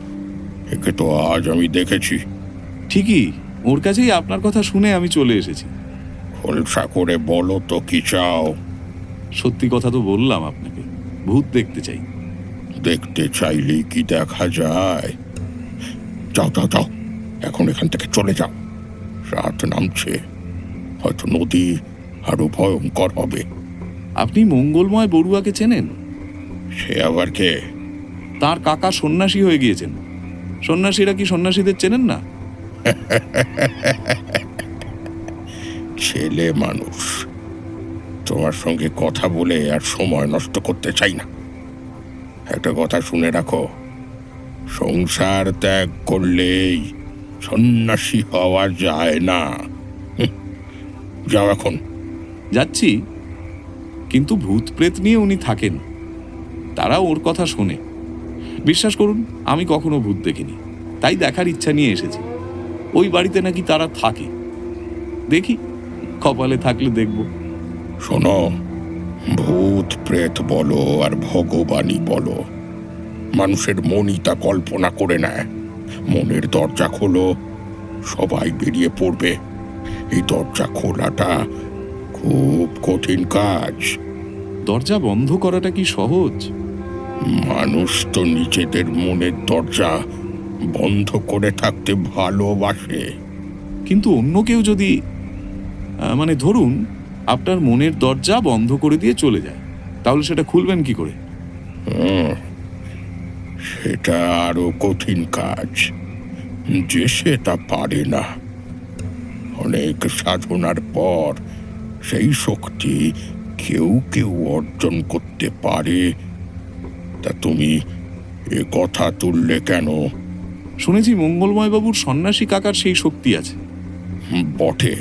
একে তো আজ আমি দেখেছি। ঠিকই, ওর কাছেই আপনার কথা শুনে আমি চলে এসেছি। খোলসা করে বলো তো কি চাও? সত্যি কথা তো বললাম আপনাকে, ভূত দেখতে চাই। দেখতে চাইলেই কি দেখা যায়? যাও যাও যাও, এখন এখান থেকে চলে যাও। রাত নামছে, হয়তো নদী আরো ভয়ঙ্কর হবে। আপনি মঙ্গলময় বড়ুয়াকে চেনেন? সে আবার কে? তার কাকা সন্ন্যাসী হয়ে গিয়েছেন। সন্ন্যাসীরা কি সন্ন্যাসীদের চেনেন না? ছেলে মানুষ, তোমার সঙ্গে কথা বলে আর সময় নষ্ট করতে চাই না। একটা কথা শুনে রাখো, সংসার ত্যাগ করলেই সন্ন্যাসী হওয়া যায় না। যাও এখন। যাচ্ছি, কিন্তু ভূত প্রেত নিয়ে উনি থাকেন, তারা ওর কথা শোনে। বিশ্বাস করুন, আমি কখনো ভূত দেখিনি, তাই দেখার ইচ্ছা নিয়ে এসেছি। ওই বাড়িতে নাকি তারা থাকে। দেখি, কপালে থাকলে দেখব। শোনো, ভূত প্রেত বলো আর ভগবানই বলো, মানুষের মনই তা কল্পনা করে নেয়। মনের দরজা খোলো, সবাই বেরিয়ে পড়বে। এই দরজা খোলাটা খুব কঠিন কাজ। দরজা বন্ধ করাটা কি সহজ? মানুষ তো নিজেদের মনের দরজা বন্ধ করে থাকতে ভালোবাসে। কিন্তু অন্য কেউ যদি, মানে ধরুন আপনার মনের দরজা বন্ধ করে দিয়ে চলে যায়, তাহলে সেটা খুলবেন কি করে? সেটা আরো কঠিন কাজ, যে সেটা পারে না। অনেক সাধনার পর সেই শক্তি কেউ কেউ অর্জন করতে পারে। তা তুমি এ কথা তুললে কেন? শুনেছি মঙ্গলময় বাবুর সন্ন্যাসী কাকার সেই শক্তি আছে। বটে।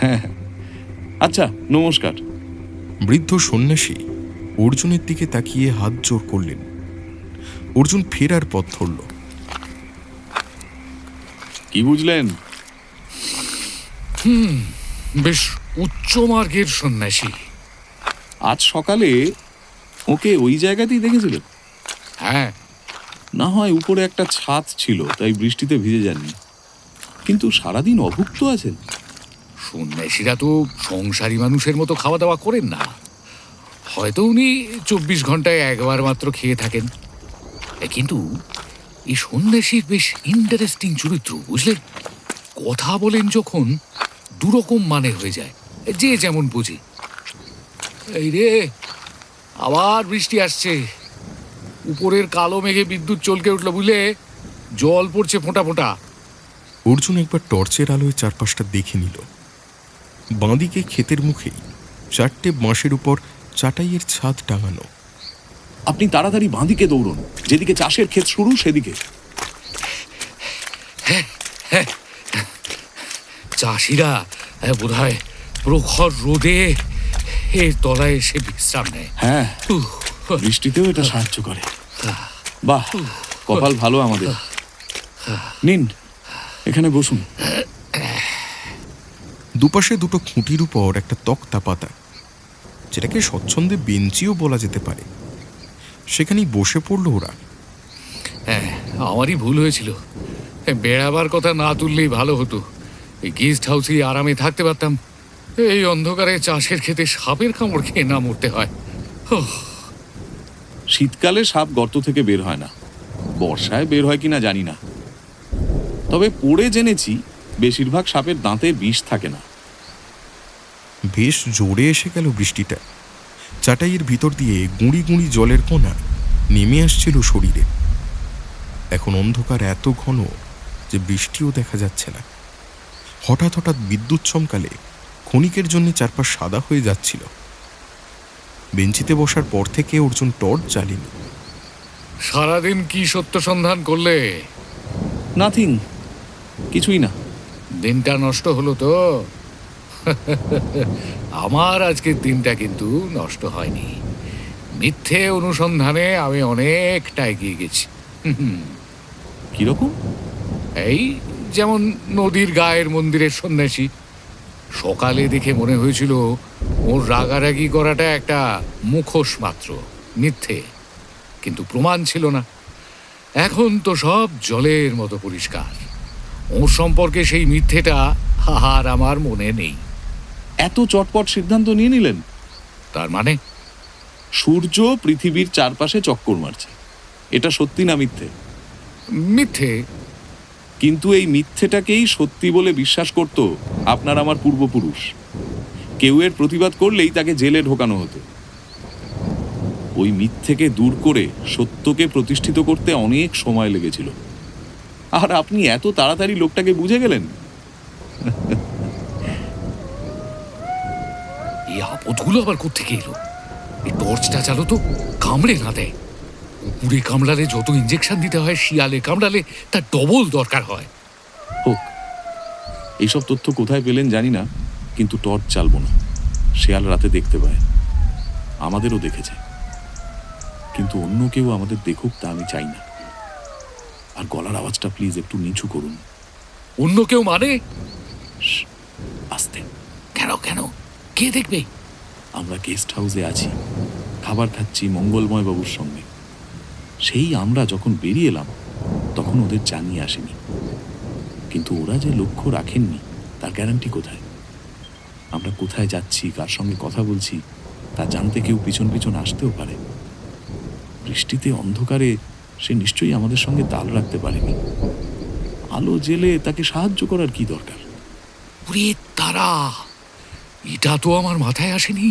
হ্যাঁ, আচ্ছা, নমস্কার। বৃদ্ধ সন্ন্যাসী অর্জুনের দিকে তাকিয়ে হাত জোর করলেন। অর্জুন ফেরার পথ ধরল। কি বুঝলেন? বেশ উচ্চ মার্গের সন্ন্যাসী। আজ সকালে ওকে ওই জায়গাতেই দেখেছিলেন? হ্যাঁ। না হয় উপরে একটা ছাদ ছিল, তাই বৃষ্টিতে ভিজে যাননি, কিন্তু সারাদিন অভুক্ত আছেন। সন্ন্যাসীরা তো সংসারী মানুষের মতো খাওয়া দাওয়া করেন না। হয়তো উনি 24 ঘন্টায় একবার মাত্র খেয়ে থাকেন। কিন্তু এই সন্ন্যাসীর বেশ ইন্টারেস্টিং চরিত্র, বুঝলে? কথা বলেন যখন, দুরকম মানে হয়ে যায়, যে যেমন বুঝে। এই রে, আবার বৃষ্টি আসছে। উপরের কালো মেঘে বিদ্যুৎ চলকে উঠলো, বুঝলে? জল পড়ছে ফোঁটা ফোঁটা। অর্জুন একবার টর্চের আলোয় চারপাশটা দেখে নিল। বাঁদিকে ক্ষেতের মুখেই 4টে বাঁশের উপর চাটাইয়ের ছাদ টাঙানো। আপনি তাড়াতাড়ি বাঁদিকে দৌড়ুন, যেদিকে চাষের ক্ষেত শুরু সেদিকে। চাষিরা বোধহয় প্রখর রোদে এর তলায় এসে বিশ্রাম নেয়। হ্যাঁ, বৃষ্টিতেও এটা সাহায্য করে। বাহ, কপাল ভালো আমাদের। নিন, এখানে বসুন। দুপাশে দুটো খুঁটির উপর একটা তক্তা পাতা, যেটাকে স্বচ্ছন্দে বেঞ্চিও বলা যেতে পারে। সেখানেই বসে পড়ল ওরা। হ্যাঁ, আমারই ভুল হয়েছিল। বেড়াবার কথা না তুললেই ভালো হতো। এই গেস্ট হাউসে আরামে থাকতে পারতাম। এই অন্ধকারে চাষের খেতে সাপের কামড় খেয়ে না মরতে হয়। শীতকালে সাপ গর্ত থেকে বের হয় না, বর্ষায় বের হয় কিনা জানি না, তবে পড়ে জেনেছি বেশিরভাগ সাপের দাঁতে বিষ থাকে না। বেশ জোরে এসে গেল বৃষ্টিটা। চাটাইয়ের ভিতর দিয়ে গুঁড়ি গুঁড়ি জলের কোনা নেমে আসছিল শরীরে। এখন অন্ধকার এত ঘন যে বৃষ্টিও দেখা যাচ্ছে না। হঠাৎ হঠাৎ বিদ্যুৎ চমকালে ক্ষণিকের জন্য চারপাশ সাদা হয়ে যাচ্ছিল। বেঞ্চিতে বসার পর থেকে অর্জুন টর্চ জ্বালেনি। সারাদিন কি সত্য সন্ধান করলে? নাথিং, কিছুই না। দিনটা নষ্ট হলো তো? আমার আজকের দিনটা কিন্তু নষ্ট হয়নি। মিথ্যে অনুসন্ধানে আমি অনেকটা এগিয়ে গেছি। কিরকম? এই যেমন নদীর গায়ের মন্দিরের সন্ন্যাসী। সকালে দেখে মনে হয়েছিল ওর রাগারাগি করাটা একটা মুখোশ মাত্র, মিথ্যে, কিন্তু প্রমাণ ছিল না। এখন তো সব জলের মতো পরিষ্কার। ওর সম্পর্কে সেই মিথ্যেটা আর আমার মনে নেই। এত চটপট সিদ্ধান্ত নিয়ে নিলেন? তার মানে? সূর্য পৃথিবীর চারপাশে চক্কর মারছে, এটা সত্যি না মিথ্যে? মিথ্যে। কিন্তু এই মিথ্যেটাকেই সত্যি বলে বিশ্বাস করত আপনার আমার পূর্বপুরুষ। কেউ এর প্রতিবাদ করলেই তাকে জেলে ঢোকানো হতো। ওই মিথ্যেকে দূর করে সত্যকে প্রতিষ্ঠিত করতে অনেক সময় লেগেছিল। আর আপনি এত তাড়াতাড়ি লোকটাকে বুঝে গেলেন। এই আপদগুলো আবার কোত্থেকে এলো? এই টর্চটা চালো তো কামড়ে না দেয়। কুকুরে কামড়ালে যত ইঞ্জেকশন দিতে হয়, শিয়ালে কামড়ালে তার ডবল দরকার হয়। হোক, এইসব তথ্য কোথায় পেলেন জানি না, কিন্তু টর্চ চালবো না। শেয়াল রাতে দেখতে পায়, আমাদেরও দেখেছে, কিন্তু অন্য কেউ আমাদের দেখুক তা আমি চাই না। আর গলার আওয়াজটা প্লিজ একটু নিচু করুন। অন্য কেউ মানে? আস্তে। কেন কেন? কে দেখবে? আমরা গেস্ট হাউসে আছি, খাবার খাচ্ছি মঙ্গলময় বাবুর সঙ্গে। সেই আমরা যখন বেরিয়ে এলাম তখন ওদের জানিয়ে আসেনি, কিন্তু ওরা যে লক্ষ্য রাখেননি তার গ্যারান্টি কোথায়? আমরা কোথায় যাচ্ছি, কার সঙ্গে কথা বলছি তা জানতে কেউ পিছন পিছন আসতেও পারে। বৃষ্টিতে অন্ধকারে সে নিশ্চয়ই আমাদের সঙ্গে তাল রাখতে পারেনি। আলো জেলে তাকে সাহায্য করার কি দরকার? ওরে তারা, এটা তো আমার মাথায় আসেনি।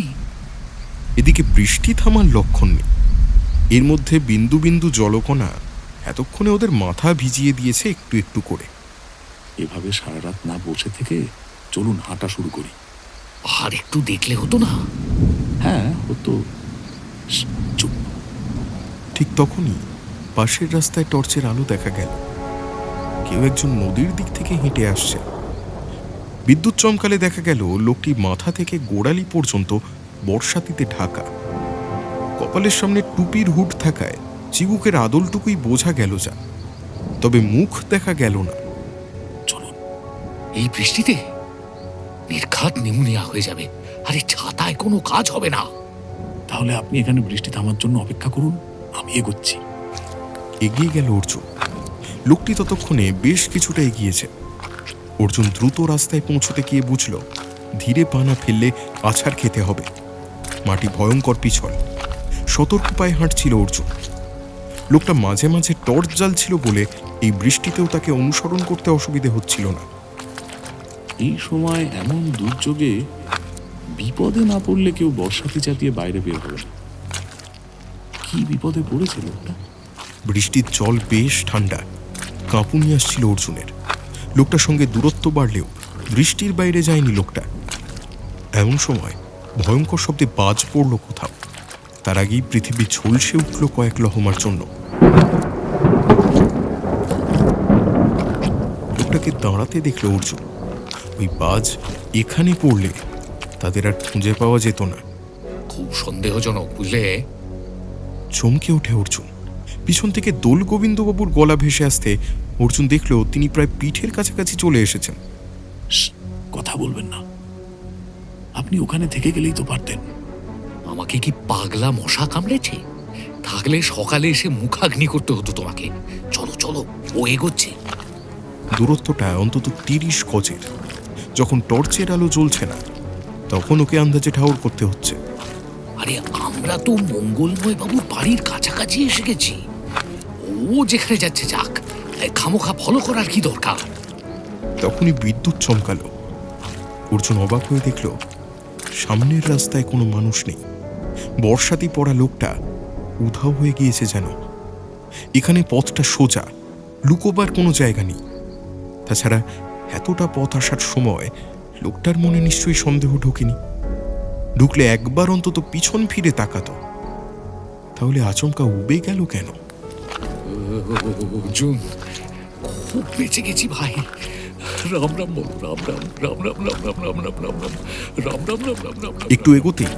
এদিকে বৃষ্টি থামার লক্ষণ নেই। এর মধ্যে বিন্দু বিন্দু জলকণা এতক্ষণে ওদের মাথা ভিজিয়ে দিয়েছে একটু একটু করে। এভাবে সারা রাত না বসে থেকে চলুন হাঁটা শুরু করি। আর একটু দেখলে হতো না? হ্যাঁ হতো। চুপ। ঠিক তখনই পাশের রাস্তায় টর্চের আলো দেখা গেল। কেউ একজন নদীর দিক থেকে হেঁটে আসছে। বিদ্যুৎ চমকালে দেখা গেল লোকটি মাথা থেকে গোড়ালি পর্যন্ত বর্ষাতিতে ঢাকা। কপালের সামনে টুপির হুড থাকায় চিবুকের আদলটুকুই বোঝা গেল যা, তবে মুখ দেখা গেল না। চলুন। এই বৃষ্টিতে নির্ঘাত নিউমোনিয়া হয়ে যাবে। আরে ছাতায় কোনো কাজ হবে না। তাহলে আপনি এখানে বৃষ্টি থামার জন্য অপেক্ষা করুন, আমি এগোচ্ছি। এগিয়ে গেল অর্জুন। লোকটি ততক্ষণে বেশ কিছুটা এগিয়েছে। অর্জুন দ্রুত রাস্তায় পৌঁছতে গিয়ে বুঝল ধীরে পা না ফেললে আছাড় খেতে হবে। মাটি ভয়ঙ্কর পিছল। সতর্ক পায়ে হাঁটছিল অর্জুন। লোকটা মাঝে মাঝে টর্চ জ্বালছিল বলে এই বৃষ্টিতেও তাকে অনুসরণ করতে অসুবিধে হচ্ছিল না। এই সময় এমন দুর্যোগে বিপদে না পড়লে কেউ বর্ষাতি চাটিয়ে বাইরে বের হবে না। কি বিপদে পড়েছে লোকটা? বৃষ্টির জল বেশ ঠান্ডা, কাঁপুনি আসছিল অর্জুনের। লোকটার সঙ্গে দূরত্ব বাড়লেও বৃষ্টির বাইরে যায়নি লোকটা। এমন সময় ভয়ঙ্কর শব্দে বাজ পড়ল কোথাও। তার আগেই পৃথিবী ঝলসে উঠল কয়েক লহমার জন্য। লোকটাকে দাঁড়াতে দেখল অর্জুন। ওই বাজ এখানে পড়লে তাদের আর খুঁজে পাওয়া যেত না। খুব সন্দেহজনক, বুঝলে? চমকে ওঠে অর্জুন। পিছন থেকে দোল গোবিন্দবাবুর গলা ভেসে আসতে অর্জুন দেখল তিনি প্রায় পিঠের কাছাকাছি চলে এসেছেন। কথা বলবেন না, আপনি ওখানে থেকে গেলেই তো পারতেন। আমাকে কি পাগলা মশা কামড়েছে? থাকলে সকালে এসে মুখাগ্নি করতে হতো তোমাকে। চলো চলো, ও এগোচ্ছে। দূরত্বটা অন্তত 30 গজের। যখন টর্চের আলো জ্বলছে না তখন ওকে আন্দাজে ঠাউর করতে হচ্ছে। আরে আমরা তো মঙ্গলময় বাবুর বাড়ির কাছাকাছি এসে গেছি। ও যেখানে যাচ্ছে যাক, খামোখা ফলো করার কি দরকার? তখনই বিদ্যুৎ চমকালো। অর্জুন অবাক হয়ে দেখল সামনের রাস্তায় কোনো মানুষ নেই। বর্ষাতি পড়া লোকটা উধাও হয়ে গিয়েছে যেন। এখানে পথটা সোজা, লুকোবার কোনো জায়গা নেই। তাছাড়া এতটা পথ আসার সময় লোকটার মনে নিশ্চয়ই সন্দেহ ঢোকেনি। ঢুকলে একবার অন্তত পিছন ফিরে তাকাতো। তাহলে আচমকা উবে গেল কেন? অর্জুন, খুব বেঁচে গেছি ভাই। রাম রাম বলো, রাম রাম রাম রাম রাম রাম রাম রাম রাম রাম রাম রাম রাম রাম রাম। একটু এগোতেই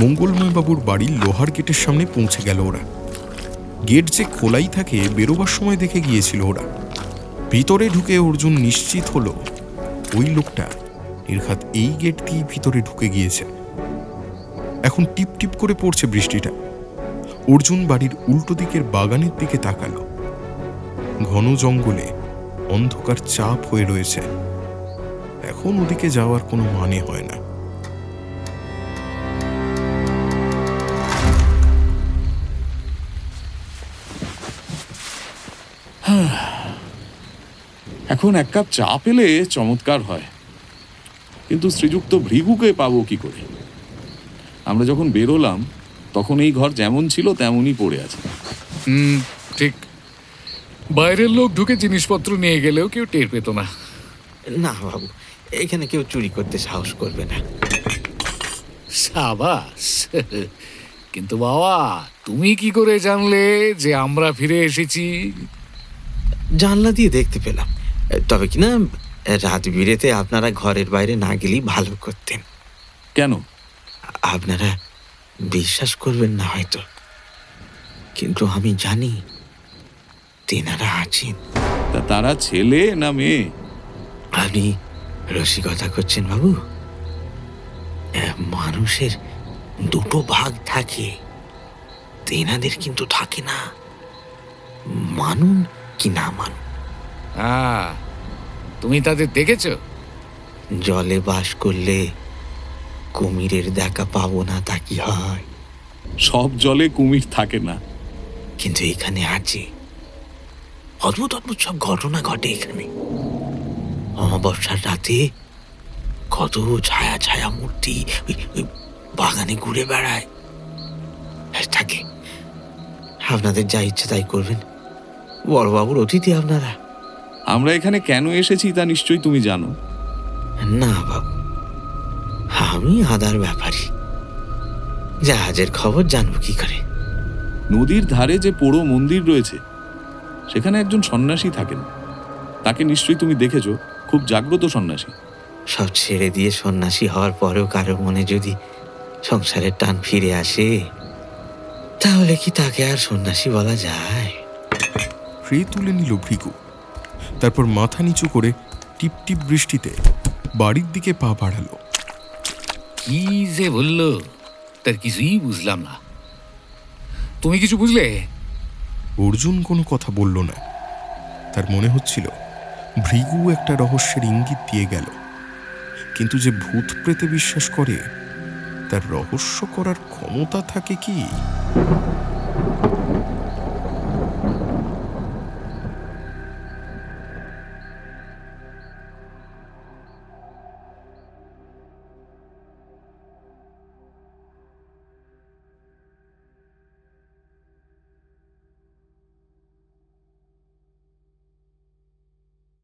মঙ্গলময় বাবুর বাড়ির লোহার গেটের সামনে পৌঁছে গেল ওরা। গেট যে খোলাই থাকে বেরোবার সময় দেখে গিয়েছিল ওরা। ভিতরে ঢুকে অর্জুন নিশ্চিত হলো ওই লোকটা নির্ঘাত এই গেট দিয়ে ভিতরে ঢুকে গিয়েছে। এখন টিপ টিপ করে পড়ছে বৃষ্টিটা। অর্জুন বাড়ির উল্টো দিকের বাগানের দিকে তাকালো। ঘন জঙ্গলে অন্ধকার চাপ হয়ে রয়েছে। এখন ওদিকে যাওয়ার কোনো মানে হয় না। এখন এক কাপ চা পেলে চমৎকার হয়, কিন্তু শ্রীযুক্ত ভৃগুকে পাবো কি করে? আমরা যখন বেরোলাম তখন এই ঘর যেমন ছিল তেমনই পড়ে আছে। ঠিক। বাইরের লোক ঢুকে জিনিসপত্র নিয়ে গেলেও কেউ টের পেত না। না বাবু, এখানে কেউ চুরি করতে সাহস করবে না। সাবাস। কিন্তু বাবা, তুমি কি করে জানলে যে আমরা ফিরে এসেছি? জানলা দিয়ে দেখতে পেলাম। তবে কিনা রাত বিরেতে আপনারা ঘরের বাইরে না গেলেই ভালো করতেন। কেন? আপনারা বিশ্বাস করবেন না হয়তো, কিন্তু আমি জানি তেনারা আছেন। তা তারা ছেলে না মেয়ে? আপনি রসিকতা করছেন বাবু? মানুষের দুটো ভাগ থাকে, তেনাদের কিন্তু থাকে না। মানুন কি না মানুন। তুমি তাদের দেখেছ? জলে বাস করলে কুমিরের দেখা পাবো না তা কি হয়? সব জলে কুমির থাকে না। কিন্তু এখানে আছে। অদ্ভুত অদ্ভুত সব ঘটনা ঘটে এখানে। অমাবস্যার রাতে কত ছায়া ছায়া মূর্তি ওই বাগানে ঘুরে বেড়ায় থাকে। আপনাদের যা ইচ্ছে তাই করবেন, বড়বাবুর অতিথি আপনারা। আমরা এখানে কেন এসেছি তা নিশ্চয়ই তুমি জানো। না বাবু, আমি আদার ব্যাপারী, জাহাজের খবর জানবো কি করে? নদীর ধারে যে পোড়ো মন্দির রয়েছে সেখানে একজন সন্ন্যাসী থাকেন, তাকে নিশ্চয়ই তুমি দেখেছো। খুব জাগ্রত সন্ন্যাসী। সব ছেড়ে দিয়ে সন্ন্যাসী হওয়ার পরেও কারো মনে যদি সংসারের টান ফিরে আসে, তাহলে কি তাকে আর সন্ন্যাসী বলা যায়? ট্রে তুলে নিল ভৃগু, তারপর মাথা নিচু করে টিপ টিপ বৃষ্টিতে বাড়ির দিকে পা বাড়ালো। কি যে বললো তার কিছুই বুঝলাম না। তুমি কিছু বুঝলে? অর্জুন কোনো কথা বলল না। তার মনে হচ্ছিল ভৃগু একটা রহস্যের ইঙ্গিত দিয়ে গেল, কিন্তু যে ভূত প্রেতে বিশ্বাস করে তার রহস্য করার ক্ষমতা থাকে কি?